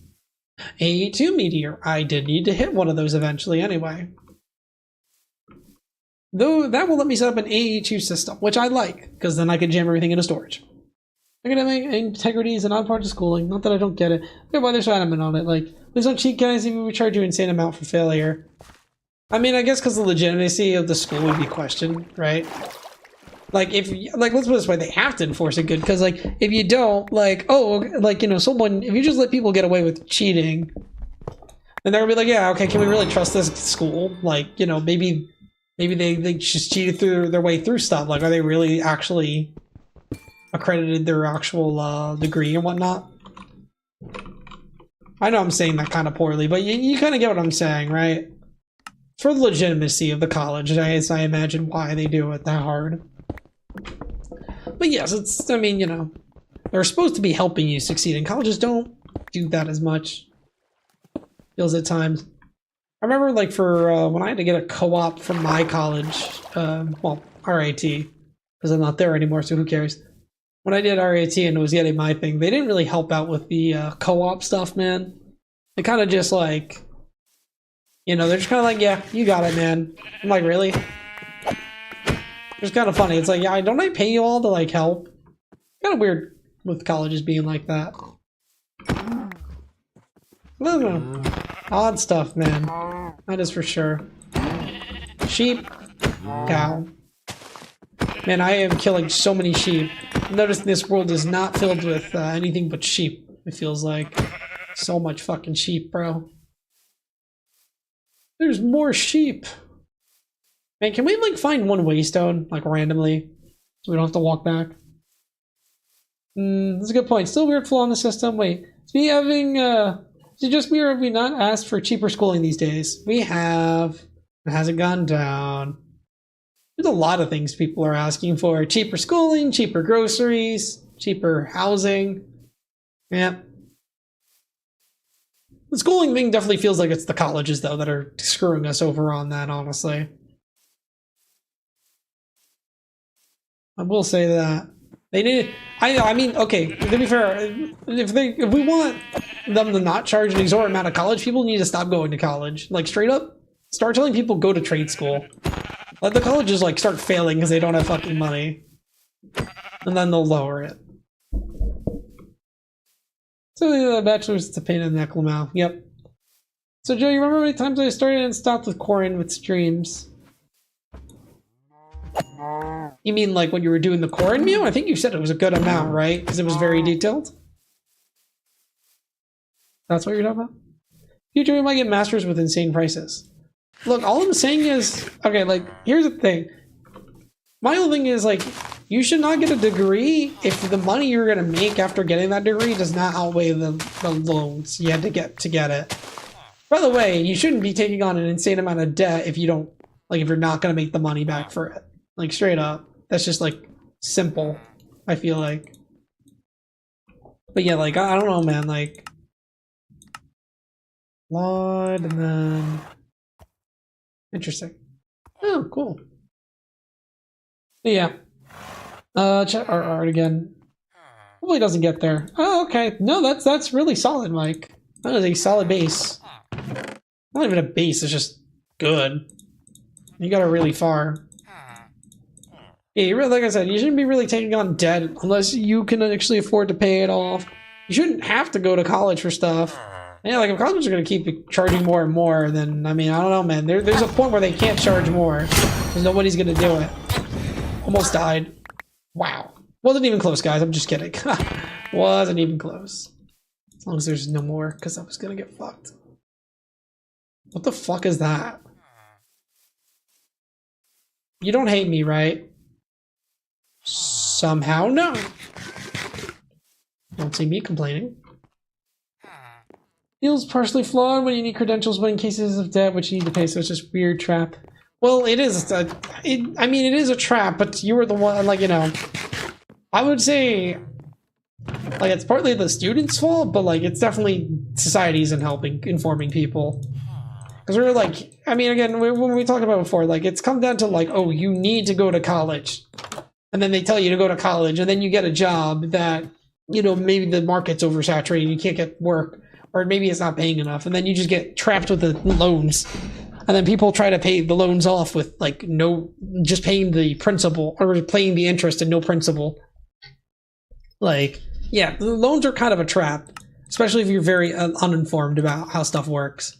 AE2 meteor. I did need to hit one of those eventually anyway. Though that will let me set up an AE2 system, which I like, because then I can jam everything into storage. Academic integrity is an odd part of schooling. Not that I don't get it. Okay, why there's adamant on it. Like, please don't cheat, guys. Even if we charge you an insane amount for failure. I mean, I guess because the legitimacy of the school would be questioned, right? Like, if, like, let's put it this way, they have to enforce it good, because, like, if you don't, like, oh, like, you know, someone, if you just let people get away with cheating, then they're gonna be like, yeah, okay, can we really trust this school? Like, you know, maybe they just cheated through their way through stuff. Like, are they really actually accredited their actual degree and whatnot? I know I'm saying that kind of poorly, but you kind of get what I'm saying, right? For the legitimacy of the college, I imagine why they do it that hard. But yes, it's, I mean, you know, they're supposed to be helping you succeed, and colleges don't do that as much. Feels at times. I remember, like, for when I had to get a co-op from my college, well, RAT, because I'm not there anymore, so who cares? When I did RAT and was getting my thing, they didn't really help out with the co-op stuff, man. They kind of just, like, you know, they're just kind of like, yeah, you got it, man. I'm like, really? It's kind of funny. It's like, yeah, don't I pay you all to, like, help? Kind of weird with colleges being like that. I don't know. Odd stuff, man. That is for sure. Sheep. Cow. Man, I am killing so many sheep. Notice this world is not filled with anything but sheep, it feels like. So much fucking sheep, bro. There's more sheep. Man, can we, like, find one waystone, like, randomly? So we don't have to walk back? That's a good point. Still weird flaw in the system. Wait, is me having, is it just me or have we not asked for cheaper schooling these days? We have. It hasn't gone down. There's a lot of things people are asking for. Cheaper schooling, cheaper groceries, cheaper housing. Yeah. The schooling thing definitely feels like it's the colleges, though, that are screwing us over on that, honestly. I will say that. They need. I mean, okay, to be fair, if we want them to not charge an exorbitant amount of college, people need to stop going to college. Like, straight up, start telling people go to trade school. Let the colleges, like, start failing because they don't have fucking money. And then they'll lower it. So the bachelor's, it's a pain in the neck, Lamau. Yep. So Joe, you remember how many times I started and stopped with Corin with streams? You mean like when you were doing the Corin meal? I think you said it was a good amount, right? Because it was very detailed. That's what you're talking about? Future, we might get masters with insane prices. Look, all I'm saying is, okay, like, here's the thing. My whole thing is, like, you should not get a degree if the money you're going to make after getting that degree does not outweigh the loans you had to get it. By the way, you shouldn't be taking on an insane amount of debt if you don't, like, if you're not going to make the money back for it. Like, straight up. That's just, like, simple, I feel like. But yeah, like, I don't know, man, like... Lord, and then... Interesting. Oh, cool. But yeah. Check our art again. Hopefully it doesn't get there. Oh, okay. No, that's really solid, Mike. That is a solid base. Not even a base, it's just good. You got it really far. Yeah, you really, like I said, you shouldn't be really taking on debt unless you can actually afford to pay it off. You shouldn't have to go to college for stuff. Yeah, like if colleges are going to keep charging more and more, then, I mean, I don't know, man. There's a point where they can't charge more. Because nobody's going to do it. Almost died. Wow. Wasn't even close, guys. I'm just kidding. Wasn't even close. As long as there's no more, because I was going to get fucked. What the fuck is that? You don't hate me, right? Somehow, no. Don't see me complaining. Feels partially flawed when you need credentials, but in cases of debt, which you need to pay, so it's just weird trap. Well, it is. I mean, it is a trap, but you were the one, like, you know. I would say, like, it's partly the students' fault, but, like, it's definitely society isn't helping, informing people. Because we're like, I mean, again, when we talked about before, like, it's come down to, like, oh, you need to go to college. And then they tell you to go to college, and then you get a job that, you know, maybe the market's oversaturated, you can't get work, or maybe it's not paying enough, and then you just get trapped with the loans. And then people try to pay the loans off with, like, no, just paying the principal, or paying the interest and no principal. Like, yeah, the loans are kind of a trap, especially if you're very uninformed about how stuff works.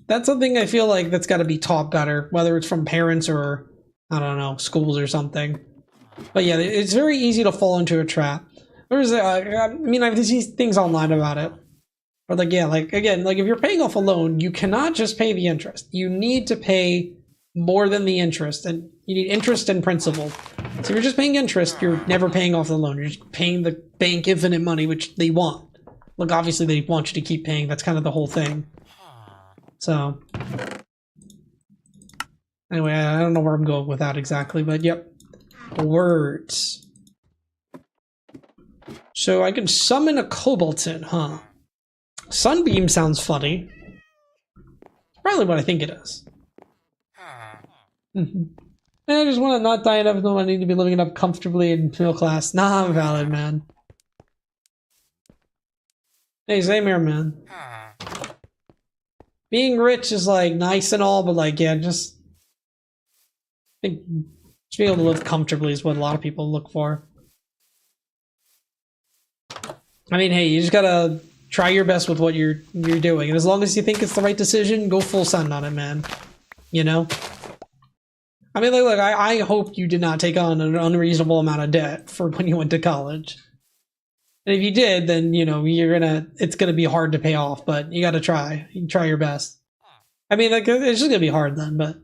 That's something I feel like that's got to be taught better, whether it's from parents or, I don't know, schools or something. But yeah, it's very easy to fall into a trap. There's, I mean, I've seen things online about it. But like, yeah, like, again, like if you're paying off a loan, you cannot just pay the interest. You need to pay more than the interest, and you need interest and principal. So if you're just paying interest, you're never paying off the loan. You're just paying the bank infinite money, which they want. Look, obviously they want you to keep paying. That's kind of the whole thing. So, anyway, I don't know where I'm going with that exactly, but yep. Words. So I can summon a Cobalton, huh? Sunbeam sounds funny. Probably what I think it is. I just want to not die enough. No, I need to be living up comfortably in middle class. Nah, I'm valid, man. Hey, same here, man. Being rich is like nice and all, but like, yeah, just being able to live comfortably is what a lot of people look for. I mean, hey, you just gotta try your best with what you're doing, and as long as you think it's the right decision, go full send on it, man. You know. I mean, look, I hope you did not take on an unreasonable amount of debt for when you went to college. And if you did, then, you know, it's gonna be hard to pay off, but you gotta try. You can try your best. I mean, like, it's just gonna be hard then, but...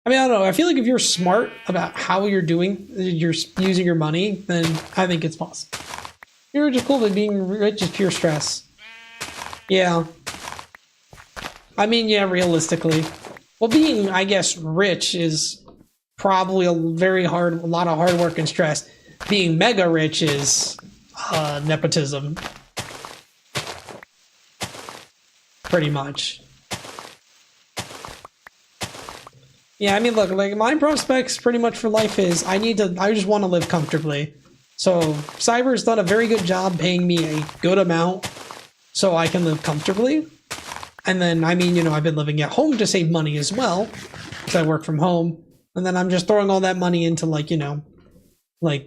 I mean, I don't know. I feel like if you're smart about how you're using your money, then I think it's possible. You're just cool, but being rich is pure stress. Yeah. I mean, yeah, realistically. Well, being, I guess, rich is probably a lot of hard work and stress. Being mega rich is nepotism. Pretty much. Yeah, I mean, look, like, my prospects pretty much for life is I just want to live comfortably. So, Cyber's done a very good job paying me a good amount so I can live comfortably. And then, I mean, you know, I've been living at home to save money as well, because I work from home. And then I'm just throwing all that money into, like, you know, like,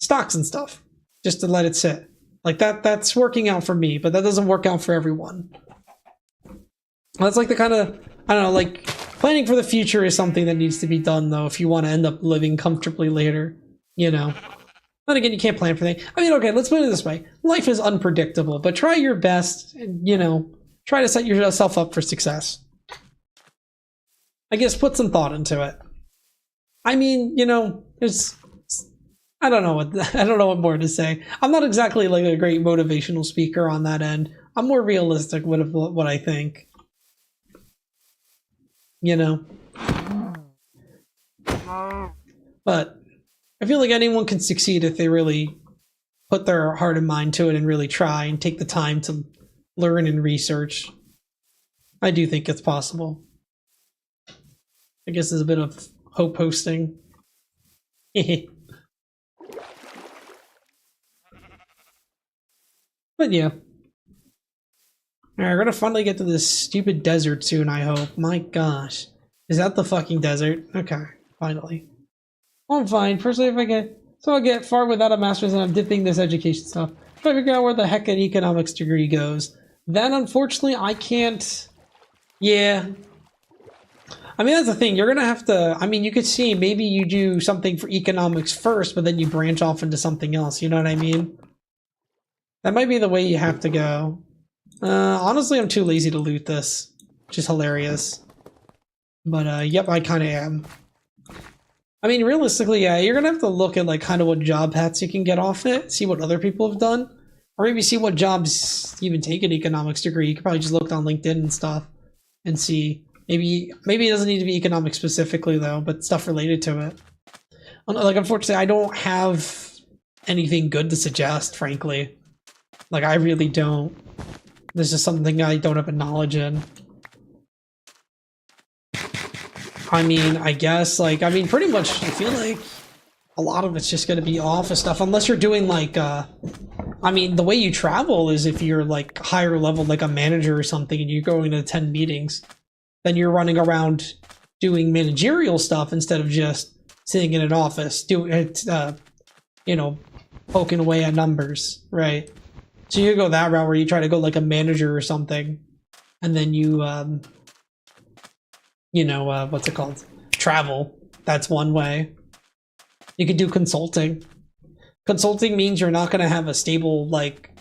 stocks and stuff, just to let it sit. Like, that's working out for me, but that doesn't work out for everyone. That's like the kind of, I don't know, like, planning for the future is something that needs to be done, though, if you want to end up living comfortably later, you know. But again, you can't plan for things. I mean, okay, let's put it this way. Life is unpredictable, but try your best and, you know, try to set yourself up for success. I guess put some thought into it. I mean, you know, I don't know what more to say. I'm not exactly like a great motivational speaker on that end. I'm more realistic with what I think. You know. But I feel like anyone can succeed if they really put their heart and mind to it and really try and take the time to learn and research. I do think it's possible. I guess there's a bit of hope hosting. But yeah. Alright, we're gonna finally get to this stupid desert soon, I hope. My gosh. Is that the fucking desert? Okay, finally. I'm fine. Personally, I'll get far without a master's and I'm dipping this education stuff. Try to figure out where the heck an economics degree goes. Then, unfortunately, I can't... Yeah. I mean, that's the thing. You're gonna have to... I mean, you could see maybe you do something for economics first, but then you branch off into something else. You know what I mean? That might be the way you have to go. Honestly, I'm too lazy to loot this, which is hilarious. But, yep, I kind of am. I mean, realistically, yeah, you're gonna have to look at, like, kind of what job paths you can get off it, see what other people have done, or maybe see what jobs even take an economics degree. You could probably just look on LinkedIn and stuff and see. Maybe it doesn't need to be economics specifically, though, but stuff related to it. Like, unfortunately, I don't have anything good to suggest, frankly. Like, I really don't. This is something I don't have a knowledge in. I mean, I guess, like, I mean, pretty much, I feel like a lot of it's just going to be office stuff, unless you're doing, like, I mean, the way you travel is if you're, like, higher level, like a manager or something, and you're going to attend meetings, then you're running around doing managerial stuff instead of just sitting in an office, you know, poking away at numbers, right? So you go that route where you try to go like a manager or something, and then you, you know, what's it called? Travel. That's one way. You could do consulting. Consulting means you're not going to have a stable, like,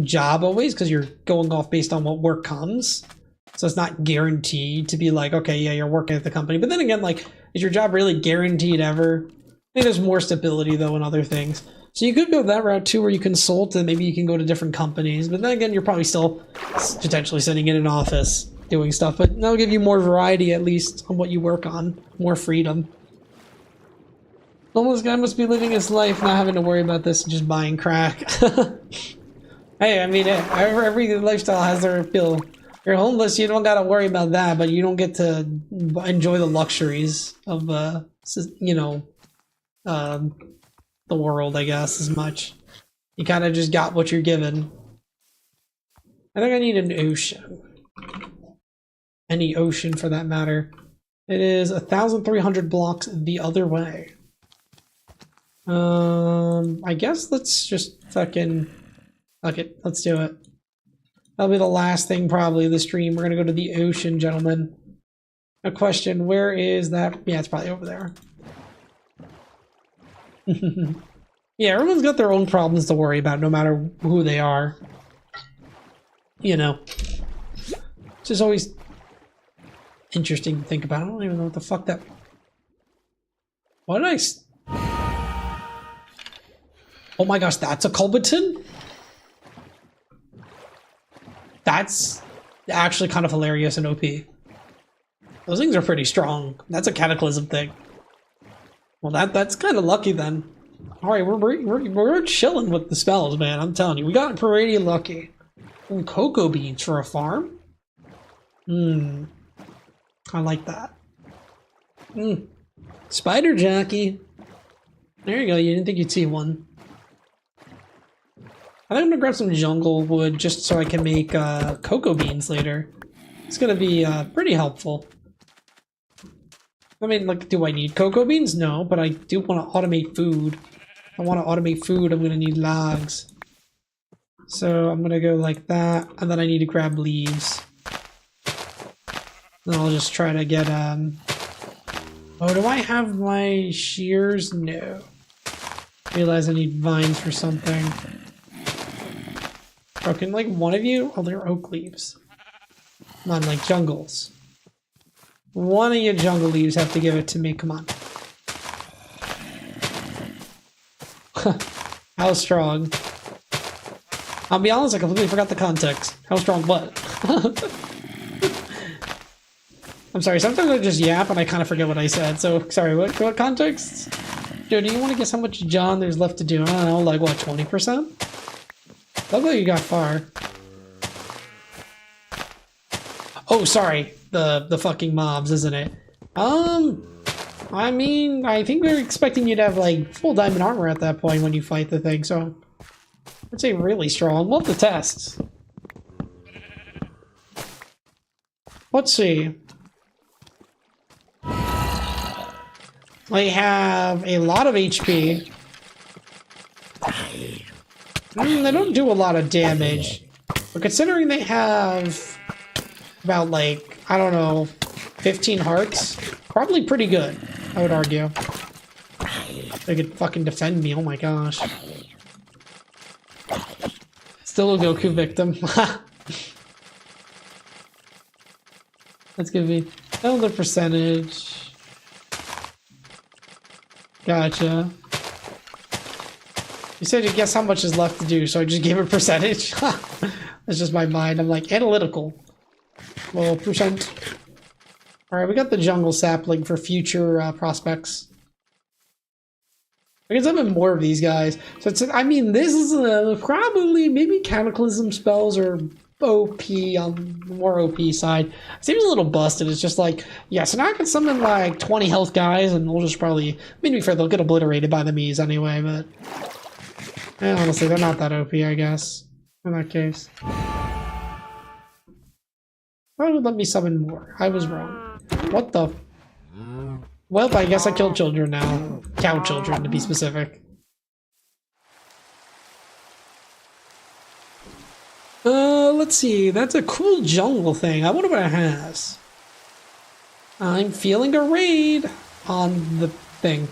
job always, because you're going off based on what work comes. So it's not guaranteed to be like, okay, yeah, you're working at the company. But then again, like, is your job really guaranteed ever? I think there's more stability, though, in other things. So you could go that route, too, where you consult and maybe you can go to different companies. But then again, you're probably still potentially sitting in an office doing stuff. But that'll give you more variety, at least, on what you work on. More freedom. Homeless guy must be living his life, not having to worry about this, just buying crack. Hey, I mean, every lifestyle has their appeal. You're homeless, you don't gotta worry about that, but you don't get to enjoy the luxuries of, you know, the world, I guess, as much. You kind of just got what you're given. I think I need an ocean. Any ocean, for that matter. It is 1,300 blocks the other way. I guess let's just fucking... Fuck it, let's do it. That'll be the last thing, probably, of the stream. We're gonna go to the ocean, gentlemen. A question, where is that? Yeah, it's probably over there. Yeah, everyone's got their own problems to worry about, no matter who they are. You know. It's just always interesting to think about. I don't even know what the fuck that... What did I... Oh my gosh, that's a Culberton? That's actually kind of hilarious and OP. Those things are pretty strong. That's a cataclysm thing. Well, that's kind of lucky then. All right, we're chilling with the spells, man. I'm telling you, we got pretty lucky. Ooh, cocoa beans for a farm. I like that. Spider jockey. There you go. You didn't think you'd see one. I think I'm gonna grab some jungle wood just so I can make cocoa beans later. It's gonna be pretty helpful. I mean, like, do I need cocoa beans? No, but I do want to automate food. If I want to automate food, I'm gonna need logs. So I'm gonna go like that, and then I need to grab leaves. Then I'll just try to get Oh, do I have my shears? No. Realize I need vines for something. Oh, can like one of you? Oh, they're oak leaves. Come on, like jungles. One of you jungle leaves have to give it to me. Come on. How strong? I'll be honest, I completely forgot the context. How strong what? I'm sorry, sometimes I just yap and I kind of forget what I said. So, sorry, what context? Dude, do you want to guess how much John there's left to do? I don't know, like what, 20%? Look like you got far. Oh, sorry. The fucking mobs, isn't it? I mean, I think they're expecting you to have, like, full diamond armor at that point when you fight the thing, so... I'd say really strong. We'll have to test. Let's see. They have a lot of HP. They don't do a lot of damage. But considering they have about, like, I don't know, 15 hearts, probably pretty good, I would argue. They could fucking defend me, oh my gosh. Still a Goku victim. Let's give me another percentage. Gotcha. You said you guess how much is left to do, so I just gave a percentage. That's just my mind. I'm like, analytical. Well, percent. Alright, we got the jungle sapling for future prospects. I guess I have more of these guys. So it's, I mean, this is probably, maybe cataclysm spells are OP on the more OP side. It seems a little busted. It's just like, yeah, so now I can summon like 20 health guys and we'll just probably, I mean, to be fair, they'll get obliterated by the Mii's anyway, but honestly, they're not that OP, I guess, in that case. Why would let me summon more? I was wrong. What the? Well, I guess I killed children now. Cow children, to be specific. Let's see. That's a cool jungle thing. I wonder what it has. I'm feeling a raid on the thing.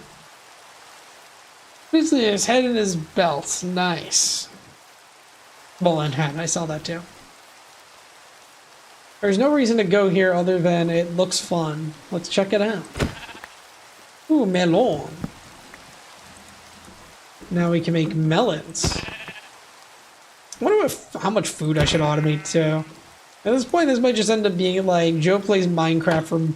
What's his head and his belt? Nice. Well, and hat. I saw that too. There's no reason to go here other than it looks fun. Let's check it out. Ooh, melon. Now we can make melons. I wonder how much food I should automate to. At this point, this might just end up being like Joe plays Minecraft for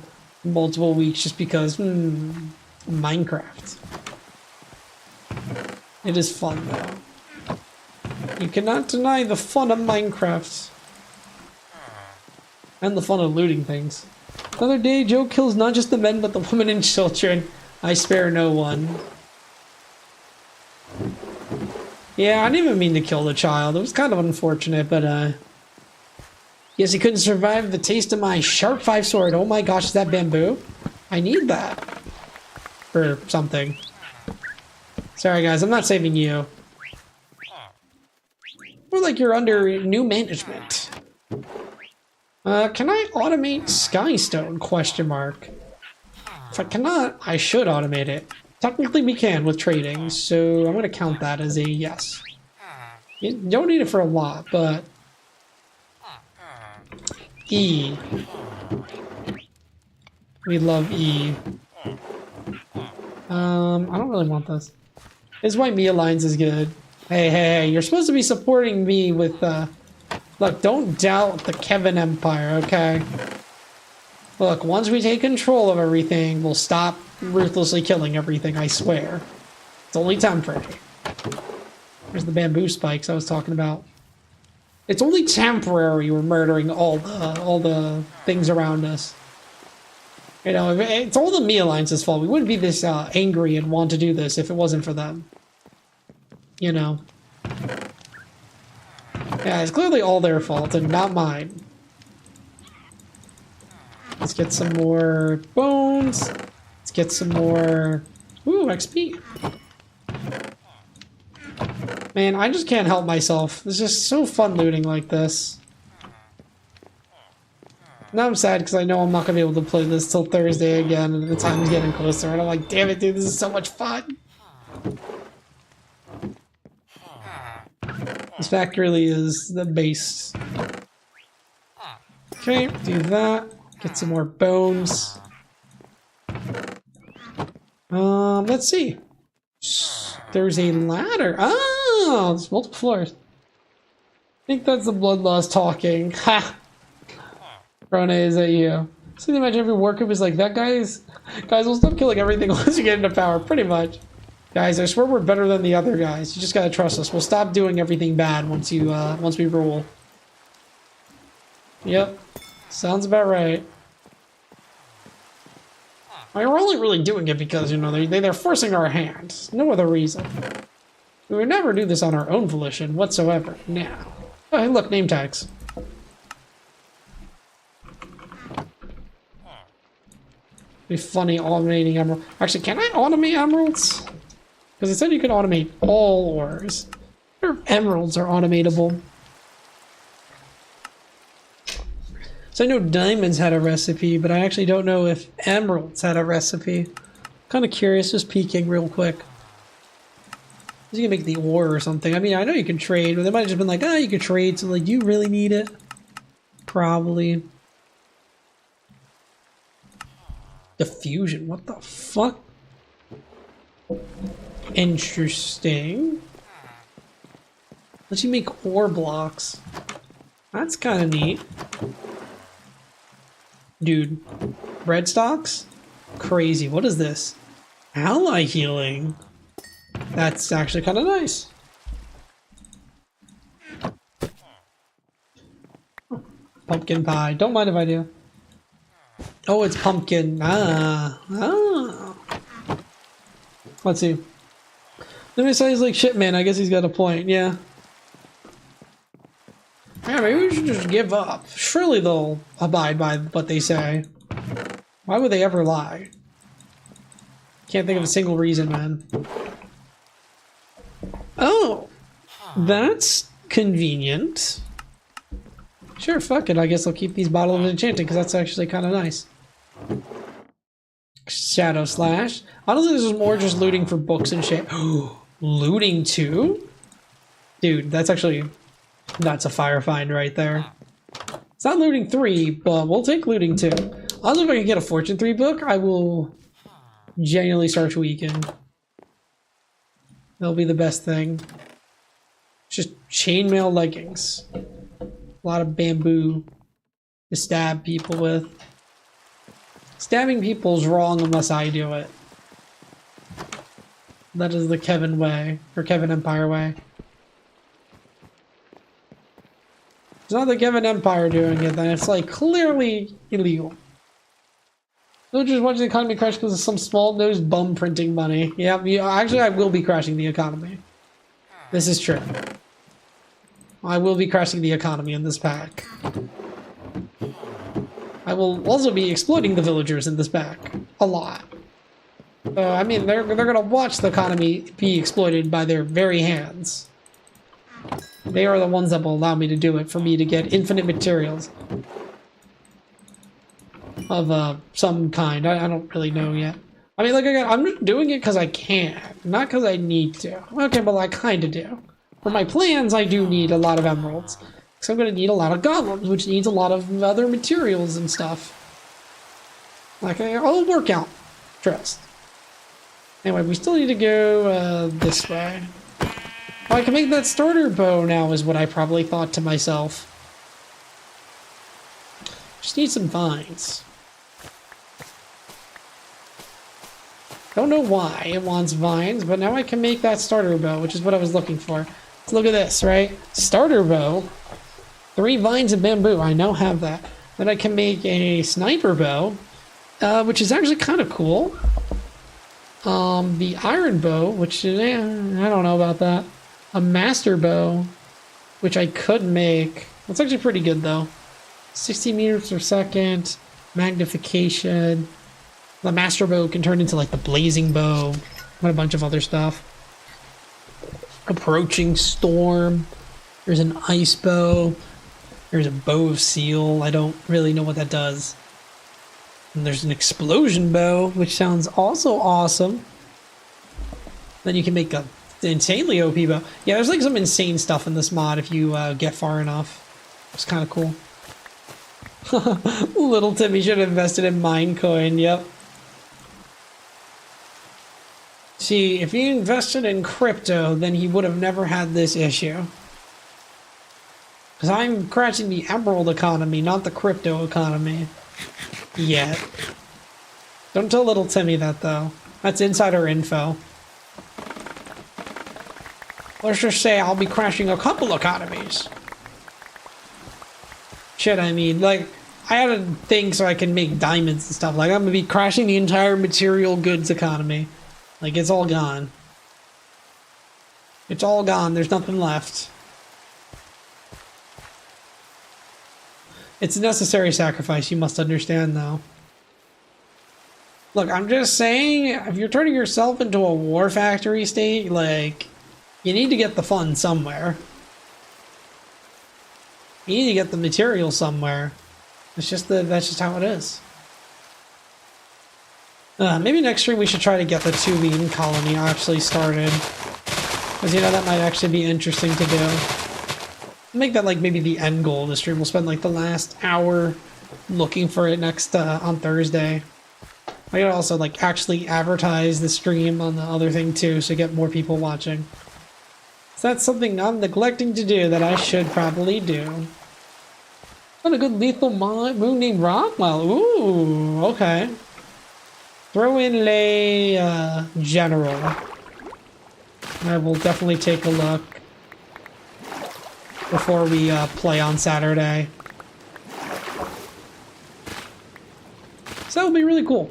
multiple weeks just because, Minecraft. It is fun, though. You cannot deny the fun of Minecraft. And the fun of looting things. Another day, Joe kills not just the men, but the women and children. I spare no one. Yeah, I didn't even mean to kill the child. It was kind of unfortunate, but, yes, he couldn't survive the taste of my sharp 5 sword. Oh my gosh, is that bamboo? I need that. For something. Sorry, guys, I'm not saving you. More like you're under new management. Can I automate Skystone? Question mark. If I cannot, I should automate it. Technically we can with trading, so I'm gonna count that as a yes. You don't need it for a lot, but... E. We love E. I don't really want this. This White Me Alliance is good. Hey, you're supposed to be supporting me with, Look, don't doubt the Kevin Empire, okay? Look, once we take control of everything, we'll stop ruthlessly killing everything, I swear. It's only temporary. There's the bamboo spikes I was talking about. It's only temporary we're murdering all the things around us. You know, it's all the Me Alliance's fault. We wouldn't be this angry and want to do this if it wasn't for them. You know. Yeah, it's clearly all their fault and not mine. Let's get some more bones. Let's get some more... Ooh, XP. Man, I just can't help myself. It's just so fun looting like this. Now I'm sad because I know I'm not going to be able to play this till Thursday again and the time's getting closer. And I'm like, damn it, dude, this is so much fun. This fact really is the base. Okay, do that. Get some more bones. Let's see. There's a ladder. Oh, there's multiple floors. I think that's the blood loss talking. Ha! Rone, is that you? So imagine every worker was like, that guys, we'll stop killing everything once you get into power, pretty much. Guys, I swear we're better than the other guys. You just gotta trust us. We'll stop doing everything bad once we rule. Yep. Sounds about right. I mean, we're only really doing it because, you know, they're forcing our hand. No other reason. We would never do this on our own volition whatsoever. Now. Oh, hey, look, name tags. Be funny automating emerald. Actually, can I automate emeralds? Because it said you could automate all ores. Or emeralds are automatable. So I know diamonds had a recipe, but I actually don't know if emeralds had a recipe. Kind of curious, just peeking real quick. You can make the ore or something. I mean, I know you can trade, but they might have just been like, you can trade, so like, do you really need it? Probably. Diffusion, what the fuck? Interesting. Let you make ore blocks. That's kind of neat. Dude, bread stocks? Crazy. What is this? Ally healing. That's actually kind of nice. Pumpkin pie. Don't mind if I do. Oh, it's pumpkin. Let's see. Let me say he's like shit, man. I guess he's got a point. Yeah. Yeah, maybe we should just give up. Surely they'll abide by what they say. Why would they ever lie? Can't think of a single reason, man. Oh, that's convenient. Sure, fuck it. I guess I'll keep these bottles of enchanting because that's actually kind of nice. Shadow slash. Honestly, this is more just looting for books and shit. Looting 2? Dude, that's actually... That's a fire find right there. It's not looting 3, but we'll take looting 2. Also, if I can get a Fortune 3 book, I will genuinely start tweaking. That'll be the best thing. Just chainmail leggings. A lot of bamboo to stab people with. Stabbing people is wrong unless I do it. That is the Kevin way, or Kevin Empire way. It's not the Kevin Empire doing it, then it's like clearly illegal. Don't just watch the economy crash because of some small-nosed bum printing money. Yeah, actually I will be crashing the economy. This is true. I will be crashing the economy in this pack. I will also be exploiting the villagers in this pack. A lot. I mean, they're gonna watch the economy be exploited by their very hands. They are the ones that will allow me to do it, for me to get infinite materials. Of some kind. I don't really know yet. I mean, like, again, I'm not doing it because I can, not because I need to. Okay, but I kind of do. For my plans, I do need a lot of emeralds. Because I'm going to need a lot of golems, which needs a lot of other materials and stuff. Like, I'll work out. Trust. Anyway, we still need to go this way. Oh, I can make that starter bow now, is what I probably thought to myself. Just need some vines. Don't know why it wants vines, but now I can make that starter bow, which is what I was looking for. So look at this, right? Starter bow. 3 vines of bamboo. I now have that. Then I can make a sniper bow, which is actually kind of cool. The iron bow, which is, I don't know about that. A master bow, which I could make. That's actually pretty good, though. 60 meters per second. Magnification. The master bow can turn into like the blazing bow and a bunch of other stuff. Approaching storm. There's an ice bow. There's a bow of seal. I don't really know what that does. And there's an explosion bow, which sounds also awesome. Then you can make a insanely OP bow. Yeah, there's like some insane stuff in this mod if you get far enough. It's kind of cool. Little Timmy should have invested in Minecoin. Yep. See, if he invested in crypto, then he would have never had this issue. Because I'm crashing the emerald economy, not the crypto economy. Yet. Don't tell little Timmy that, though. That's insider info. Let's just say I'll be crashing a couple economies. Shit, I mean, like, I had a thing so I can make diamonds and stuff. Like, I'm gonna be crashing the entire material goods economy. Like, it's all gone. It's all gone. There's nothing left. It's a necessary sacrifice, you must understand, though. Look, I'm just saying, if you're turning yourself into a war factory state, like, you need to get the funds somewhere. You need to get the material somewhere. It's just that's just how it is. Maybe next stream we should try to get the Tubian colony actually started. Because, you know, that might actually be interesting to do. Make that, like, maybe the end goal of the stream. We'll spend, like, the last hour looking for it next, on Thursday. I gotta also, like, actually advertise the stream on the other thing, too, so get more people watching. So that's something I'm neglecting to do that I should probably do. What a good lethal moon named Rockwell. Ooh, okay. Throw in a general. I will definitely take a look before we play on Saturday. So that'll be really cool.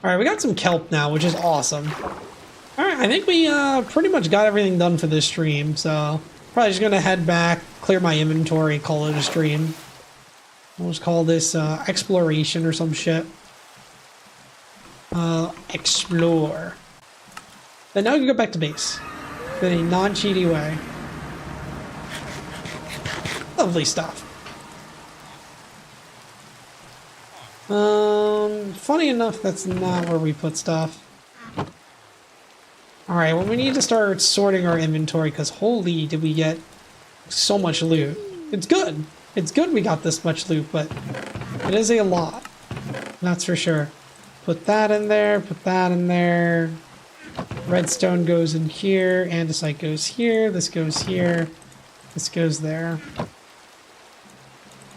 Alright, we got some kelp now, which is awesome. Alright, I think we pretty much got everything done for this stream, so probably just gonna head back, clear my inventory, call it a stream. We'll just call this exploration or some shit. Explore. Then now we can go back to base. In a non-cheaty way. Lovely stuff. Funny enough, that's not where we put stuff. Alright, well, we need to start sorting our inventory, because holy did we get so much loot. It's good. It's good we got this much loot, but it is a lot. That's for sure. Put that in there, put that in there. Redstone goes in here, andesite goes here, this goes here, this goes there.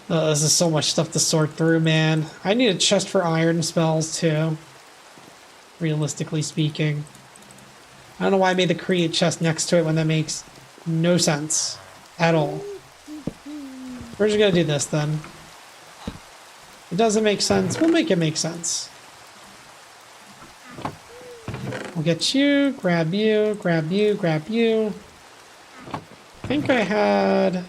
This is so much stuff to sort through, man. I need a chest for iron spells, too. realistically speaking. I don't know why I made the create chest next to it when that makes no sense at all. We're just gonna do this then. It doesn't make sense. We'll make it make sense. We'll get you, grab you, grab you, grab you. I think I had...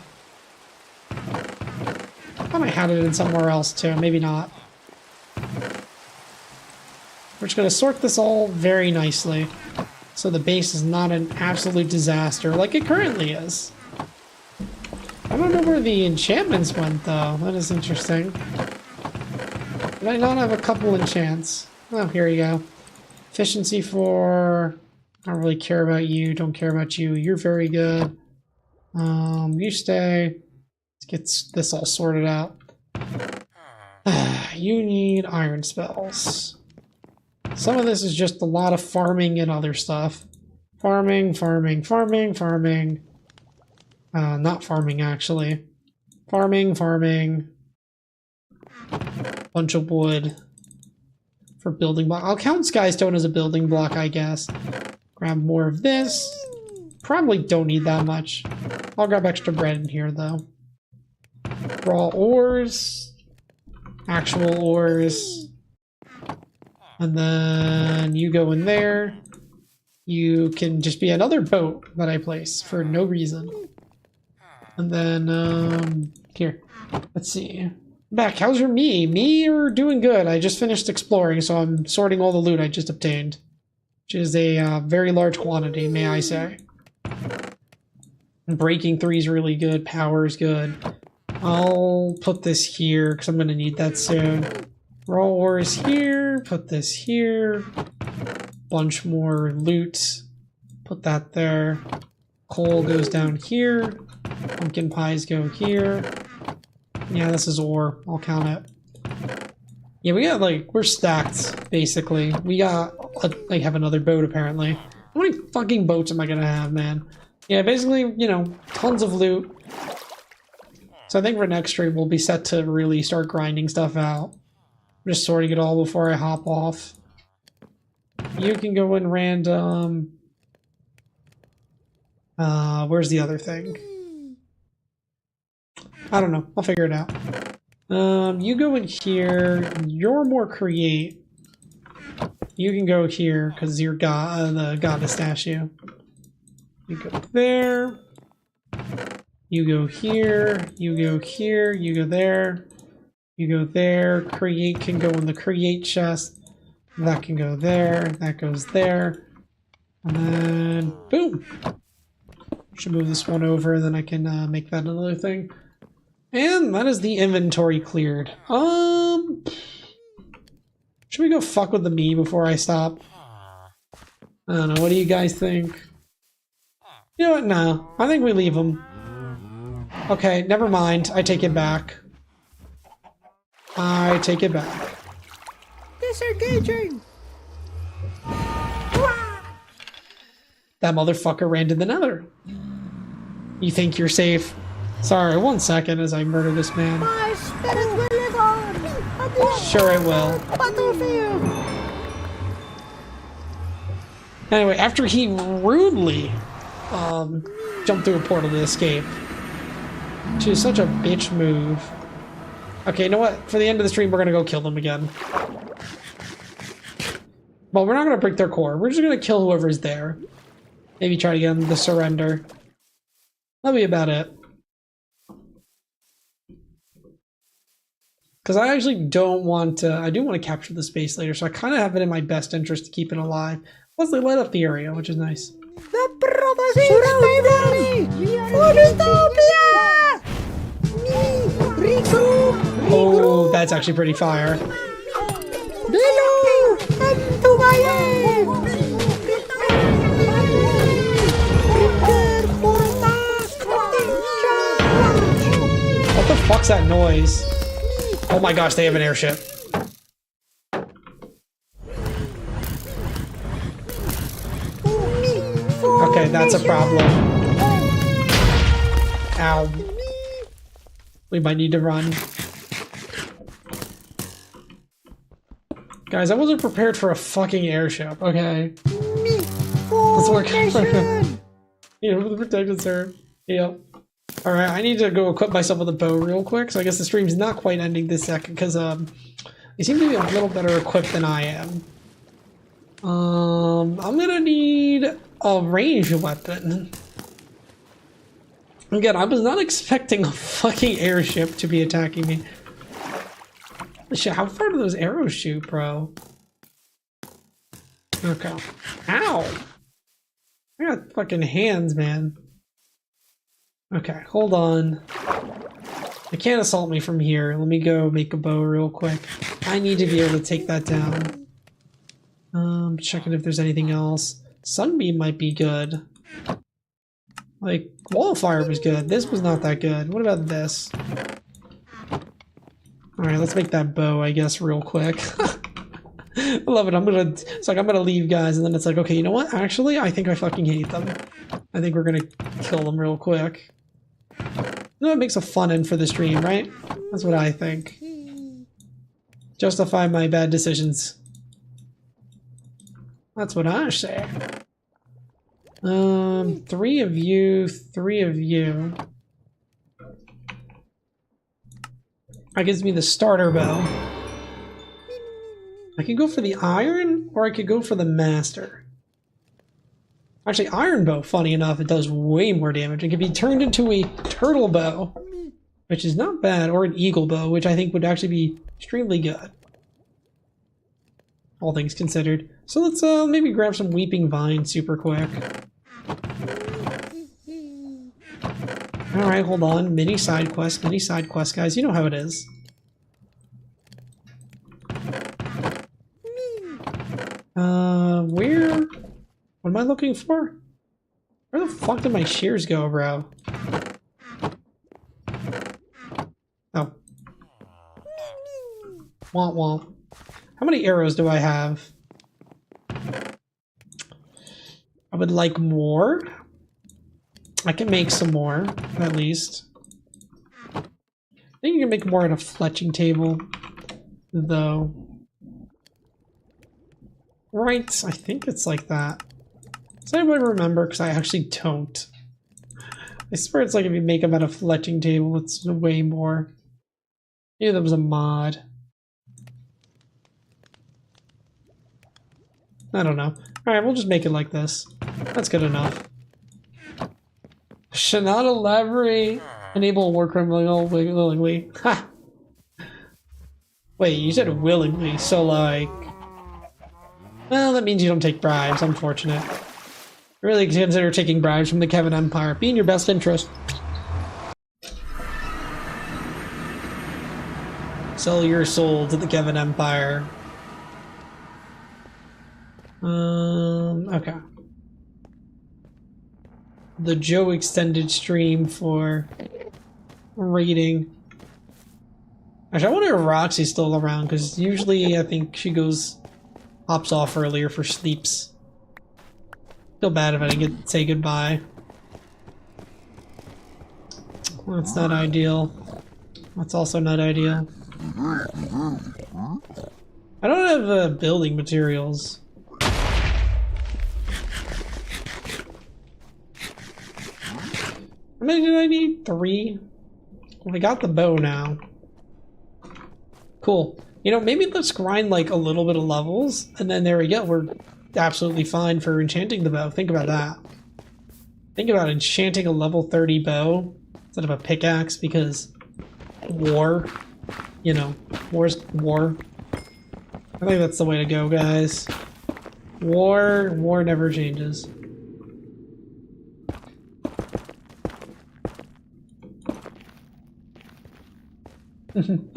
I thought I had it in somewhere else too. Maybe not. We're just going to sort this all very nicely so the base is not an absolute disaster like it currently is. I don't know where the enchantments went though. That is interesting. Did I not have a couple enchants? Oh, here you go. Efficiency 4. I don't really care about you. Don't care about you. You're very good. You stay. Let's get this all sorted out. You need iron spells. Some of this is just a lot of farming and other stuff. Farming, farming, farming, farming. Not farming, actually. Farming, farming. Bunch of wood. For building block. I'll count Skystone as a building block, I guess. Grab more of this. Probably don't need that much. I'll grab extra bread in here, though. Raw ores. Actual ores. And then you go in there. You can just be another boat that I place for no reason. And then, here. Let's see. Back, how's your me? Me, you're doing good. I just finished exploring, so I'm sorting all the loot I just obtained. Which is a very large quantity, may I say. Breaking 3 is really good. Power is good. I'll put this here, because I'm going to need that soon. Raw ores here. Put this here. Bunch more loot. Put that there. Coal goes down here. Pumpkin pies go here. Yeah, this is ore. I'll count it. Yeah, we got, like, we're stacked, basically. We got, like, have another boat, apparently. How many fucking boats am I gonna have, man? Yeah, basically, you know, tons of loot. So I think for next stream, we'll be set to really start grinding stuff out. I'm just sorting it all before I hop off. You can go in random. Where's the other thing? I don't know. I'll figure it out. You go in here. You're more create. You can go here because you're the goddess statue. You go there. You go here. You go here. You go there. You go there. Create can go in the create chest. That can go there. That goes there. And then boom. Should move this one over, then I can make that another thing. And that is the inventory cleared. Should we go fuck with the me before I stop? I don't know. What do you guys think? You know what? No. I think we leave them. Okay, never mind. I take it back. I take it back. Disengaging! That motherfucker ran to the nether. You think you're safe? Sorry, 1 second as I murder this man. My spirit will live on! Sure it will. Battlefield! Anyway, after he rudely jumped through a portal to escape. Which is such a bitch move. Okay, you know what? For the end of the stream, we're gonna go kill them again. Well, we're not gonna break their core. We're just gonna kill whoever's there. Maybe try to get them to surrender. That'll be about it. Because I actually don't want to... I do want to capture the space later, so I kind of have it in my best interest to keep it alive. Plus, they light up the area, which is nice. The prophecy is Utopia! Oh, that's actually pretty fire. Below and to my aid! What the fuck's that noise? Oh my gosh, they have an airship. Okay, that's a problem. Ow. We might need to run. Guys, I wasn't prepared for a fucking airship, okay? Let's work. You know, for the protected serve. Yep. Alright, I need to go equip myself with a bow real quick, so I guess the stream's not quite ending this second, because, they seem to be a little better equipped than I am. I'm gonna need a ranged weapon. Again, I was not expecting a fucking airship to be attacking me. Shit, how far do those arrows shoot, bro? Okay. Ow! I got fucking hands, man. Okay, hold on. They can't assault me from here. Let me go make a bow real quick. I need to be able to take that down. Checking if there's anything else. Sunbeam might be good. Like, wall fire was good. This was not that good. What about this? Alright, let's make that bow, I guess, real quick. I love it. It's like, I'm gonna leave, guys, and then it's like, okay, you know what? Actually, I think I fucking hate them. I think we're gonna kill them real quick. You know, it makes a fun end for the stream, right? That's what I think. Justify my bad decisions. That's what I say. 3 of you, 3 of you. That gives me the starter bow. I could go for the iron, or I could go for the master. Actually, iron bow, funny enough, it does way more damage. It can be turned into a turtle bow, which is not bad, or an eagle bow, which I think would actually be extremely good. All things considered. So let's maybe grab some weeping vine super quick. Alright, hold on. Mini side quest, guys. You know how it is. Where? What am I looking for? Where the fuck did my shears go, bro? Oh. Womp womp. How many arrows do I have? I would like more. I can make some more, at least. I think you can make more at a fletching table, though. Right, I think it's like that. Does anybody remember? Because I actually don't. I swear it's like if you make them at a fletching table, it's way more. Maybe that was a mod. I don't know. Alright, we'll just make it like this. That's good enough. Should not elaborate. Enable war criminal willingly. Ha! Wait, you said willingly, so like... Well, that means you don't take bribes, unfortunate. Really consider taking bribes from the Kevin Empire. Be in your best interest. Sell your soul to the Kevin Empire. Okay. The Joe extended stream for raiding. Actually, I wonder if Roxy's still around, because usually I think she hops off earlier for sleeps. Feel bad if I didn't say goodbye. That's not ideal. That's also not ideal. I don't have building materials. How many did I need? 3? Well, I got the bow now. Cool. You know, maybe let's grind like a little bit of levels, and then there we go. We're absolutely fine for enchanting the bow. Think about that. Think about enchanting a level 30 bow instead of a pickaxe, because war. You know, war's war. I think that's the way to go, guys. War never changes.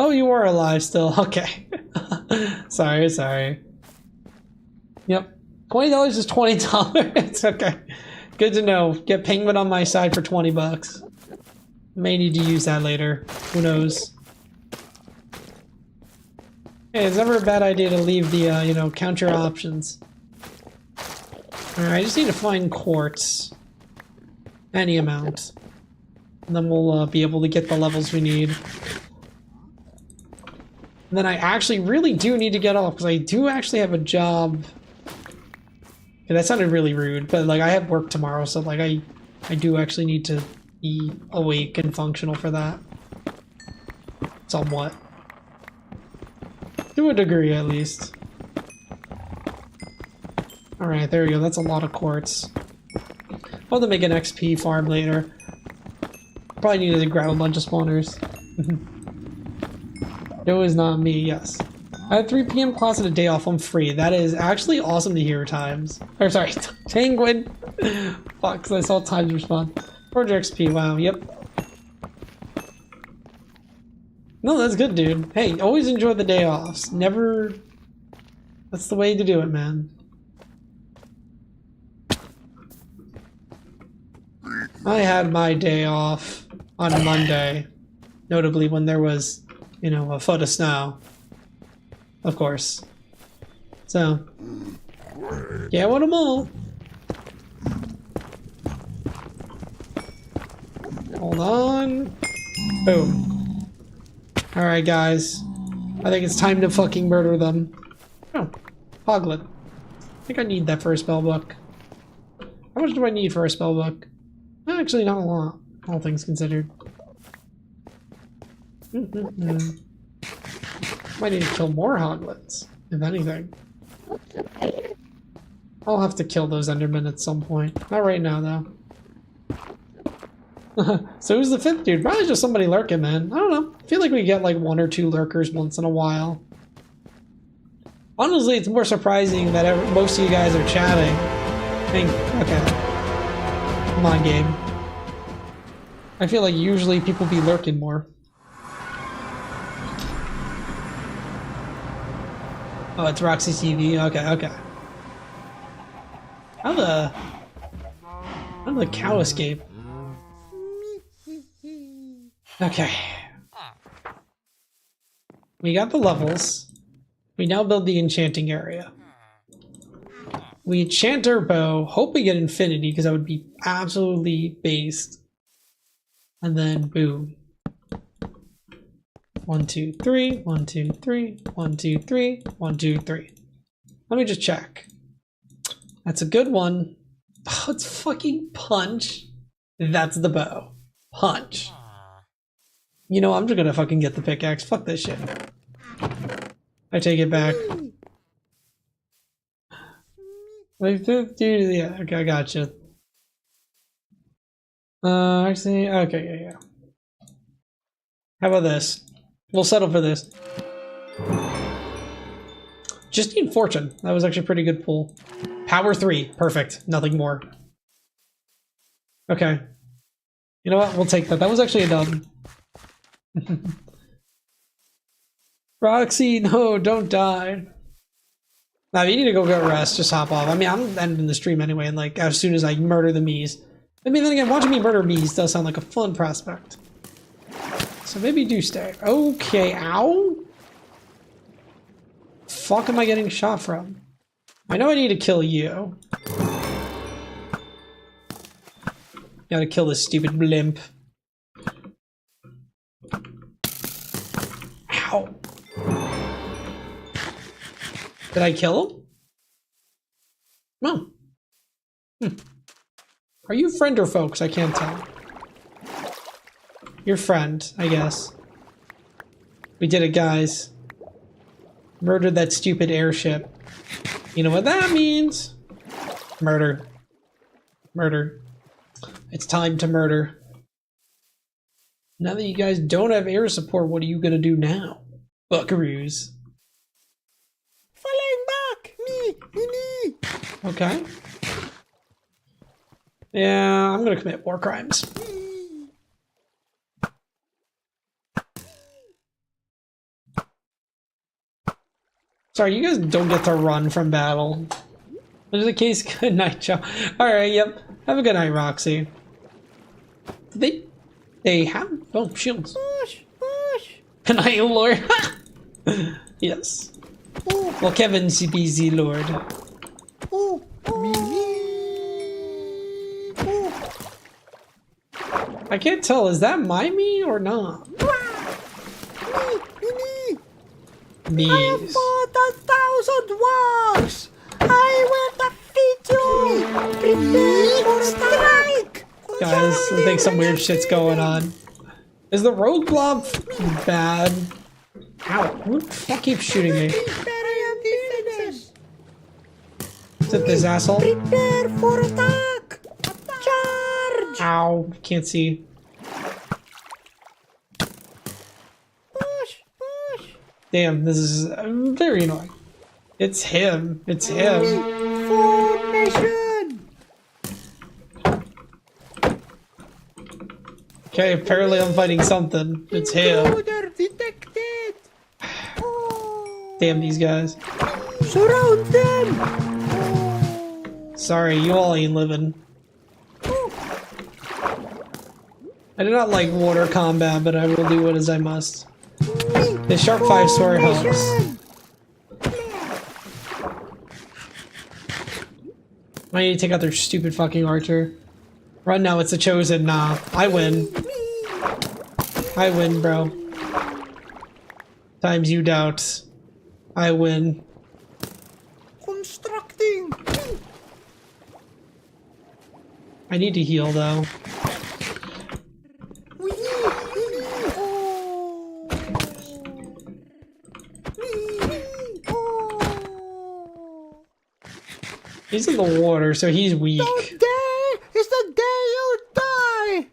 Oh, you are alive still. Okay. sorry. Yep. $20 is $20. It's okay. Good to know. Get Penguin on my side for 20 bucks. May need to use that later. Who knows? Hey, it's never a bad idea to leave the, you know, count your options. Alright, I just need to find quartz. Any amount. And then we'll be able to get the levels we need. And then I actually really do need to get off because I do actually have a job. Okay, that sounded really rude, but like I have work tomorrow, so like I do actually need to be awake and functional for that. Somewhat. To a degree, at least. Alright, there we go. That's a lot of quartz. I'll have to make an XP farm later. Probably need to grab a bunch of spawners. No, it's not me, yes. I have 3 p.m. class and a day off. I'm free. That is actually awesome to hear times. Or sorry, Penguin. Fuck, because I saw times respond. Project XP, wow, yep. No, that's good, dude. Hey, always enjoy the day offs. Never... That's the way to do it, man. I had my day off on Monday. Notably when there was, you know, a foot of snow. Of course. So, yeah, what them all. Hold on. Boom. Alright, guys. I think it's time to fucking murder them. Oh, Hoglet. I think I need that for a spell book. How much do I need for a spell book? Actually, not a lot, all things considered. Might need to kill more hoglets, if anything. I'll have to kill those Endermen at some point. Not right now, though. So who's the 5th dude? Probably just somebody lurking, man. I don't know. I feel like we get like 1 or 2 lurkers once in a while. Honestly, it's more surprising that most of you guys are chatting. Okay. Come on, game. I feel like usually people be lurking more. Oh, it's Roxy TV. Okay. How the cow escape? Okay. We got the levels. We now build the enchanting area. We enchant our bow. Hope we get infinity because that would be absolutely based. And then boom. 1, 2, 3, 1, 2, 3, 1, 2, 3, 1, 2, 3. Let me just check. That's a good one. Oh, it's fucking punch. That's the bow. Punch. You know, I'm just gonna fucking get the pickaxe. Fuck this shit. I take it back. Like, dude, yeah, okay, I gotcha. Actually, okay, yeah. How about this? We'll settle for this. Just need fortune. That was actually a pretty good pull. Power 3, perfect. Nothing more. Okay. You know what? We'll take that. That was actually a dub. Roxy, no, don't die. Now, if you need to go get rest, just hop off. I mean, I'm ending the stream anyway, and like, as soon as I murder the Mies. I mean, then again, watching me murder Mies does sound like a fun prospect. So maybe do stay. Okay, ow? Fuck am I getting shot from? I know I need to kill you. Gotta kill this stupid blimp. Ow. Did I kill him? No. Are you friend or folks? I can't tell. Your friend, I guess. We did it, guys. Murdered that stupid airship. You know what that means? Murder. Murder. It's time to murder. Now that you guys don't have air support, what are you gonna do now? Buckaroos. Falling back! Me! Okay. Yeah, I'm gonna commit war crimes. Sorry, you guys don't get to run from battle. There's a case. Good night, Joe. Alright, yep. Have a good night, Roxy. They have... Oh, shields. Push! Good night, Lord. Yes. Oh, Well, Kevin's busy, Lord. oh, I can't tell, is that my me or not? Knees. I have fought 1,000 wars. I will defeat you. Prepare for strike. Guys, I think some weird shit's going on. Is the rogue blob bad? Ow, who the fuck keeps shooting me? Is it this asshole? Prepare for attack. Charge. Ow, can't see. Push, push. Damn, this is very annoying. It's him. It's him. Formation. Okay, apparently I'm fighting something. It's him. Intruder detected. Damn these guys. Surround them. Sorry, you all ain't living. I do not like water combat, but I will do it as I must. The Shark 5 sword helps. I need to take out their stupid fucking archer. Run now, it's a chosen. Nah, I win. I win, bro. Times you doubt. I win. Constructing. I need to heal though. He's in the water, so he's weak. Today is the day you die.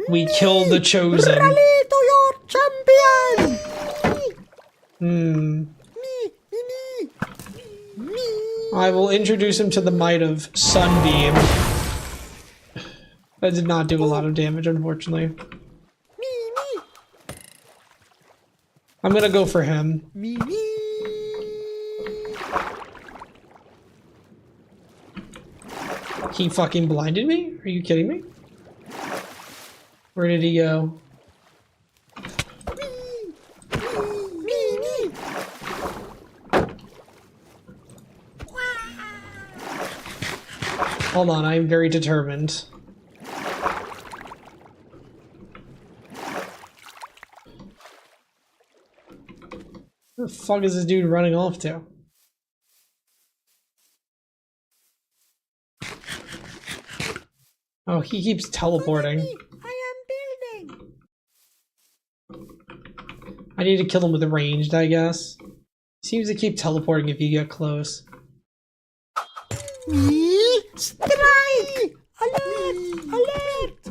We killed the chosen. Rally to your champion. Hmm. I will introduce him to the might of Sunbeam. That did not do a lot of damage, unfortunately. I'm gonna go for him. He fucking blinded me? Are you kidding me? Where did he go? Hold on, I am very determined. Where the fuck is this dude running off to? Oh, he keeps teleporting. I am building. I need to kill him with the ranged, I guess. Seems to keep teleporting if you get close. Strike! Alert! Alert!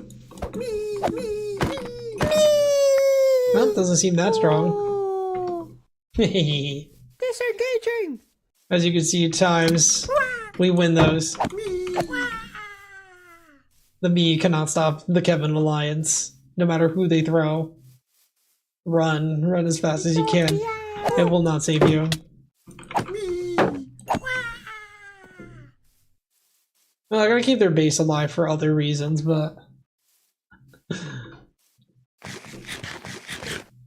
Well, doesn't seem that strong. Disengaging! As you can see at times, we win those. The me cannot stop the Kevin Alliance, no matter who they throw. Run. Run as fast as you can. It will not save you. Well, I gotta keep their base alive for other reasons, but...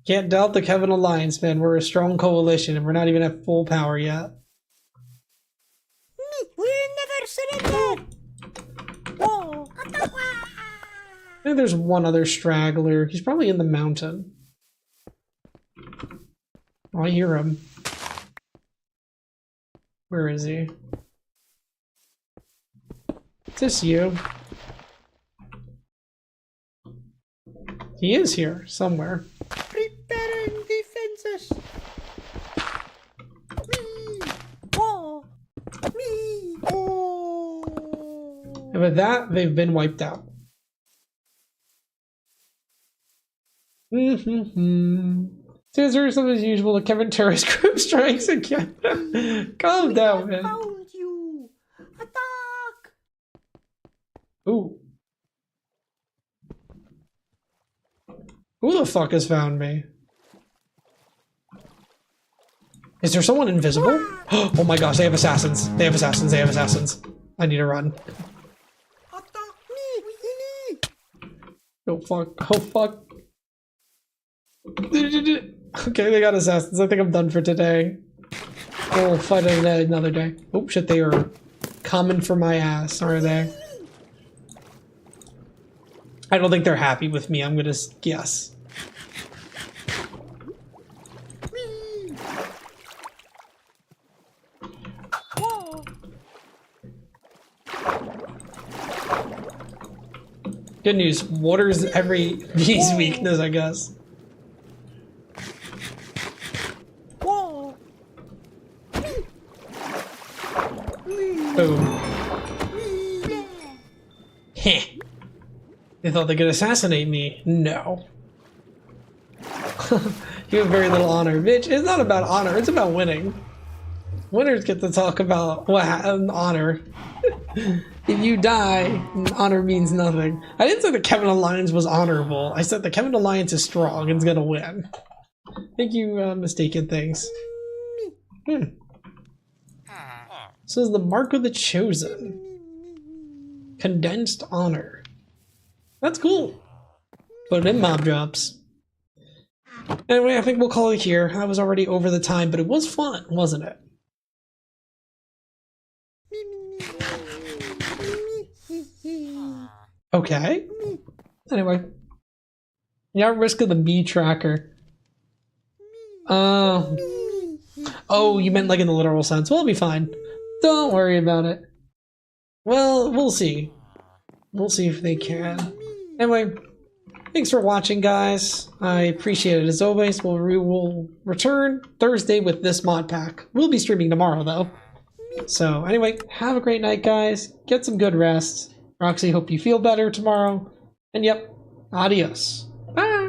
Can't doubt the Kevin Alliance, man. We're a strong coalition, and we're not even at full power yet. We'll never surrender! Whoa. I think there's one other straggler. He's probably in the mountain. Oh, I hear him. Where is he? Is this you? He is here, somewhere. Preparing defenses! Oh. And with that, they've been wiped out. Tourism as usual, the Kevin terrorist group strikes again. Calm down, man. Found you. Attack! Ooh. Who the fuck has found me? Is there someone invisible? Oh my gosh, they have assassins. They have assassins. They have assassins. I need to run. Attack me! Oh fuck. Oh fuck. Okay, they got assassins. I think I'm done for today. We'll fight another day. Oh shit, they are coming for my ass, are they? I don't think they're happy with me. I'm gonna guess. Good news. Water's every bee's weakness, I guess. Whoa. Boom. Heh. They thought they could assassinate me. No. You have very little honor. Bitch, it's not about honor, it's about winning. Winners get to talk about honor. If you die, honor means nothing. I didn't say that Kevin Alliance was honorable. I said that Kevin Alliance is strong and is gonna win. I think you mistaken things. This is the Mark of the Chosen. Condensed honor. That's cool. Put it in mob drops. Anyway, I think we'll call it here. I was already over the time, but it was fun, wasn't it? Okay. Anyway. Yeah, risk of the bee tracker. Oh, you meant like in the literal sense. Well, it'll be fine. Don't worry about it. Well, we'll see. We'll see if they can. Anyway, thanks for watching, guys. I appreciate it as always. We will return Thursday with this mod pack. We'll be streaming tomorrow, though. So, anyway, have a great night, guys. Get some good rest. Roxy, hope you feel better tomorrow. And yep, adios. Bye!